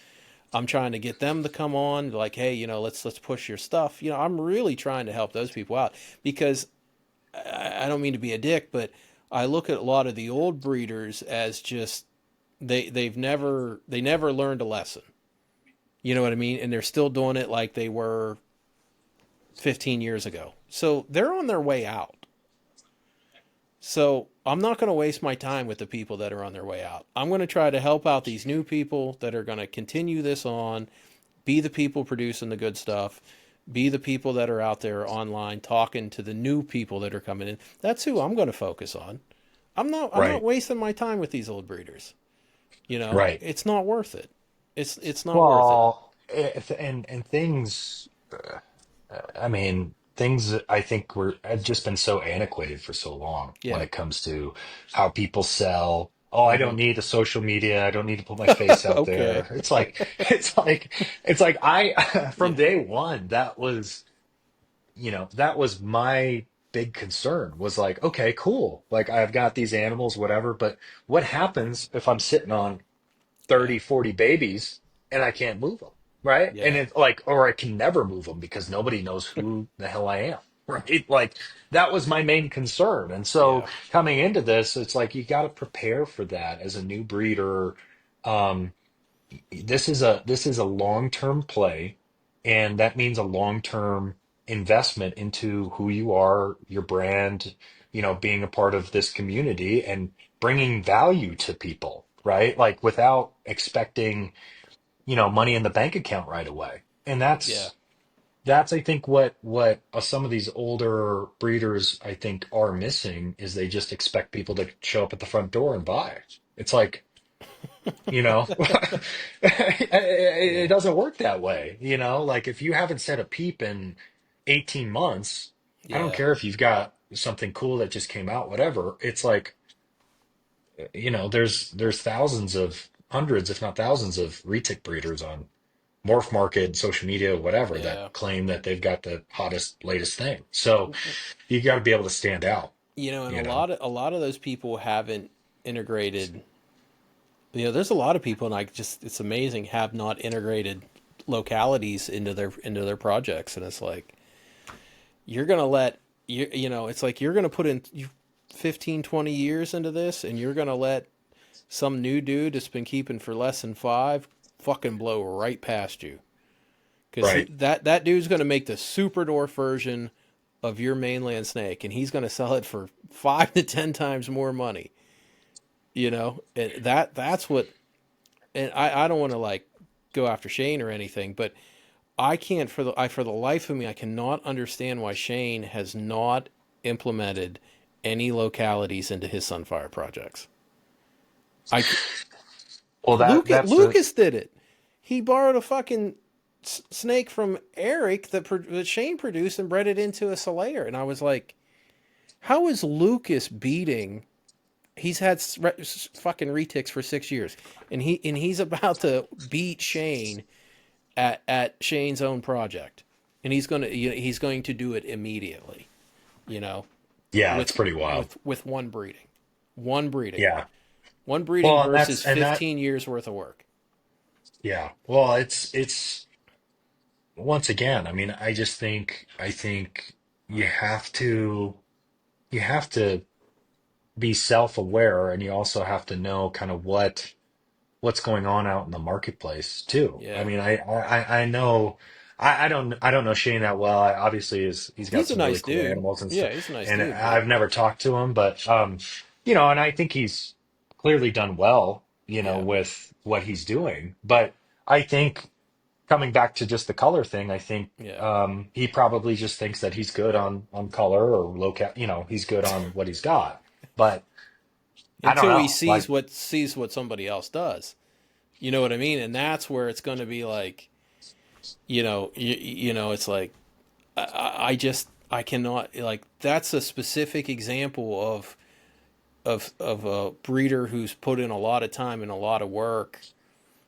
I'm trying to get them to come on. Like, hey, let's push your stuff. I'm really trying to help those people out because I don't mean to be a dick, but I look at a lot of the old breeders as just they never learned a lesson. You know what I mean? And they're still doing it like they were 15 years ago. So they're on their way out. So I'm not going to waste my time with the people that are on their way out. I'm going to try to help out these new people that are going to continue this on, be the people producing the good stuff, be the people that are out there online talking to the new people that are coming in. That's who I'm going to focus on. I'm not Right. wasting my time with these old breeders. Right. It's not worth it. It's not worth it. Well, and things. I mean, things I think have just been so antiquated for so long when Yeah. it comes to how people sell. Oh, I don't Mhm. need the social media. I don't need to put my face out Okay. there. It's like I from Yeah. day one, that was my big concern was like, okay, cool. Like I've got these animals, whatever, but what happens if I'm sitting on Yeah. 30, 40 babies and I can't move them, right? And Yeah. it's like, or I can never move them because nobody knows who the hell I am, right? Like that was my main concern. And so Yeah. coming into this, it's like you got to prepare for that as a new breeder. Um, this is a long-term play, and that means a long-term investment into who you are, your brand, being a part of this community and bringing value to people, right? Like without expecting, money in the bank account right away. And Yeah. that's I think what some of these older breeders I think are missing is they just expect people to show up at the front door and buy. It's like, you know, it Yeah. doesn't work that way. Like if you haven't set a peep in 18 months, I don't Yeah. care if you've got something cool that just came out, whatever. It's like, there's thousands of hundreds, if not thousands of retic breeders on Morph Market, social media, whatever, that Yeah. claim that they've got the hottest, latest thing. So you got to be able to stand out, And a you know? lot of a lot of those people haven't integrated. There's a lot of people, and it's amazing have not integrated localities into their projects, and it's like you're gonna let it's like you're gonna put in 15, 20 years into this, and you're gonna let some new dude that's been keeping for less than five fucking blow right past you. Because Right. that dude's going to make the super dwarf version of your mainland snake, and he's going to sell it for 5 to 10 times more money. And that's what. And I don't want to like go after Shane or anything, but I can't for the life of me I cannot understand why Shane has not implemented any localities into his Sunfire projects. I Well, that's the, Lucas did it. He borrowed a fucking snake from Eric that Shane produced and bred it into a Solaire. And I was like, how is Lucas beating? He's had fucking retics for 6 years, and he's about to beat Shane at Shane's own project, and he's going to do it immediately. You know, yeah, it's with pretty wild. with one breeding, Yeah. one breeding Well, and versus that's, and that, 15 years worth of work. yeah. Well, it's once again, I mean, I think you have to, you have to be self-aware and you also have to know kind of what's going on out in the marketplace too. I Yeah, mean, I know I don't know Shane that well. Obviously he's got he's a some really nice cool dude. animals and stuff, Yeah, he's a nice and dude, but I've never talked to him, but and I think he's clearly done well, yeah, with what he's doing. But I think coming back to just the color thing, I think Yeah. he probably just thinks that he's good on color or local, he's good on what he's got. But I don't Until he know. sees Like, what somebody else does. You know what I mean? And that's where it's going to be like, it's like I cannot, like, that's a specific example of a breeder who's put in a lot of time and a lot of work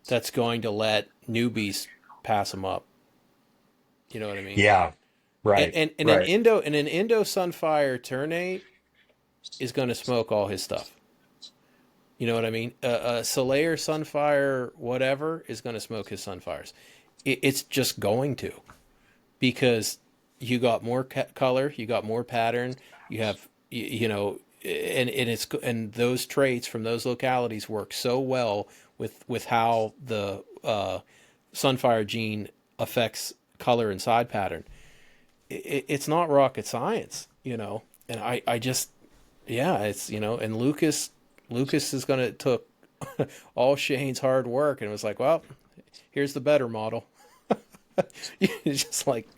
that's going to let newbies pass them up. You know what I mean? yeah, And right, and, and an right. Indo Sunfire Ternate is going to smoke all his stuff. You know what I mean? A Solaire Sunfire whatever is going to smoke his Sunfires. It's just going to, because you got more color, you got more pattern, you have and those traits from those localities work so well with how the Sunfire gene affects color and side pattern. It's not rocket science, and I just, yeah, it's, and Lucas is gonna took all Shane's hard work and was like, well, here's the better model. It's just like,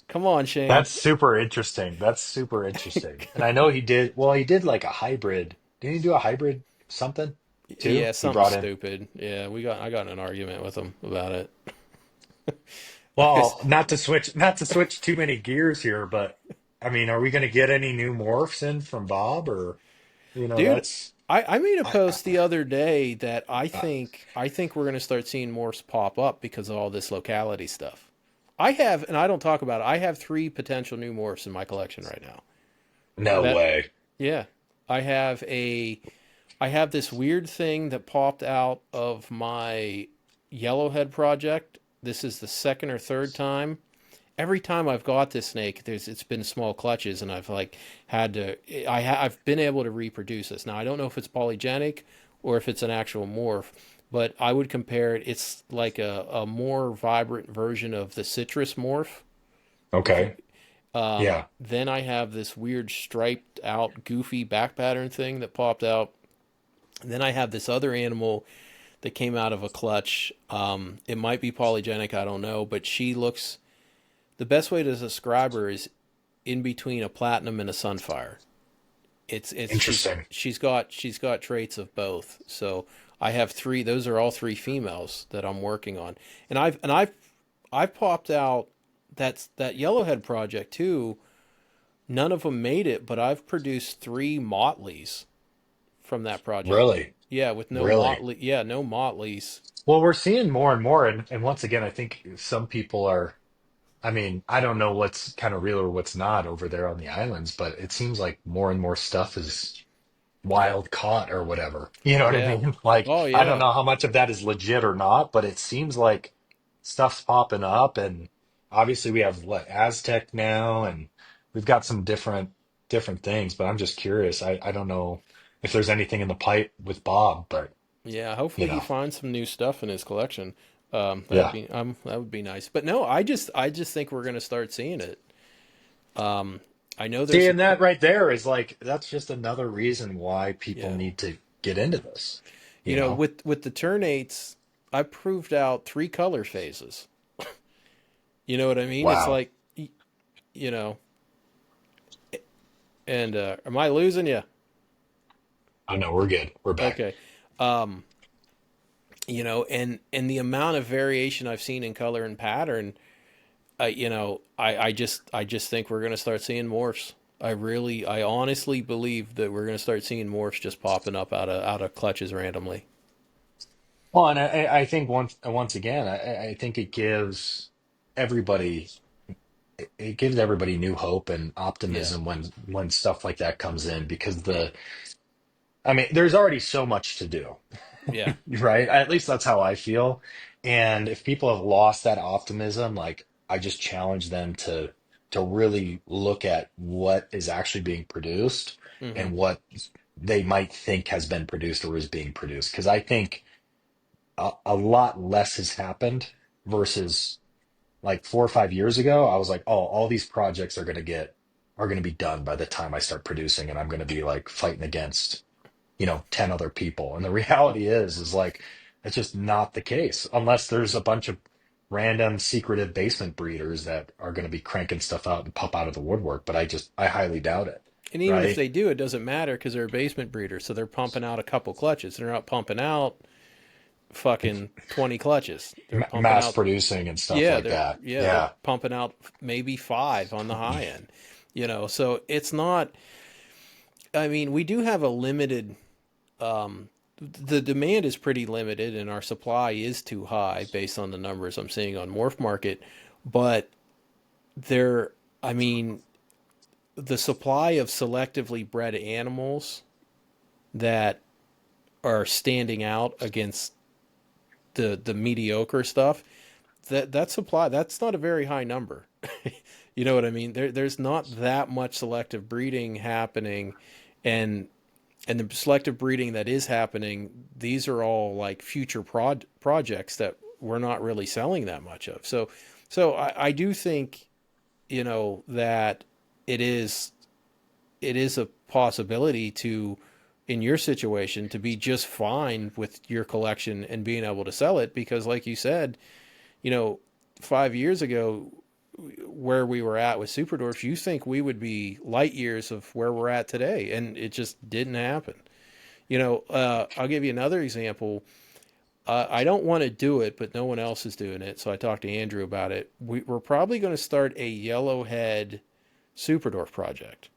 come on, Shane. That's super interesting. That's super interesting. And I know he did like a hybrid. Didn't he do a hybrid something too? Yeah, He something brought in. stupid. Yeah, I got in an argument with him about it. Well, not to switch too many gears here, but I mean, are we going to get any new morphs in from Bob, or Dude, that's I made a I, post the other day that I I think we're gonna start seeing morphs pop up because of all this locality stuff. I have, and I don't talk about it, I have three potential new morphs in my collection right now. no That way. Yeah. I have I have this weird thing that popped out of my yellowhead project. This is the second or third time. Every time I've got this snake, it's been small clutches, and I've like had to. I've been able to reproduce this. Now I don't know if it's polygenic or if it's an actual morph, but I would compare it. It's like a more vibrant version of the citrus morph. If you Okay. Yeah. Then I have this weird striped out, goofy back pattern thing that popped out. And then I have this other animal that came out of a clutch. It might be polygenic, I don't know, but she looks. The best way to describe her is in between a platinum and a sunfire. It's Interesting. she's got traits of both. So I have three. Those are all three females that I'm working on, and I've popped out that yellowhead project too. None of them made it, but I've produced three motleys from that project. Really? Yeah, with no Really? motley. Yeah, no motleys. Well, we're seeing more and more, and once again, I think some people are. I mean, I don't know what's kind of real or what's not over there on the islands, but it seems like more and more stuff is Yeah, wild caught or whatever. You know what I yeah. mean? Like, Oh I don't yeah, know how much of that is legit or not, but it seems like stuff's popping up. And obviously we have what Aztec now, and we've got some different things, but I'm just curious. I don't know if there's anything in the pipe with Bob, but yeah. Hopefully you he know, finds some new stuff in his collection. yeah. That would be nice. But no, I just think we're gonna start seeing it. I know there's See, a and that right there is like that's just another reason why people yeah. need to get into this, You you know, know? with the ternates, I proved out three color phases. You know what I mean? It's Wow. like, you know, and am I losing you? I know we're good. We're back. Okay. Um, and the amount of variation I've seen in color and pattern, I just think we're gonna start seeing morphs. I honestly believe that we're gonna start seeing morphs just popping up out of clutches randomly. Well, and I think once again, I think everybody it gives everybody new hope and Yeah, optimism when stuff like that comes in because I mean, there's already so much to do, yeah, right? At least that's how I feel. And if people have lost that optimism, like I just challenge them to really look at what is actually being produced hmm, and what they might think has been produced or is being produced. Because I think a lot less has happened versus like 4 or 5 years ago. I was like, oh, all these projects are going to be done by the time I start producing, and I'm going to be like fighting against 10 other people. And the reality is like, it's just not the case unless there's a bunch of random secretive basement breeders that are going to be cranking stuff out and pop out of the woodwork, but I highly doubt it. And even if Right? they do, it doesn't matter because they're a basement breeder, so they're pumping out a couple clutches. They're not pumping out fucking 20 clutches. They're pumping Mass out, producing and stuff like that. they're Yeah. pumping out maybe five on the high end. So it's not. I mean, we do have a limited. The demand is pretty limited, and our supply is too high based on the numbers I'm seeing on Morph Market. But there, I mean, the supply of selectively bred animals that are standing out against the mediocre stuff, that supply, that's not a very high number. You know what I mean? There's not that much selective breeding happening, and the selective breeding that is happening, these are all like future projects that we're not really selling that much of. So I do think, that it is a possibility to, in your situation, to be just fine with your collection and being able to sell it because, like you said, you know, 5 years ago, where we were at with Super Dwarfs, you think we would be light years of where we're at today, and it just didn't happen. I'll give you another example. I don't want to do it, but no one else is doing it, so I talked to Andrew about it. We're probably going to start a yellowhead Super Dwarf project.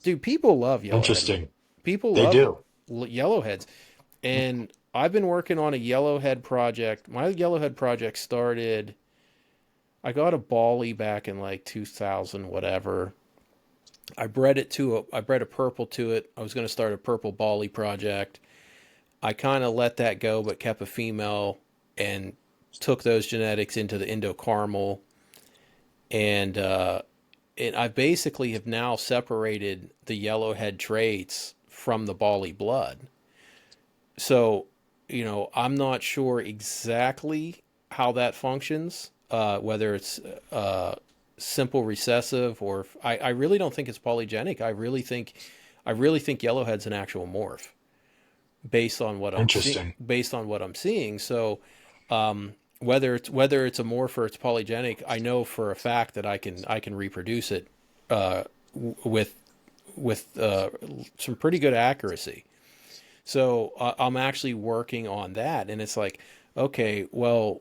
Dude, people love yellowhead. Interesting. People They love do. yellowheads, and I've been working on a yellowhead project. My yellowhead project started. I got a Bali back in like 2000, whatever. I bred a purple to it. I was going to start a purple Bali project. I kind of let that go, but kept a female and took those genetics into the Indo Caramel, and I basically have now separated the yellowhead traits from the Bali blood. So, I'm not sure exactly how that functions, whether it's simple recessive or I really don't think it's polygenic. I really think yellowhead's an actual morph based on what I'm seeing. Interesting. Based on what I'm seeing, so whether it's a morph or it's polygenic, I know for a fact that I can reproduce it with some pretty good accuracy. So I'm actually working on that, and it's like, okay, well,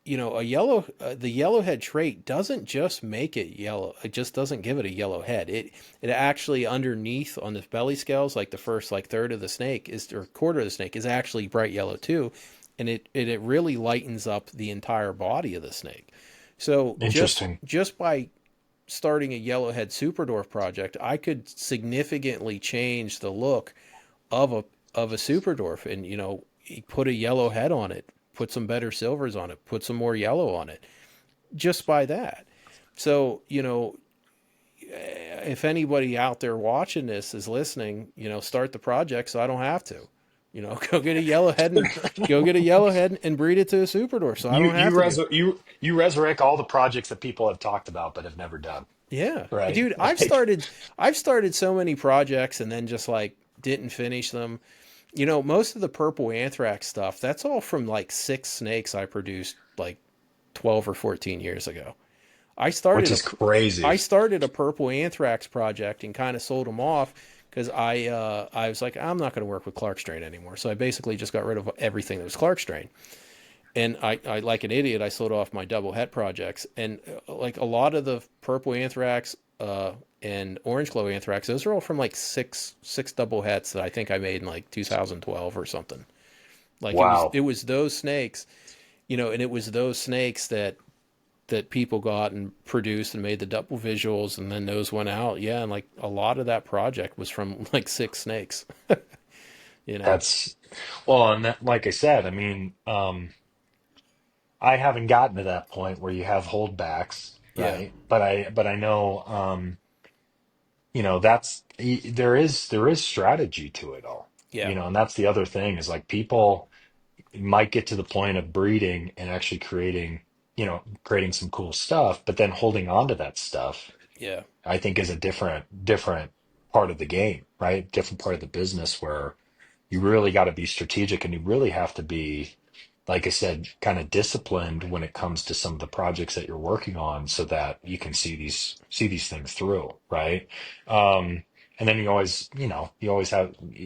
the yellowhead trait doesn't just make it yellow. It just doesn't give it a yellow head. It actually underneath on the belly scales, like the first like third of the snake is or quarter of the snake is actually bright yellow too, and it really lightens up the entire body of the snake. So Interesting. just by starting a yellowhead super dwarf project, I could significantly change the look of a super dwarf, and put a yellow head on it, put some better silvers on it, put some more yellow on it, just by that. So if anybody out there watching this is listening, start the project so I don't have to. Go get a yellowhead and go get a yellowhead and breed it to a super dwarf so I You don't you have to do. you resurrect all the projects that people have talked about but have never done. Yeah, Right? dude, Like I've started so many projects and then just like didn't finish them. Most of the purple anthrax stuff, that's all from like 6 snakes I produced like 12 or 14 years ago. I which started a is crazy. I started a purple anthrax project and kind of sold them off because I was like, I'm not going to work with Clark strain anymore. So I basically just got rid of everything that was Clark strain. And I like an idiot, I sold off my double het projects, and like a lot of the purple anthrax and orange glow anthrax, those are all from like six double hets that I think I made in like 2012 or something. Like Wow. it was those snakes, and it was those snakes that people got and produced and made the double visuals, and then those went out. Yeah, and like a lot of that project was from like 6 snakes. you know. That's well, and that, like I said, I mean, I haven't gotten to that point where you have holdbacks, Yeah. right? But I know, there is strategy to it all, Yeah. and that's the other thing is like people might get to the point of breeding and actually creating some cool stuff, but then holding on to that stuff, Yeah. I think is a different part of the game, right? Different part of the business where you really got to be strategic and you really have to be like I said, kind of disciplined when it comes to some of the projects that you're working on so that you can see these things through, right? Um, and then you always you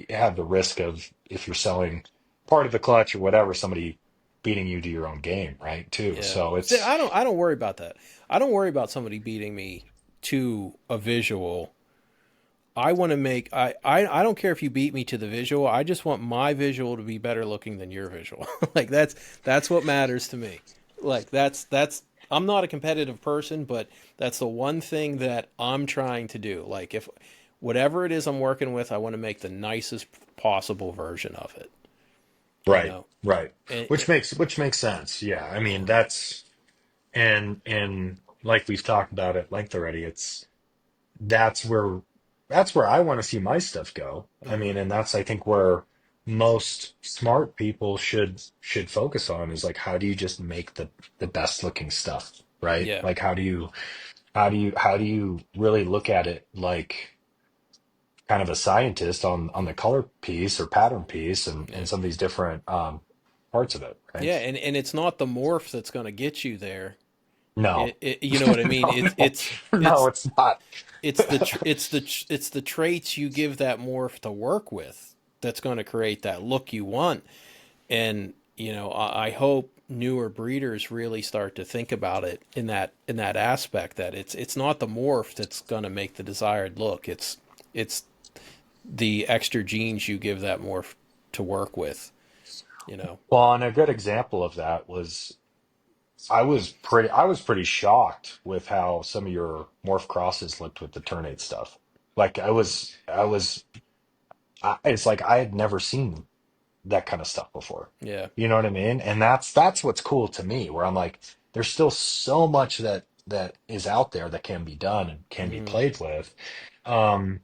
have the risk of if you're selling part of the clutch or whatever, somebody beating you to your own game, right? Too. Yeah. So See, it's I don't worry about that. I don't worry about somebody beating me to a visual. I want to make I don't care if you beat me to the visual. I just want my visual to be better looking than your visual. Like that's what matters to me. Like that's I'm not a competitive person, but that's the one thing that I'm trying to do. Like if whatever it is I'm working with, I want to make the nicest possible version of it, you right, know. right. And, Which makes sense. Yeah. I mean, yeah. that's and like we've talked about at length already, it's that's where that's where I want to see my stuff go. I Mhm. mean, and that's I think where most smart people should focus on is like how do you just make the best looking stuff, right? Yeah. Like how do you really look at it like kind of a scientist on the color piece or pattern piece Yeah. and some of these different parts of it, right? Yeah, and it's not the morph that's going to get you there. No. You know what I mean? No, no, no, it's not. It's the traits you give that morph to work with that's going to create that look you want. And you know, I hope newer breeders really start to think about it in that aspect that it's not the morph that's going to make the desired look. It's the extra genes you give that morph to work with. You know. Well, and a good example of that was I was pretty shocked with how some of your morph crosses looked with the ternate stuff. Like it's like I had never seen that kind of stuff before. Yeah. You know what I mean? And that's what's cool to me, where I'm like, there's still so much that is out there that can be done and can be Hmm. played with. Um,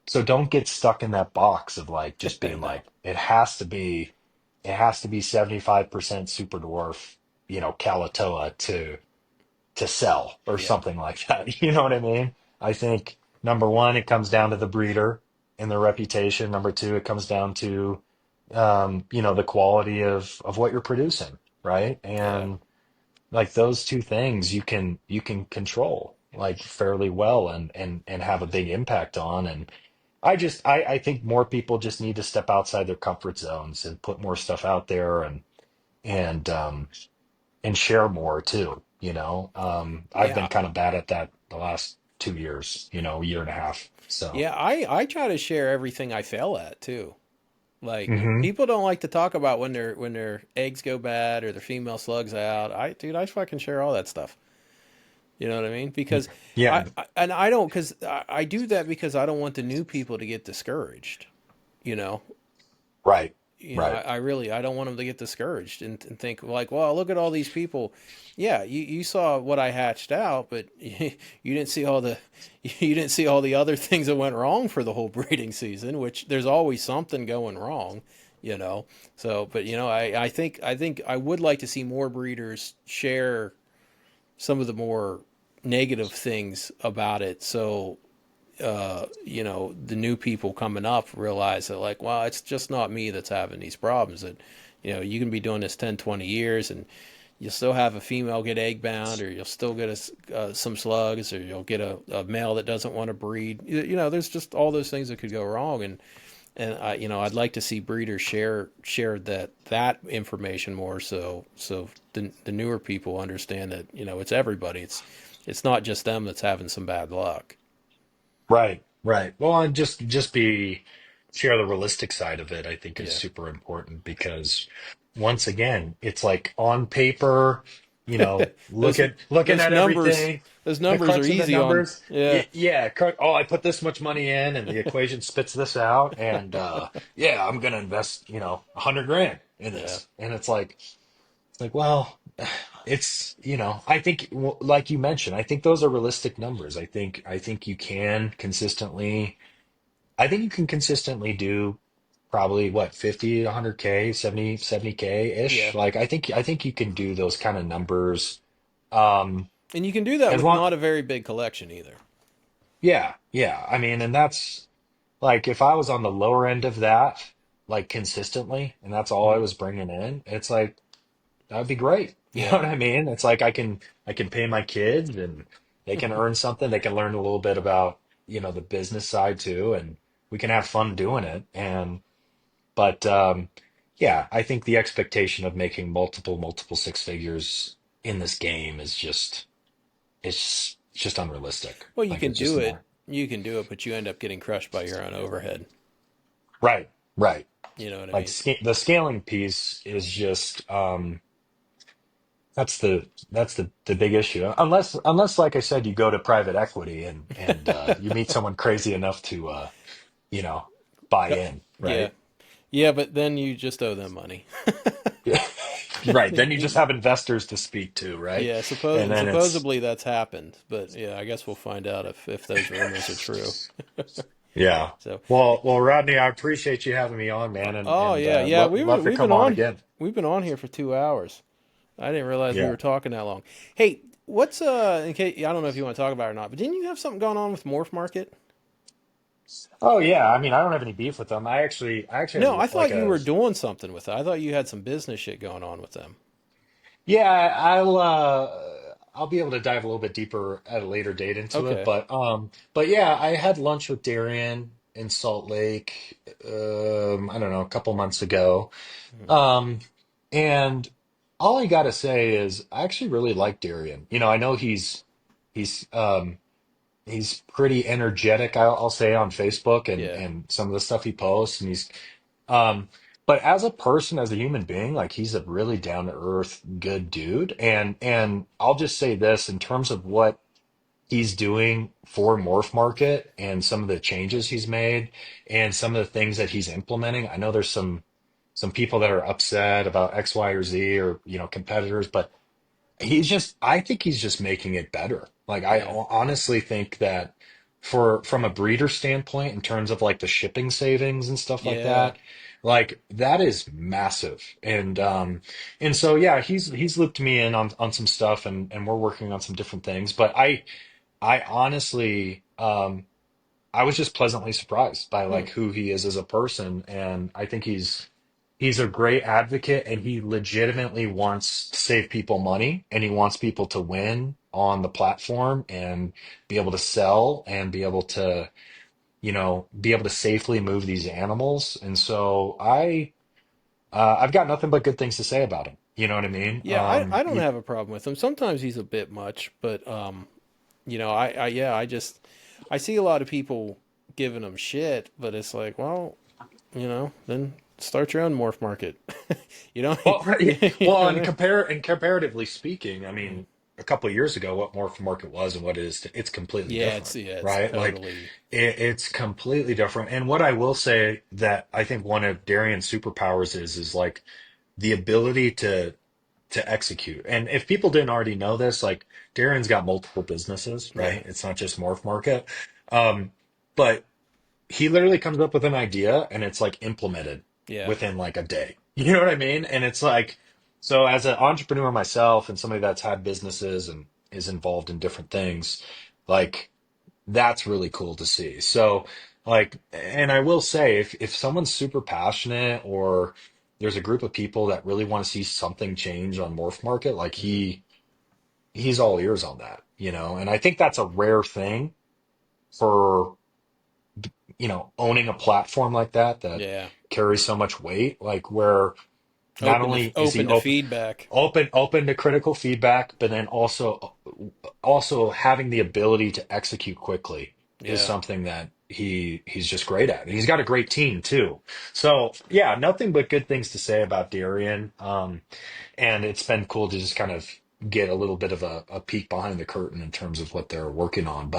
so don't get stuck in that box of like just being No. like, it has to be 75% super dwarf, Kalatoa to sell or Yeah. something like that. You know what I mean? I think number one, it comes down to the breeder and their reputation. Number two, it comes down to the quality of what you're producing, right? Yeah. And like those two things you can control like fairly well and have a big impact on. And I think more people just need to step outside their comfort zones and put more stuff out there and and share more too, I've been Yeah. kind of bad at that the last 2 years, year and a half. So, Yeah, I try to share everything I fail at too. Like hmm people don't like to talk about when their eggs go bad or their female slugs out. I fucking share all that stuff. You know what I mean? Because yeah, and I don't because I do that because I don't want the new people to get discouraged. You know, right, I, right. I really I don't want them to get discouraged and think like, well, look at all these people. Yeah, you saw what I hatched out, but you didn't see all the you didn't see all the other things that went wrong for the whole breeding season. Which there's always something going wrong, you know. So, but I think I would like to see more breeders share some of the more negative things about it. So the new people coming up realize that like, well, it's just not me that's having these problems. That, you can be doing this 10, 20 years and you'll still have a female get egg bound, or you'll still get some slugs, or you'll get a male that doesn't want to breed. There's just all those things that could go wrong. And I'd like to see breeders share that information more. So the newer people understand that, it's everybody. It's not just them that's having some bad luck. Right, right. Well, and just be share the realistic side of it, I think is Yeah. super important because once again, it's like on paper, those looking those at numbers everything, those the numbers are crunching the easy on. numbers. Yeah. Yeah, oh, I put this much money in and the equation spits this out and yeah, I'm gonna invest, 100 grand in Yeah. this. And it's like, well, I think, like you mentioned, I think those are realistic numbers. I think you can consistently do probably what 50 to 100K, 70K Yeah. ish. Like I think you can do those kind of numbers. Um, And you can do that as with long, not a very big collection either. yeah, yeah. I mean, and that's like if I was on the lower end of that, like consistently, and that's all I Hmm. was bringing in, it's like. that would be great. You know Yeah. what I mean? It's like I can pay my kids and they can earn something. They can learn a little bit about, the business side too, and we can have fun doing it. But yeah, I think the expectation of making multiple six figures in this game is just it's just unrealistic. Well, you Like can it's just do it. not. You can do it, but you end up getting crushed by your own overhead. Right, right. You know what I Like mean? the scaling piece is just that's the big issue. Unless like I said, you go to private equity and you meet someone crazy enough to you know buy Uh, in, Yeah. right? Yeah, but then you just owe them money. Yeah. Right. Then you just have investors to speak to, right? Yeah, And then it's supposedly that's happened, but yeah, I guess we'll find out if those rumors are true. yeah. So, Well, Rodney, I appreciate you having me on, man, and oh and yeah, uh, yeah, love to we've come been on on again. we've been on here for 2 hours. I didn't realize we Yeah. were talking that long. Hey, what's in case I don't know if you want to talk about it or not, but didn't you have something going on with Morph Market? Oh yeah. I mean, I don't have any beef with them. I actually No, I have like thought you a were doing something with it. I thought you had some business shit going on with them. yeah. I'll be able to dive a little bit deeper at a later date into it, Okay. but yeah, I had lunch with Darian in Salt Lake. I don't know, a couple months ago. Mhm. Um, and all I gotta say is I actually really like Darian. I know he's he's pretty energetic, I'll say, on Facebook and Yeah. and some of the stuff he posts, and um, but as a person, as a human being, like he's a really down to earth, good dude. And I'll just say this in terms of what he's doing for Morph Market and some of the changes he's made and some of the things that he's implementing. I know there's some people that are upset about X, Y, or Z or competitors, but I think he's just making it better. Like Yeah. honestly think that from a breeder standpoint, in terms of like the shipping savings and stuff like Yeah. that, like that is massive. And so yeah, he's looped me in on some stuff and we're working on some different things. But I honestly I was just pleasantly surprised by Hmm. like who he is as a person, and I think he's a great advocate, and he legitimately wants to save people money, and he wants people to win on the platform and be able to sell and be able to safely move these animals. And so I've got nothing but good things to say about him. You know what I mean? Yeah, I don't have a problem with him. Sometimes he's a bit much, but I yeah, I see a lot of people giving him shit, but it's like, well, then start your own morph market. you know, Well, you know well, what I and mean? comparatively speaking, I mean, a couple of years ago, what Morph Market was and what it is, it's completely different, Yeah, it's right? Like, totally it's completely different. And what I will say that I think one of Darian's superpowers is like the ability to execute. And if people didn't already know this, like Darian's got multiple businesses, yeah, right? It's not just Morph Market. Um, but he literally comes up with an idea and it's like implemented yeah, within like a day. You know what I mean? And it's like, so as an entrepreneur myself and somebody that's had businesses and is involved in different things, like that's really cool to see. So like, and I will say if someone's super passionate or there's a group of people that really want to see something change on Morph Market, like hmm, he's all ears on that. And I think that's a rare thing for owning a platform like that yeah. carries so much weight, like where not only is he Open to feedback. open to critical feedback, but then also having the ability to execute quickly is Yeah, something that he's just great at. And he's got a great team too. So yeah, nothing but good things to say about Darian. And it's been cool to just kind of get a little bit of a peek behind the curtain in terms of what they're working on.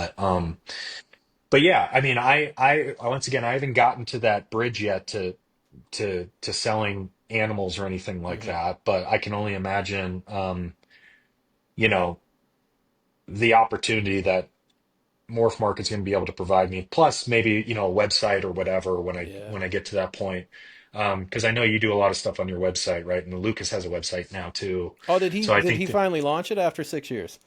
But yeah, I mean, I once again, I haven't gotten to that bridge yet to selling animals or anything like hmm, that. But I can only imagine, you know, the opportunity that Morph Market's going to be able to provide me. Plus, maybe a website or whatever when I yeah. when I get to that point. Because I know you do a lot of stuff on your website, right? And Lucas has a website now too. Oh, So I did think he that, finally launch it after 6 years?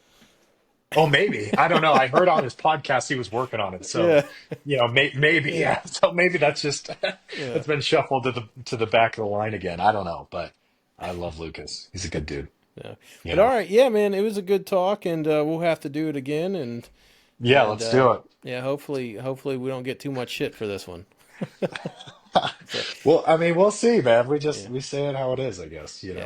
oh, maybe. I don't know. I heard on his podcast he was working on it. So, Yeah, maybe, yeah, yeah. So maybe that's just yeah. that's been shuffled to the back of the line again. I don't know, but I love Lucas. He's a good dude. Yeah. You But all know. right, yeah, man, it was a good talk, and we'll have to do it again, Yeah, and let's do it. yeah, hopefully we don't get too much shit for this one. So Well, I mean, we'll see, man. yeah, We say it how it is, I guess, you yeah. know.